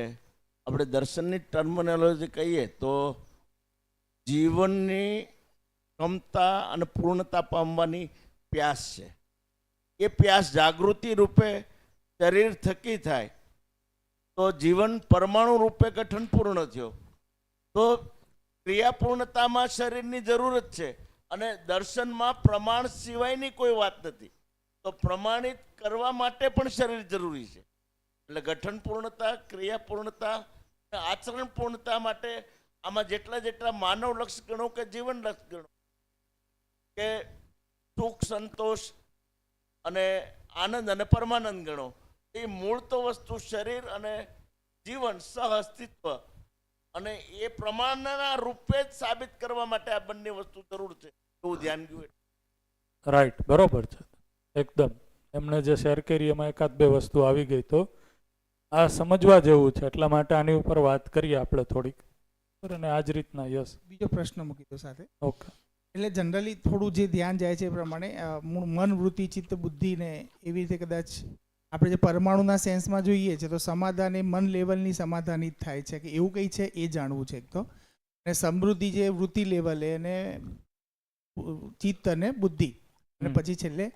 આપણે દર્શનની ટર્મિનોલોજી કહીએ તો જીવનની ક્ષમતા અને પૂર્ણતા પામવાની પ્યાસ છે. એ પ્યાસ જાગૃતિ રૂપે શરીર થકી થાય તો જીવન પરમાણુ રૂપે ગઠન પૂર્ણ થયો. તો ક્રિયાપૂર્ણતામાં શરીરની જરૂરત છે અને દર્શનમાં પ્રમાણ સિવાયની કોઈ વાત નથી. તો પ્રમાણિત કરવા માટે પણ શરીર જરૂરી છે. એટલે ગઠન પૂર્ણતા, ક્રિયા પૂર્ણતા, આચરણ પૂર્ણતા માટે આમાં જેટલા માનવ લક્ષ ગણો કે જીવન લક્ષ ગણો કે સુખ, સંતોષ અને આનંદ અને પરમાનંદ ગણો, એ મૂળ તો વસ્તુ શરીર અને જીવન સહઅસ્તિત્વ અને એ પ્રમાણના રૂપે જ સાબિત કરવા માટે આ બંને વસ્તુ જરૂર છે એવું ધ્યાન ગયું. રાઈટ, બરોબર છે એકદમ. એમણે જે શેર કરી એમાં એકાદ બે વસ્તુ આવી ગઈ તો આ સમજવા જેવું છે. એટલા માટે આની ઉપર વાત કરીએ આપણે થોડીક. અને આ જ રીતના. યસ, બીજો પ્રશ્ન મૂકી દો સાથે. ઓકે. એટલે જનરલી થોડું જે ધ્યાન જાય છે એ પ્રમાણે મૂળ મન, વૃત્તિ, ચિત્ત, બુદ્ધિ ને એવી રીતે કદાચ આપણે જે પરમાણુના સેન્સમાં જોઈએ છે તો સમાધાન એ મન લેવલની સમાધાની જ થાય છે કે એવું કંઈ છે એ જાણવું છે એક તો. અને સમૃદ્ધિ જે વૃત્તિ લેવલે અને ચિત્ત અને બુદ્ધિ અને પછી છેલ્લે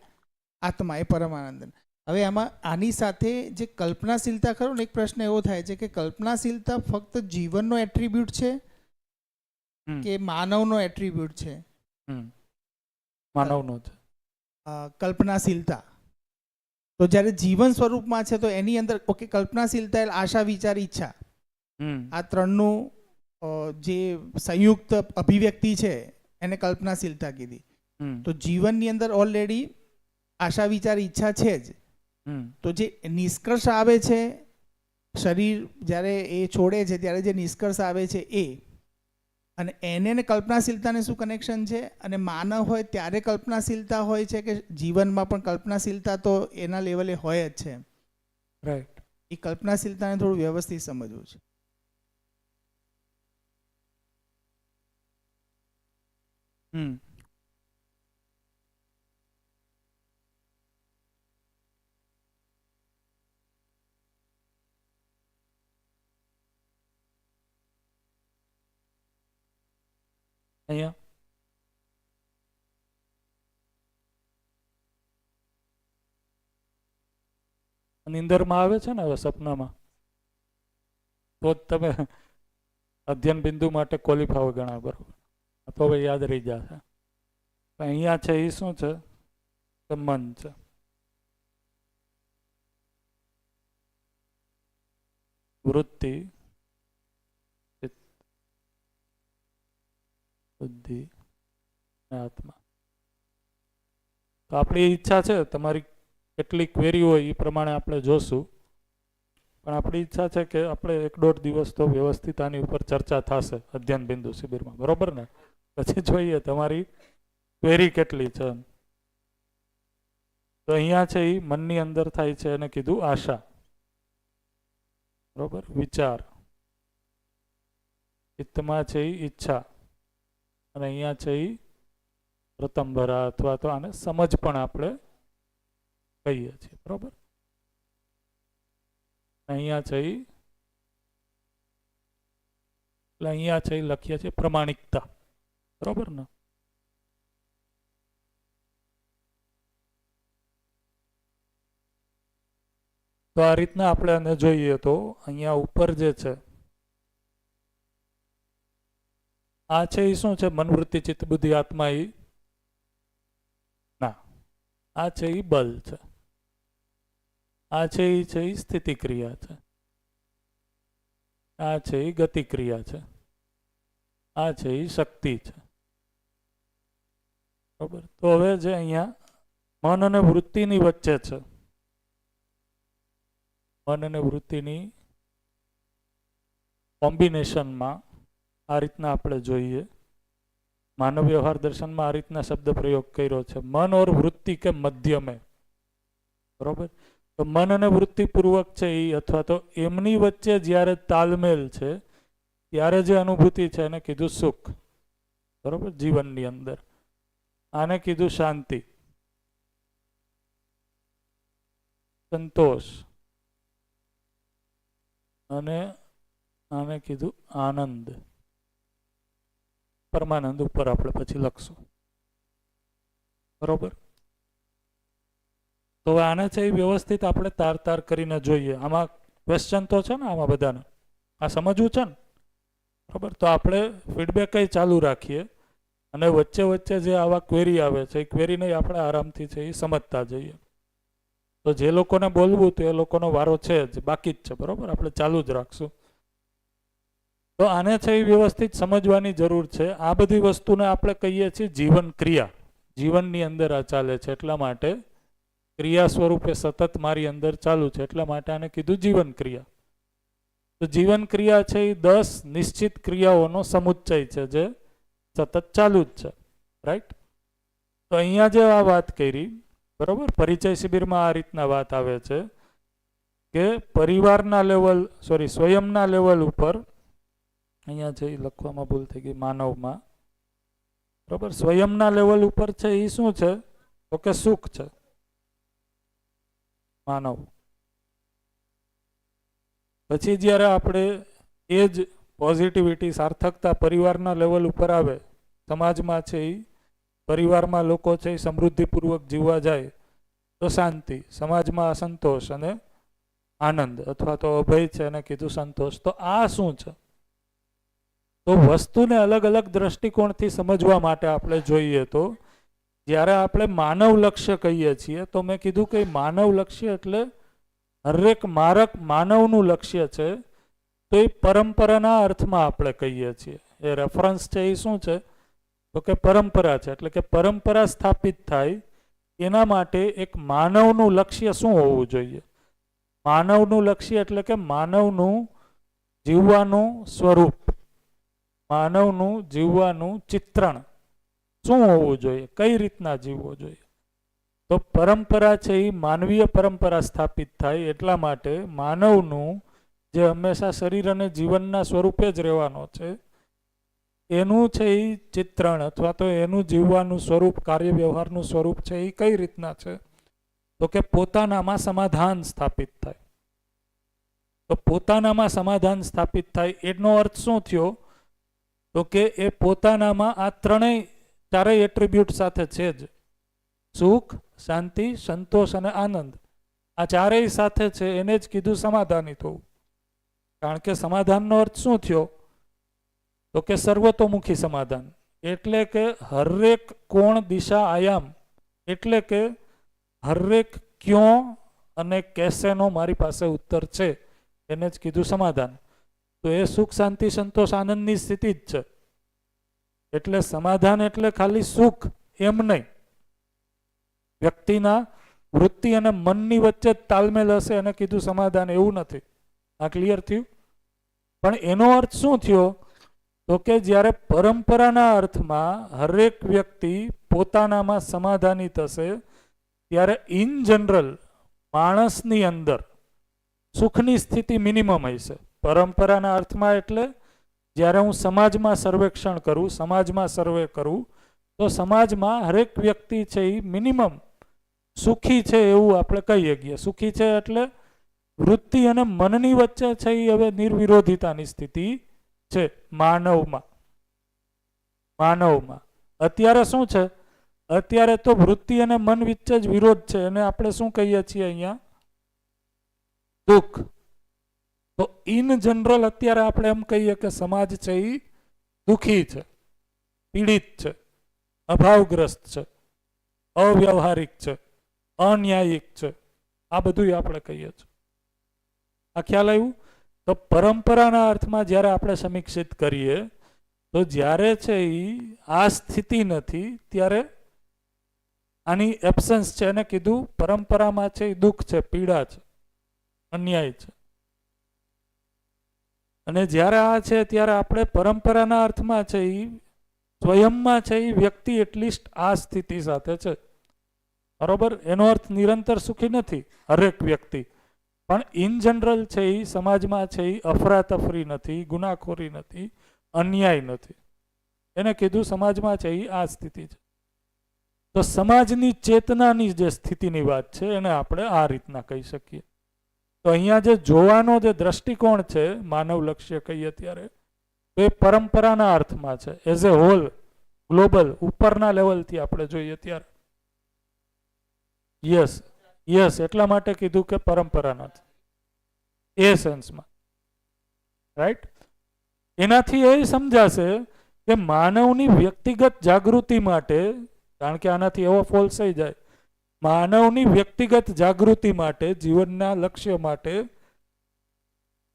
આત્મા એ પરમાનંદ. હવે આમાં આની સાથે જે કલ્પનાશીલતા ખરો ને એક પ્રશ્ન એવો થાય છે કે કલ્પનાશીલતા ફક્ત જીવનનો એટ્રીબ્યુટ છે કે માનવનો એટ્રીબ્યુટ છે? માનવનો છે કલ્પનાશીલતા. તો જ્યારે જીવન સ્વરૂપમાં છે તો એની અંદર ઓકે કલ્પનાશીલતા એટલે આશા, વિચાર, ઈચ્છા, આ ત્રણનું જે સંયુક્ત અભિવ્યક્તિ છે એને કલ્પનાશીલતા કીધી. તો જીવનની અંદર ઓલરેડી આશા, વિચાર, ઈચ્છા છે જ. તો જે નિષ્કર્ષ આવે છે શરીર જ્યારે એ છોડે છે ત્યારે જે નિષ્કર્ષ આવે છે એ, અને એને ને કલ્પનાશીલતાને શું કનેક્શન છે? અને માનવ હોય ત્યારે કલ્પનાશીલતા હોય છે કે જીવનમાં પણ કલ્પનાશીલતા તો એના લેવલે હોય જ છે? રાઈટ. એ કલ્પનાશીલતાને થોડું વ્યવસ્થિત સમજવું છે. અહીંયા નિંદરમાં આવે છે ને હવે સપનામાં, તો જ તમે અધ્યયન બિંદુ માટે ક્વોલિફાય ગણા, બરોબર? તો હવે યાદ રહી જશે. અહીંયા છે એ શું છે? કે મન છે. વૃત્તિ, બુદ્ધિ અને આત્મા. તો આપણી ઈચ્છા છે, તમારી કેટલી ક્વેરી હોય એ પ્રમાણે આપણે જોશું, પણ આપણી ઈચ્છા છે કે આપણે 1-1.5 દિવસ તો વ્યવસ્થિત આની ઉપર ચર્ચા થશે અધ્યયન બિંદુ શિબિરમાં, બરોબર ને? પછી જોઈએ તમારી ક્વેરી કેટલી છે. તો અહીંયા છે એ મનની અંદર થાય છે એને કીધું આશા, બરોબર? વિચાર. ચિત્તમાં છે એ ઈચ્છા, અને અહીંયા છે એ પ્રથમભરા અથવા તો આને સમજ પણ આપણે કહીએ છીએ, બરોબર? અહીંયા છે એટલે અહીંયા છે લખીએ છીએ પ્રમાણિકતા, બરોબર ને? તો આ રીતના આપણે આને જોઈએ તો અહીંયા ઉપર જે છે આ છે એ શું છે? મનવૃત્તિ, ચિત્ત, બુદ્ધિ, આત્મા. એ ના, આ છે એ બલ છે. આ છે એ સ્થિતિ ક્રિયા છે. આ છે એ ગતિ ક્રિયા છે. આ છે એ શક્તિ છે, બરોબર? તો હવે જે અહીંયા મન અને વૃત્તિની વચ્ચે છે, મન અને વૃત્તિની કોમ્બિનેશનમાં આ રીતના આપણે જોઈએ. માનવ વ્યવહાર દર્શનમાં આ રીતના શબ્દ પ્રયોગ કર્યો છે, મન ઓર વૃત્તિ કે મધ્યમે, બરોબર? તો મન અને વૃત્તિ પૂર્વક છે એ અથવા તો એમની વચ્ચે જ્યારે તાલમેલ છે ત્યારે જે અનુભૂતિ છે એને કીધું સુખ, બરોબર? જીવનની અંદર આને કીધું શાંતિ, સંતોષ, અને આને કીધું આનંદ. પરમાનંદ ઉપર આપણે પછી લખશું, બરોબર? તો આને છે એ વ્યવસ્થિત આપણે તાર કરીને જોઈએ. આમાં ક્વેશ્ચન તો છે ને આમાં બધાને? આ સમજવું છે ને, બરોબર? તો આપણે ફીડબેક કઈ ચાલુ રાખીએ અને વચ્ચે વચ્ચે જે આવા ક્વેરી આવે છે એ ક્વેરીને આપણે આરામથી છે એ સમજતા જઈએ. તો જે લોકોને બોલવું તો એ લોકોનો વારો છે જ, બાકી જ છે, બરોબર? આપણે ચાલુ જ રાખશું. તો આને છે એ વ્યવસ્થિત સમજવાની જરૂર છે. આ બધી વસ્તુને આપણે કહીએ છીએ જીવન ક્રિયા. જીવનની અંદર આ ચાલે છે એટલા માટે ક્રિયા સ્વરૂપે સતત મારી અંદર ચાલુ છે એટલા માટે આને કીધું જીવન ક્રિયા. તો જીવન ક્રિયા છે એ 10 નિશ્ચિત ક્રિયાઓનો સમુચ્ચય છે જે સતત ચાલુ જ છે, રાઈટ? તો અહીંયા જે આ વાત કરી, બરોબર, પરિચય શિબિરમાં આ રીતના વાત આવે છે કે પરિવારના લેવલ, સ્વયંના લેવલ ઉપર, અહીંયા જે લખવામાં ભૂલ થઈ ગઈ, માનવમાં બરોબર, સ્વયંના લેવલ ઉપર છે એ શું છે? તો કે સુખ છે માનવ. પછી જ્યારે આપણે એ જ પોઝિટિવિટી, સાર્થકતા પરિવારના લેવલ ઉપર આવે, સમાજમાં છે એ પરિવારમાં લોકો છે એ સમૃદ્ધિપૂર્વક જીવવા જાય તો શાંતિ, સમાજમાં અસંતોષ અને આનંદ અથવા તો અભય છે એને કીધું સંતોષ. તો આ શું છે? તો વસ્તુને અલગ અલગ દ્રષ્ટિકોણથી સમજવા માટે આપણે જોઈએ તો જ્યારે આપણે માનવ લક્ષ્ય કહીએ છીએ તો મેં કીધું કે માનવ લક્ષ્ય એટલે હરેક મારક માનવનું લક્ષ્ય છે. તો એ પરંપરાના અર્થમાં આપણે કહીએ છીએ. એ રેફરન્સ છે એ શું છે? તો કે પરંપરા છે. એટલે કે પરંપરા સ્થાપિત થાય એના માટે એક માનવનું લક્ષ્ય શું હોવું જોઈએ? માનવનું લક્ષ્ય એટલે કે માનવનું જીવવાનું સ્વરૂપ, માનવનું જીવવાનું ચિત્રણ શું હોવું જોઈએ? કઈ રીતના જીવવો જોઈએ? તો પરંપરા છે એ માનવીય પરંપરા સ્થાપિત થાય એટલા માટે માનવનું જે હંમેશા શરીર અને જીવનના સ્વરૂપે જ રહેવાનો છે એનું છે એ ચિત્રણ અથવા તો એનું જીવવાનું સ્વરૂપ, કાર્ય વ્યવહારનું સ્વરૂપ છે એ કઈ રીતના છે? તો કે પોતાનામાં સમાધાન સ્થાપિત થાય. તો પોતાનામાં સમાધાન સ્થાપિત થાય એનો અર્થ શું થયો? તો કે એ પોતાનામાં આ ચારેય એટ્રીબ્યુટ સાથે છે જ. સુખ, શાંતિ, સંતોષ અને આનંદ. આ ચારેય સાથે છે એને જ કીધું સમાધાની થવું. કારણ કે સમાધાનનો અર્થ શું થયો? તો કે સર્વતોમુખી સમાધાન. એટલે કે હરેક કોણ, દિશા, આયામ, એટલે કે હરેક ક્યો અને કેસેનો મારી પાસે ઉત્તર છે એને જ કીધું સમાધાન. તો એ સુખ, શાંતિ, સંતોષ, આનંદની સ્થિતિ જ છે. એટલે સમાધાન એટલે ખાલી સુખ એમ નહીં. વ્યક્તિના વૃત્તિ અને મનની વચ્ચે જ તાલમેલ હશે એને કીધું સમાધાન, એવું નથી. આ ક્લિયર થયું? પણ એનો અર્થ શું થયો? તો કે જ્યારે પરંપરાના અર્થમાં હરેક વ્યક્તિ પોતાનામાં સમાધાની થશે ત્યારે ઇન જનરલ માણસની અંદર સુખની સ્થિતિ મિનિમમ હશે. પરંપરાના અર્થમાં એટલે જ્યારે હું સમાજમાં સર્વેક્ષણ કરું, સમાજમાં સર્વે કરું તો સમાજમાં હરેક વ્યક્તિ છે એ મિનિમમ સુખી છે એવું આપણે કહીએ છીએ. સુખી છે એટલે વૃત્તિ અને મનની વચ્ચે છે એ હવે નિર્વિરોધિતાની સ્થિતિ છે માનવમાં. અત્યારે શું છે? અત્યારે તો વૃત્તિ અને મન વચ્ચે જ વિરોધ છે અને આપણે શું કહીએ છીએ અહીંયા? દુઃખ. તો ઇન જનરલ અત્યારે આપણે એમ કહીએ કે સમાજ છે એ દુઃખી છે, પીડિત છે, અભાવગ્રસ્ત છે, અવ્યવહારિક છે, અન્યાયિક છે. આ બધું આપણે કહીએ છીએ. આ ખ્યાલ આવ્યું? તો પરંપરાના અર્થમાં જ્યારે આપણે સમીક્ષિત કરીએ તો જ્યારે છે એ આ સ્થિતિ નથી ત્યારે આની એબ્સન્સ છે એને કીધું પરંપરામાં છે એ દુઃખ છે, પીડા છે, અન્યાય છે. અને જ્યારે આ છે ત્યારે આપણે પરંપરાના અર્થમાં છે એ સ્વયંમાં છે એ વ્યક્તિ એટલીસ્ટ આ સ્થિતિ સાથે છે. બરોબર? એનો અર્થ નિરંતર સુખી નથી હરેક વ્યક્તિ, પણ ઇન જનરલ છે એ સમાજમાં છે એ અફરાતફરી નથી, ગુનાખોરી નથી, અન્યાય નથી. એને કીધું સમાજમાં છે એ આ સ્થિતિ છે. તો સમાજની ચેતનાની જે સ્થિતિની વાત છે એને આપણે આ રીતના કહી શકીએ. તો અહીંયા જે જોવાનો જે દ્રષ્ટિકોણ છે માનવ લક્ષ્ય કહીએ ત્યારે તો એ પરંપરાના અર્થમાં છે. એઝ એ હોલ ગ્લોબલ ઉપરના લેવલથી આપણે જોઈએ ત્યારે યસ એટલા માટે કીધું કે પરંપરાના એ સેન્સમાં, રાઈટ? એનાથી એ સમજાશે કે માનવની વ્યક્તિગત જાગૃતિ માટે, કારણ કે આનાથી એવો ફોલ્સ થઈ જાય, માનવની વ્યક્તિગત જાગૃતિ માટે, જીવનના લક્ષ્ય માટે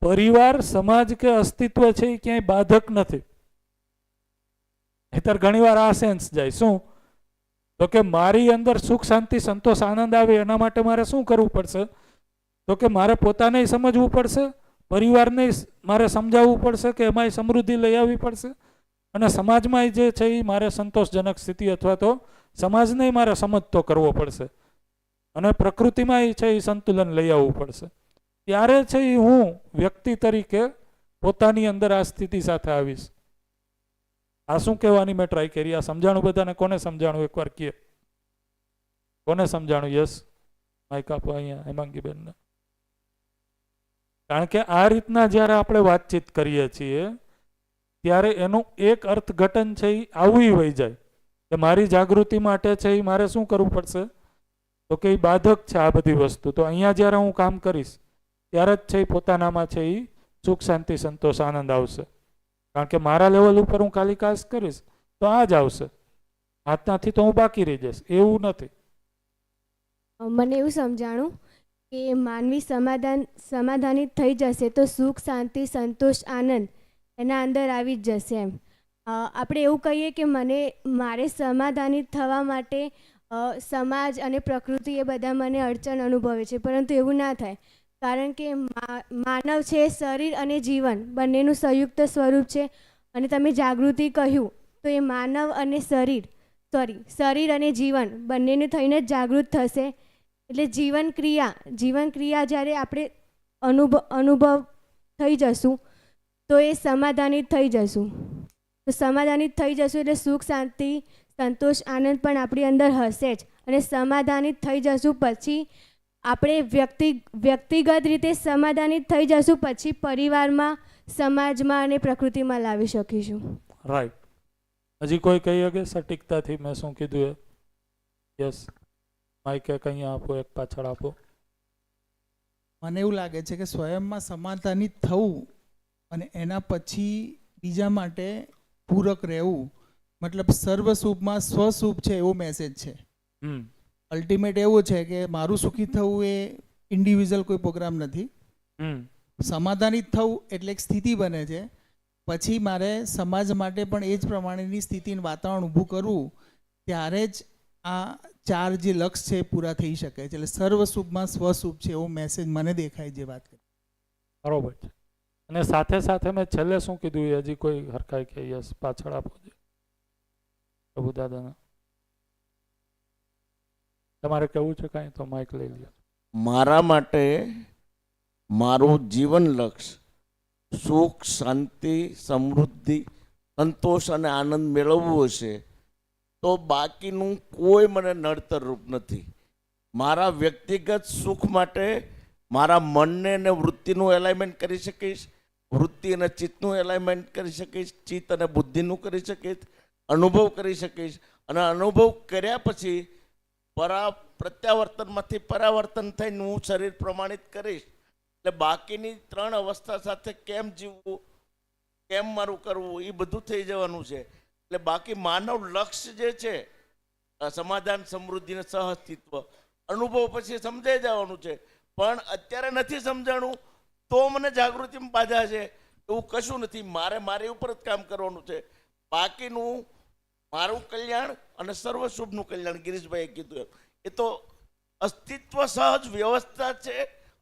પરિવાર, સમાજ કે અસ્તિત્વ છે એ ક્યાંય બાધક નથી. નહીંતર ઘણીવાર આ સેન્સ જાય. શું? તો કે મારી અંદર સુખ, શાંતિ, સંતોષ, આનંદ આવે એના માટે મારે શું કરવું પડશે? તો કે મારે પોતાને સમજવું પડશે, પરિવારને મારે સમજાવવું પડશે કે એમાં સમૃદ્ધિ લઈ આવવી પડશે, અને સમાજમાં જે છે એ મારે સંતોષજનક સ્થિતિ અથવા તો સમાજને મારે સમજતો કરવો પડશે, અને પ્રકૃતિમાં છે એ સંતુલન લઈ આવવું પડશે. ત્યારે છે એ હું વ્યક્તિ તરીકે પોતાની અંદર આ સ્થિતિ સાથે આવીશ. આ શું કહેવાની મેં ટ્રાય કરી? આ સમજાણું બધાને? કોને સમજાણું એકવાર કહે? કોને સમજાણું? યસ, માઇક આપો અહીંયા હેમાંગીબેનને. કારણ કે આ રીતના જ્યારે આપણે વાતચીત કરીએ છીએ ત્યારે એનું એક અર્થઘટન છે એ આવું વહી જાય કે મારી જાગૃતિ માટે છે એ મારે શું કરવું પડશે? તો કે એ બાધક છે આ બધી વસ્તુ. તો અહીંયા જ્યારે હું કામ કરીશ ત્યારે જ છે એ પોતાનામાં છે એ સુખ, શાંતિ, સંતોષ, આનંદ આવશે. કારણ કે મારા લેવલ ઉપર હું ખાલી કાશ કરીશ તો આ જ આવશે. આત્માથી તો હું બાકી રહી જઈશ. એવું નથી. મને એવું સમજાણું કે માનવી સમાધાનિત થઈ જશે તો સુખ, શાંતિ, સંતોષ, આનંદ એના અંદર આવી જ જશે એમ. આપણે એવું કહીએ કે મારે સમાધાનિત થવા માટે સમાજ અને પ્રકૃતિ એ બધા મને અડચણ અનુભવે છે, પરંતુ એવું ના થાય. કારણ કે માનવ છે, શરીર અને જીવન બંનેનું સંયુક્ત સ્વરૂપ છે. અને તમે જાગૃતિ કહ્યું તો એ માનવ અને શરીર અને જીવન બંનેને થઈને જ જાગૃત થશે. એટલે જીવન ક્રિયા જ્યારે આપણે અનુભવ થઈ જશું તો એ સમાધાનિત થઈ જશું. તો સમાધાનિત થઈ જશું એટલે સુખ, શાંતિ, સંતોષ, આનંદ પણ આપણી અંદર હશે જ. અને સમાધાનિત થઈ જશું પછી આપણે વ્યક્તિગત રીતે સમાધાનિત થઈ જશું પછી પરિવારમાં, સમાજમાં અને પ્રકૃતિમાં લાવી શકીશું. રાઈટ. હજી કોઈ કહી શકે સટીકતાથી મેં શું કીધું એ? યસ, માઇક એક અહીંયા આપો, એક પાછળ આપો. મને એવું લાગે છે કે સ્વયંમાં સમાધાનિત થવું અને એના પછી બીજા માટે પૂરક રહેવું, મતલબ સર્વસુખમાં સ્વસુખ છે એવો મેસેજ છે. અલ્ટિમેટ એવું છે કે મારું સુખી થવું એ ઇન્ડિવિજ્યુઅલ કોઈ પ્રોગ્રામ નથી. સમાધાનિત થવું એટલે એક સ્થિતિ બને છે. પછી મારે સમાજ માટે પણ એ જ પ્રમાણેની સ્થિતિનું વાતાવરણ ઊભું કરવું, ત્યારે જ આ ચાર જે લક્ષ્ય છે એ પૂરા થઈ શકે છે. એટલે સર્વસુખમાં સ્વસુખ છે એવો મેસેજ મને દેખાય જે વાત કરી. બરોબર છે. અને સાથે સાથે મેં છેલ્લે શું કીધું એ હજી કોઈ હરખાઈ કે? યસ, પાછળ આપો છે પ્રભુ દાદાના. તમારે કેવું છે કાંઈ તો માઇક લઈ લ્યો. મારા માટે મારું જીવન લક્ષ્ય સુખ, શાંતિ, સમૃદ્ધિ, સંતોષ અને આનંદ મેળવવો છે તો બાકીનું કોઈ મને નડતર રૂપ નથી. મારા વ્યક્તિગત સુખ માટે મારા મનને અને વૃત્તિનું એલાઇનમેન્ટ કરી શકીશ, વૃત્તિ અને ચિત્તનું એલાઇનમેન્ટ કરી શકીશ, ચિત્ત અને બુદ્ધિનું કરી શકીશ, અનુભવ કરી શકીશ. અને અનુભવ કર્યા પછી પ્રત્યાવર્તનમાંથી પરાવર્તન થઈને હું શરીર પ્રમાણિત કરીશ. એટલે બાકીની ત્રણ અવસ્થા સાથે કેમ જીવવું, કેમ મારું કરવું, એ બધું થઈ જવાનું છે. એટલે બાકી માનવ લક્ષ્ય જે છે સમાધાન, સમૃદ્ધિ અને સહઅસ્તિત્વ અનુભવ પછી સમજાઈ જવાનું છે. પણ અત્યારે નથી સમજાણું તો મને જાગૃતિમાં બાધા છે એવું કશું નથી. મારે મારી ઉપર જ કામ કરવાનું છે. બાકીનું મારું કલ્યાણ અને સર્વશુભનું કલ્યાણ ગિરીશભાઈએ કીધું એ તો અસ્તિત્વ સહજ વ્યવસ્થા છે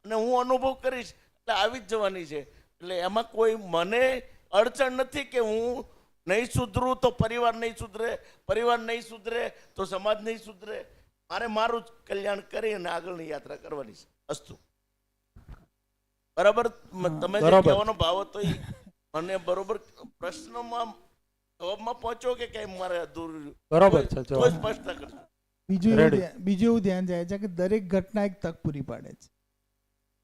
અને હું અનુભવ કરીશ એટલે આવી જ જવાની છે. એટલે એમાં કોઈ મને અડચણ નથી કે હું નહીં સુધરું તો પરિવાર નહીં સુધરે, પરિવાર નહીં સુધરે તો સમાજ નહીં સુધરે. મારે મારું જ કલ્યાણ કરી અને આગળની યાત્રા કરવાની છે. અસ્તુ. બરાબર? તમે જે કહેવાનો ભાવ હતો એ મને બરોબર પ્રશ્નમાં જવાબમાં પહોંચો કે કઈ મારે અધૂરું? બરાબર છે. બીજું એવું ધ્યાન જાય છે કે દરેક ઘટના એક તક પૂરી પાડે છે.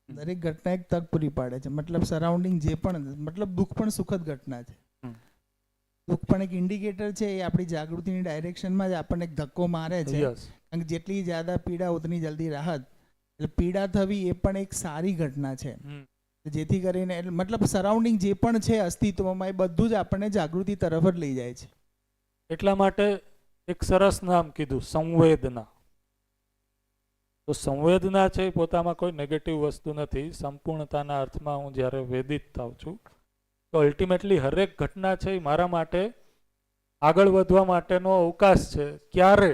દરેક ઘટના એક તક પૂરી પાડે છે. મતલબ સરાઉન્ડિંગ જે પણ, મતલબ દુઃખ પણ સુખદ ઘટના છે. દુઃખ પણ એક ઇન્ડિકેટર છે. એ આપણી જાગૃતિની ડાયરેક્શનમાં જ આપણને એક ધક્કો મારે છે. કારણ કે જેટલી જ્યાદા પીડા ઉતની જલ્દી રાહત. એટલે પીડા થવી એ પણ એક સારી ઘટના છે. જેથી કરીને મતલબ સરાઉન્ડિંગ જે પણ છે અસ્તિત્વમાં એ બધું જ આપણને જાગૃતિ તરફ જ લઈ જાય છે. એટલા માટે એક સરસ નામ કીધું, સંવેદના. તો સંવેદના છે એ પોતામાં કોઈ નેગેટિવ વસ્તુ નથી. સંપૂર્ણતાના અર્થમાં હું જ્યારે વેદિત થાઉં છું તો અલ્ટિમેટલી હરેક ઘટના છે એ મારા માટે આગળ વધવા માટેનો અવકાશ છે. ક્યારે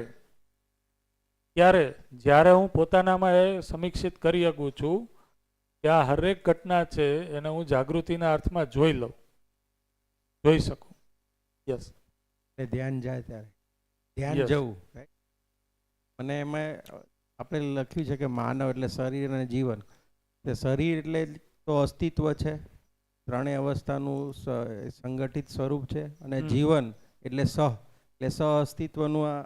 જ્યારે હું પોતાનામાં એ સમીક્ષિત કરી શકું છું કે આ હરેક ઘટના છે એને હું જાગૃતિના અર્થમાં જોઈ શકું. યસ, ધ્યાન જાય ત્યારે ધ્યાન જવું. અને એમાં આપણે લખ્યું છે કે માનવ એટલે શરીર અને જીવન. તે શરીર એટલે તો અસ્તિત્વ છે, ત્રણેય અવસ્થાનું સંગઠિત સ્વરૂપ છે. અને જીવન એટલે સહ અસ્તિત્વનું આ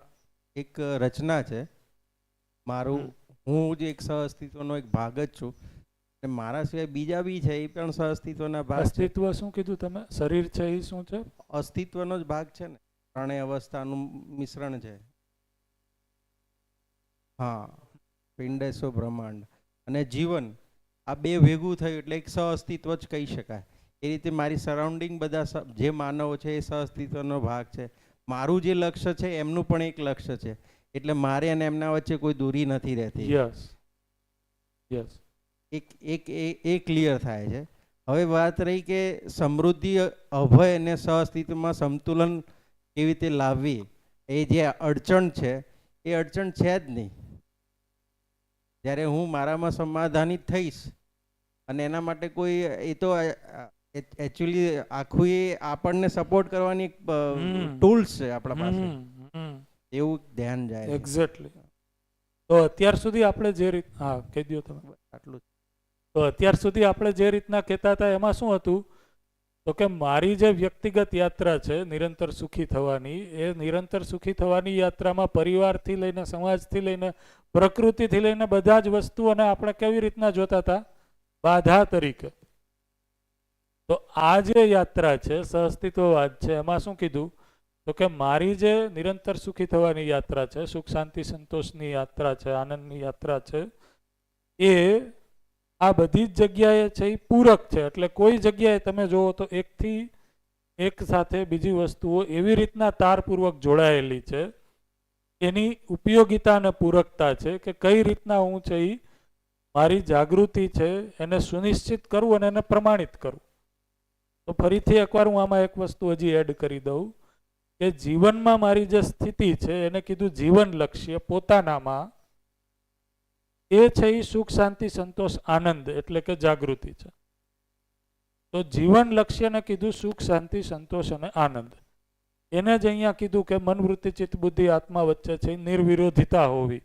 એક રચના છે. મારું હું જ એક સહ અસ્તિત્વનો એક ભાગ જ છું. અને મારા સિવાય બીજા બી છે, એ પણ સહ અસ્તિત્વના ભાગ છે. અસ્તિત્વ શું કીધું તમે? શરીર છે એ શું છે? અસ્તિત્વનો જ ભાગ છે ને, ત્રણેય અવસ્થાનું મિશ્રણ છે. હા, પિંડેશ્વ બ્રહ્માંડ અને જીવન, આ બે ભેગું થયું એટલે એક સહ અસ્તિત્વ જ કહી શકાય. એ રીતે મારી સરાઉન્ડિંગ બધા જે માનવો છે એ સહ અસ્તિત્વનો ભાગ છે. મારું જે લક્ષ્ય છે એમનું પણ એક લક્ષ્ય છે, એટલે મારે અને એમના વચ્ચે કોઈ દૂરી નથી રહેતી. યસ યસ, એક ક્લિયર થાય છે. હવે વાત રહી કે સમૃદ્ધિ, અભય અને સહ અસ્તિત્વમાં સંતુલન કેવી રીતે લાવવી, એ જે અડચણ છે એ અડચણ છે જ નહીં. જ્યારે હું મારામાં સમાધાનિત થઈશ અને એના માટે કોઈ, એ તો એકચ્યુઅલી આખું એ આપણને સપોર્ટ કરવાની એક ટૂલ્સ છે આપણા પાસે, એવું ધ્યાન જાય. એક્ઝેક્ટલી. તો અત્યાર સુધી આપણે જે રીત, હા કહી દો તમે. આટલું. તો અત્યાર સુધી આપણે જે રીતના કહેતા હતા એમાં શું હતું, તો કે મારી જે વ્યક્તિગત યાત્રા છે નિરંતર સુખી થવાની, એ નિરંતર સુખી થવાની યાત્રામાં પરિવારથી લઈને, સમાજથી લઈને, પ્રકૃતિથી લઈને બધા જ વસ્તુઓને આપણે કેવી રીતના જોતા હતા? બાધા તરીકે. તો આ જે યાત્રા છે સહઅસ્તિત્વવાદ છે, એમાં શું કીધું, તો કે મારી જે નિરંતર સુખી થવાની યાત્રા છે, સુખ શાંતિ સંતોષની યાત્રા છે, આનંદની યાત્રા છે, એ આ બધી જ જગ્યાએ છે એ પૂરક છે. એટલે કોઈ જગ્યાએ તમે જુઓ તો એકથી એક સાથે બીજી વસ્તુઓ એવી રીતના તારપૂર્વક જોડાયેલી છે, એની ઉપયોગિતા અને પૂરકતા છે કે કઈ રીતના હું છે એ મારી જાગૃતિ છે એને સુનિશ્ચિત કરું અને એને પ્રમાણિત કરું. તો ફરીથી એકવાર હું આમાં એક વસ્તુ હજી એડ કરી દઉં કે જીવનમાં મારી જે સ્થિતિ છે એને કીધું જીવન લક્ષ્ય પોતાનામાં, એ છે એ સુખ શાંતિ સંતોષ આનંદ એટલે કે જાગૃતિ છે. તો જીવન લક્ષ્યને કીધું સુખ શાંતિ સંતોષ અને આનંદ. એને જ અહીંયા કીધું કે મન વૃત્તિ ચિત્ત બુદ્ધિ આત્મા વચ્ચે છે નિર્વિરોધિતા હોવી,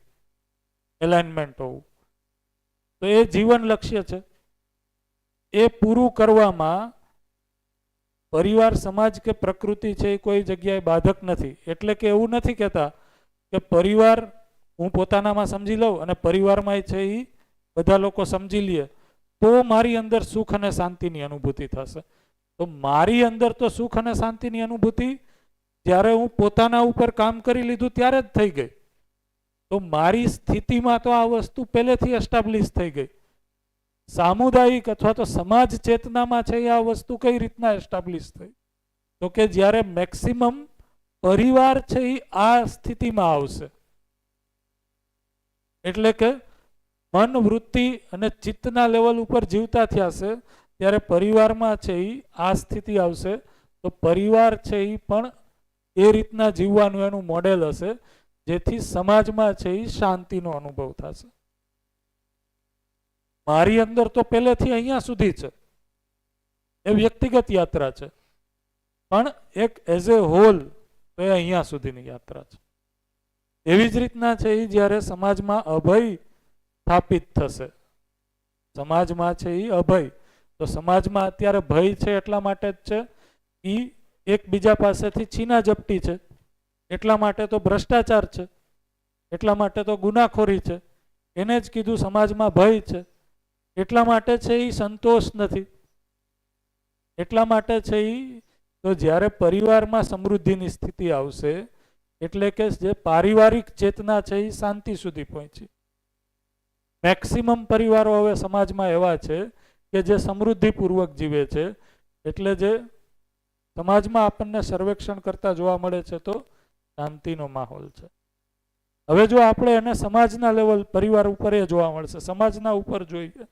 એલાઇનમેન્ટ હોવું. તો એ જીવન લક્ષ્ય છે. એ પૂરું કરવામાં પરિવાર, સમાજ કે પ્રકૃતિ છે એ કોઈ જગ્યાએ બાધક નથી. એટલે કે એવું નથી કહેતા કે પરિવાર હું પોતાનામાં સમજી લઉં અને પરિવારમાં છે એ બધા લોકો સમજી લે તો મારી અંદર સુખ અને શાંતિની અનુભૂતિ થશે. તો મારી અંદર તો સુખ અને શાંતિની અનુભૂતિ જ્યારે હું પોતાના ઉપર કામ કરી લીધું ત્યારે જ થઈ ગઈ. તો મારી સ્થિતિમાં તો આ વસ્તુ પહેલેથી એસ્ટાબ્લિશ થઈ ગઈ. સામુદાયિક અથવા તો સમાજ ચેતનામાં છે આ વસ્તુ કઈ રીતના એસ્ટાબ્લિશ થઈ, તો કે જ્યારે મેક્સિમમ પરિવાર છે એ આ સ્થિતિમાં આવશે, એટલે કે મન વૃત્તિ અને ચિત્તના લેવલ ઉપર જીવતા થયા છે, ત્યારે પરિવારમાં છે એ આ સ્થિતિ આવશે. તો પરિવાર છે એ પણ એ રીતના જીવવાનું એનું મોડેલ હશે જેથી સમાજમાં છે એ શાંતિનો અનુભવ થશે. મારી અંદર તો પહેલેથી અહીંયા સુધી છે, એ વ્યક્તિગત યાત્રા છે, પણ એક એઝ એ હોલ તો એ અહીંયા સુધીની યાત્રા છે. એવી જ રીતના છે એ જ્યારે સમાજમાં અભય સ્થાપિત થશે, સમાજમાં છે એ અભય, તો સમાજમાં અત્યારે ભય છે એટલા માટે જ છે એ એકબીજા પાસેથી છીના ઝપટી છે, એટલા માટે તો ભ્રષ્ટાચાર છે, એટલા માટે તો ગુનાખોરી છે, એને જ કીધું સમાજમાં ભય છે. એટલા માટે છે એ સંતોષ નથી, એટલા માટે છે એ. તો જ્યારે પરિવારમાં સમૃદ્ધિની સ્થિતિ આવશે એટલે કે જે પારિવારિક ચેતના છે એ શાંતિ સુધી પહોંચી. મેક્સિમમ પરિવારો હવે સમાજમાં એવા છે કે જે સમૃદ્ધિપૂર્વક જીવે છે. એટલે જે સમાજમાં આપણને સર્વેક્ષણ કરતા જોવા મળે છે તો શાંતિનો માહોલ છે. હવે જો આપણે એને સમાજના લેવલ પરિવાર ઉપર એ જોવા મળશે, સમાજના ઉપર જોઈએ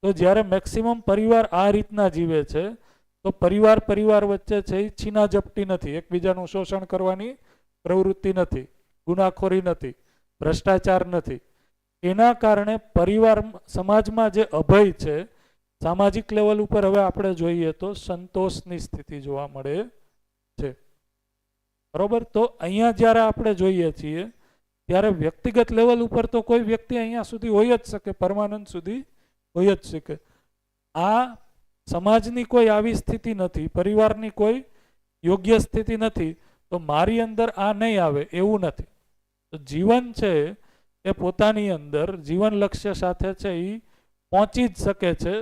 તો જ્યારે મેક્સિમમ પરિવાર આ રીતના જીવે છે તો પરિવાર વચ્ચે છે એ છીના ઝપટી નથી, એકબીજાનું શોષણ કરવાની પ્રવૃત્તિ નથી, ગુનાખોરી નથી, ભ્રષ્ટાચાર નથી. એના કારણે પરિવાર સમાજમાં જે અભય છે, સામાજિક લેવલ ઉપર હવે આપણે જોઈએ તો સંતોષની સ્થિતિ જોવા મળે છે. બરોબર. તો અહીંયા જ્યારે આપણે જોઈએ છીએ ત્યારે વ્યક્તિગત લેવલ ઉપર તો કોઈ વ્યક્તિ અહીંયા સુધી હોય જ શકે, પરમાનન્ટ સુધી હોય જ શકે. આ સમાજની કોઈ આવી સ્થિતિ નથી, પરિવારની કોઈ યોગ્ય સ્થિતિ નથી, તો મારી અંદર આ નહીં આવે એવું નથી. તો જીવન છે એ પોતાની અંદર જીવન લક્ષ્ય સાથે છે એ પહોંચી જ શકે છે.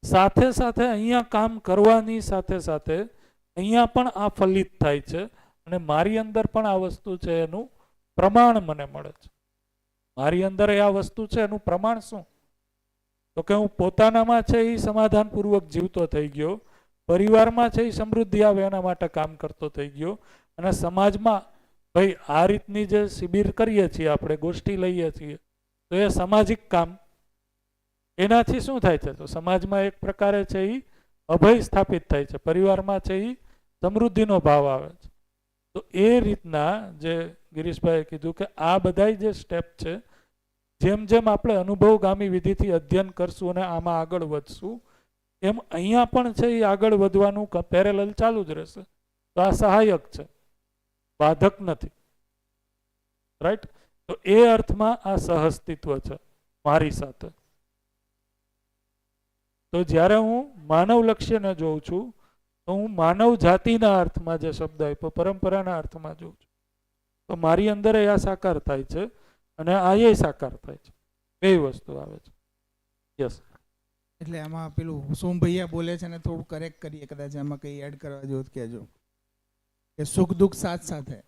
સાથે સાથે અહીંયા કામ કરવાની સાથે સાથે અહીંયા પણ આ ફલિત થાય છે અને મારી અંદર પણ આ વસ્તુ છે એનું પ્રમાણ મને મળે છે. મારી અંદર એ આ વસ્તુ છે એનું પ્રમાણ શું? તો કે હું પોતાનામાં છે એ સમાધાનપૂર્વક જીવતો થઈ ગયો, પરિવારમાં છે એ સમૃદ્ધિ આવે એના માટે કામ કરતો થઈ ગયો, અને સમાજમાં ભાઈ આ રીતની જે શિબિર કરીએ છીએ આપણે, ગોષ્ઠી લઈએ છીએ, તો એ સામાજિક કામ, એનાથી શું થાય છે? તો સમાજમાં એક પ્રકારે છે એ અભય સ્થાપિત થાય છે, પરિવારમાં છે એ સમૃદ્ધિનો ભાવ આવે છે. તો એ રીતના જે ગિરીશભાઈએ કીધું કે આ બધા જે સ્ટેપ છે, જેમ જેમ આપણે અનુભવગામી વિધિથી અધ્યયન કરશું અને આમાં આગળ વધશું, એમ અહીંયા પણ છે એ આગળ વધવાનું પેરેલલ ચાલુ જ રહેશે. તો આ સહાયક છે, બાધક નથી. રાઈટ? તો એ અર્થમાં આ સહઅસ્તિત્વ છે મારી સાથે. તો જ્યારે હું માનવ લક્ષ્યને જોઉં છું તો હું માનવ જાતિના અર્થમાં જે શબ્દ આપ્યો, પરંપરાના અર્થમાં જોઉં છું, તો મારી અંદર એ આ સાકાર થાય છે અને આ એ સાકાર થાય છે. બે વસ્તુ આવે છે. યસ. એટલે આમાં પેલું સોમભૈયા બોલે છે ને થોડું કરેક્ટ કરીએ, કદાચ આમાં કંઈ એડ કરવા જેવું કહેજો કે સુખ દુઃખ સાથ સાથે.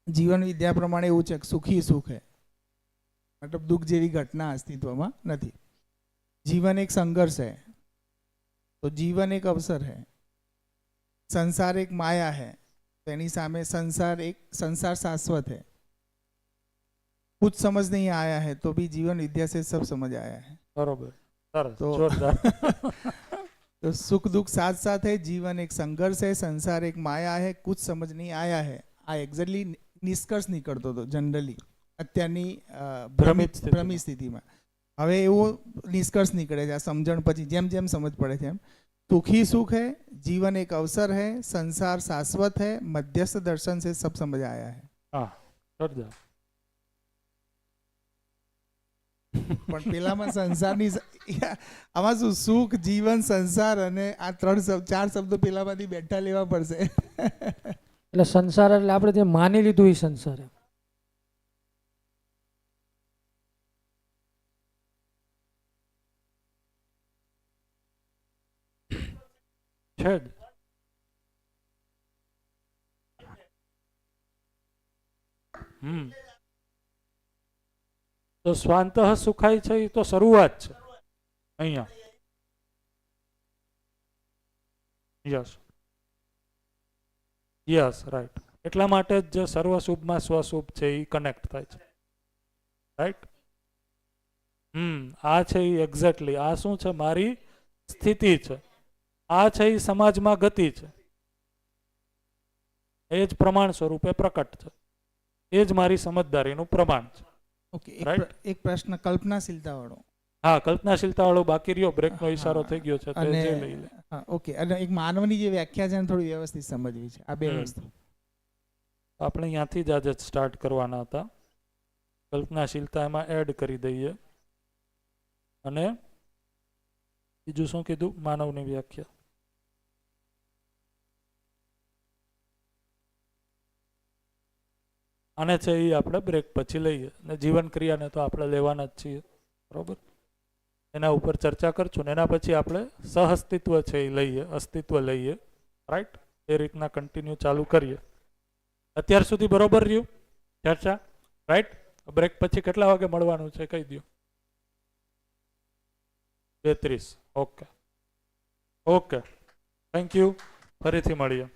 જીવન વિદ્યા પ્રમાણે એવું છે કે સુખી સુખ હે, મતલબ દુઃખ જેવી ઘટના અસ્તિત્વમાં નથી. जीवन एक संघर्ष है, तो जीवन एक अवसर है. संसार एक माया है, तो एनी सामे संसार शाश्वत है. कुछ समझ नहीं आया है तो भी जीवन विद्या से सब समझ आया है. बरोबर. तो तो सुख दुख साथ साथ है. जीवन एक संघर्ष है, संसार एक माया है, कुछ समझ नहीं आया है. आ एक्ઝેક્ટલી નિષ્કર્ષ નીકળતો હતો જનરલી અત્યારની ભ્રમિત સ્થિતિમાં. હવે એવો નિષ્કર્ષ નીકળે છે આ સમજણ પછી, જેમ જેમ સમજ પડે છે એમ. सुखी सुख है, जीवन एक अवसर है, संसार शाश्वत है, मध्यस्थ दर्शन से सब समझ आया है. हाँ, कर दो. પણ પેલામાં સંસારની આમાં શું સુખ જીવન સંસાર અને આ ચાર શબ્દો પેલામાંથી બેઠા લેવા પડશે. એટલે સંસાર એટલે આપણે જે માની લીધું એ સંસાર. છે જ. તો સ્વાંતઃ સુખાય છે એ તો શરૂઆત છે અહીંયા. Yes yes right. એટલા માટે જ જે સર્વશુભમાં સ્વશુભ છે એ કનેક્ટ થાય છે. રાઈટ? આ છે એ એક્ઝેક્ટલી આ શું છે? મારી સ્થિતિ છે. આ છે એ સમાજમાં ગતિ છે, એ જ પ્રમાણ સ્વરૂપે પ્રકટ છે, એ જ મારી સમજદારીનું પ્રમાણ છે. ઓકે, એક પ્રશ્ન કલ્પનાશીલતા વાળો. હા, કલ્પનાશીલતા વાળો બાકી રહ્યો. બ્રેકનો ઈશારો થઈ ગયો છે. હા, ઓકે. અને એક માનવની જે વ્યાખ્યા છે એને થોડી વ્યવસ્થિત સમજવી છે. આ બે વસ્તુ આપણે અહીંયાથી જ આજે સ્ટાર્ટ કરવાના હતા. કલ્પનાશીલતા એમાં એડ કરી દઈએ. અને બીજું શું કીધું? માનવની વ્યાખ્યા. આને છે એ આપણે બ્રેક પછી લઈએ. અને જીવન ક્રિયાને તો આપણે લેવાના જ છીએ, બરોબર? એના ઉપર ચર્ચા કરશું ને એના પછી આપણે સહઅસ્તિત્વ છે એ લઈએ, અસ્તિત્વ લઈએ. રાઈટ? એ રીતના કન્ટિન્યુ ચાલુ કરીએ. અત્યાર સુધી બરોબર રહ્યું ચર્ચા? રાઈટ? બ્રેક પછી કેટલા વાગે મળવાનું છે કહી દો. 2:30. Okay okay, thank you. ફરીથી મળીએ.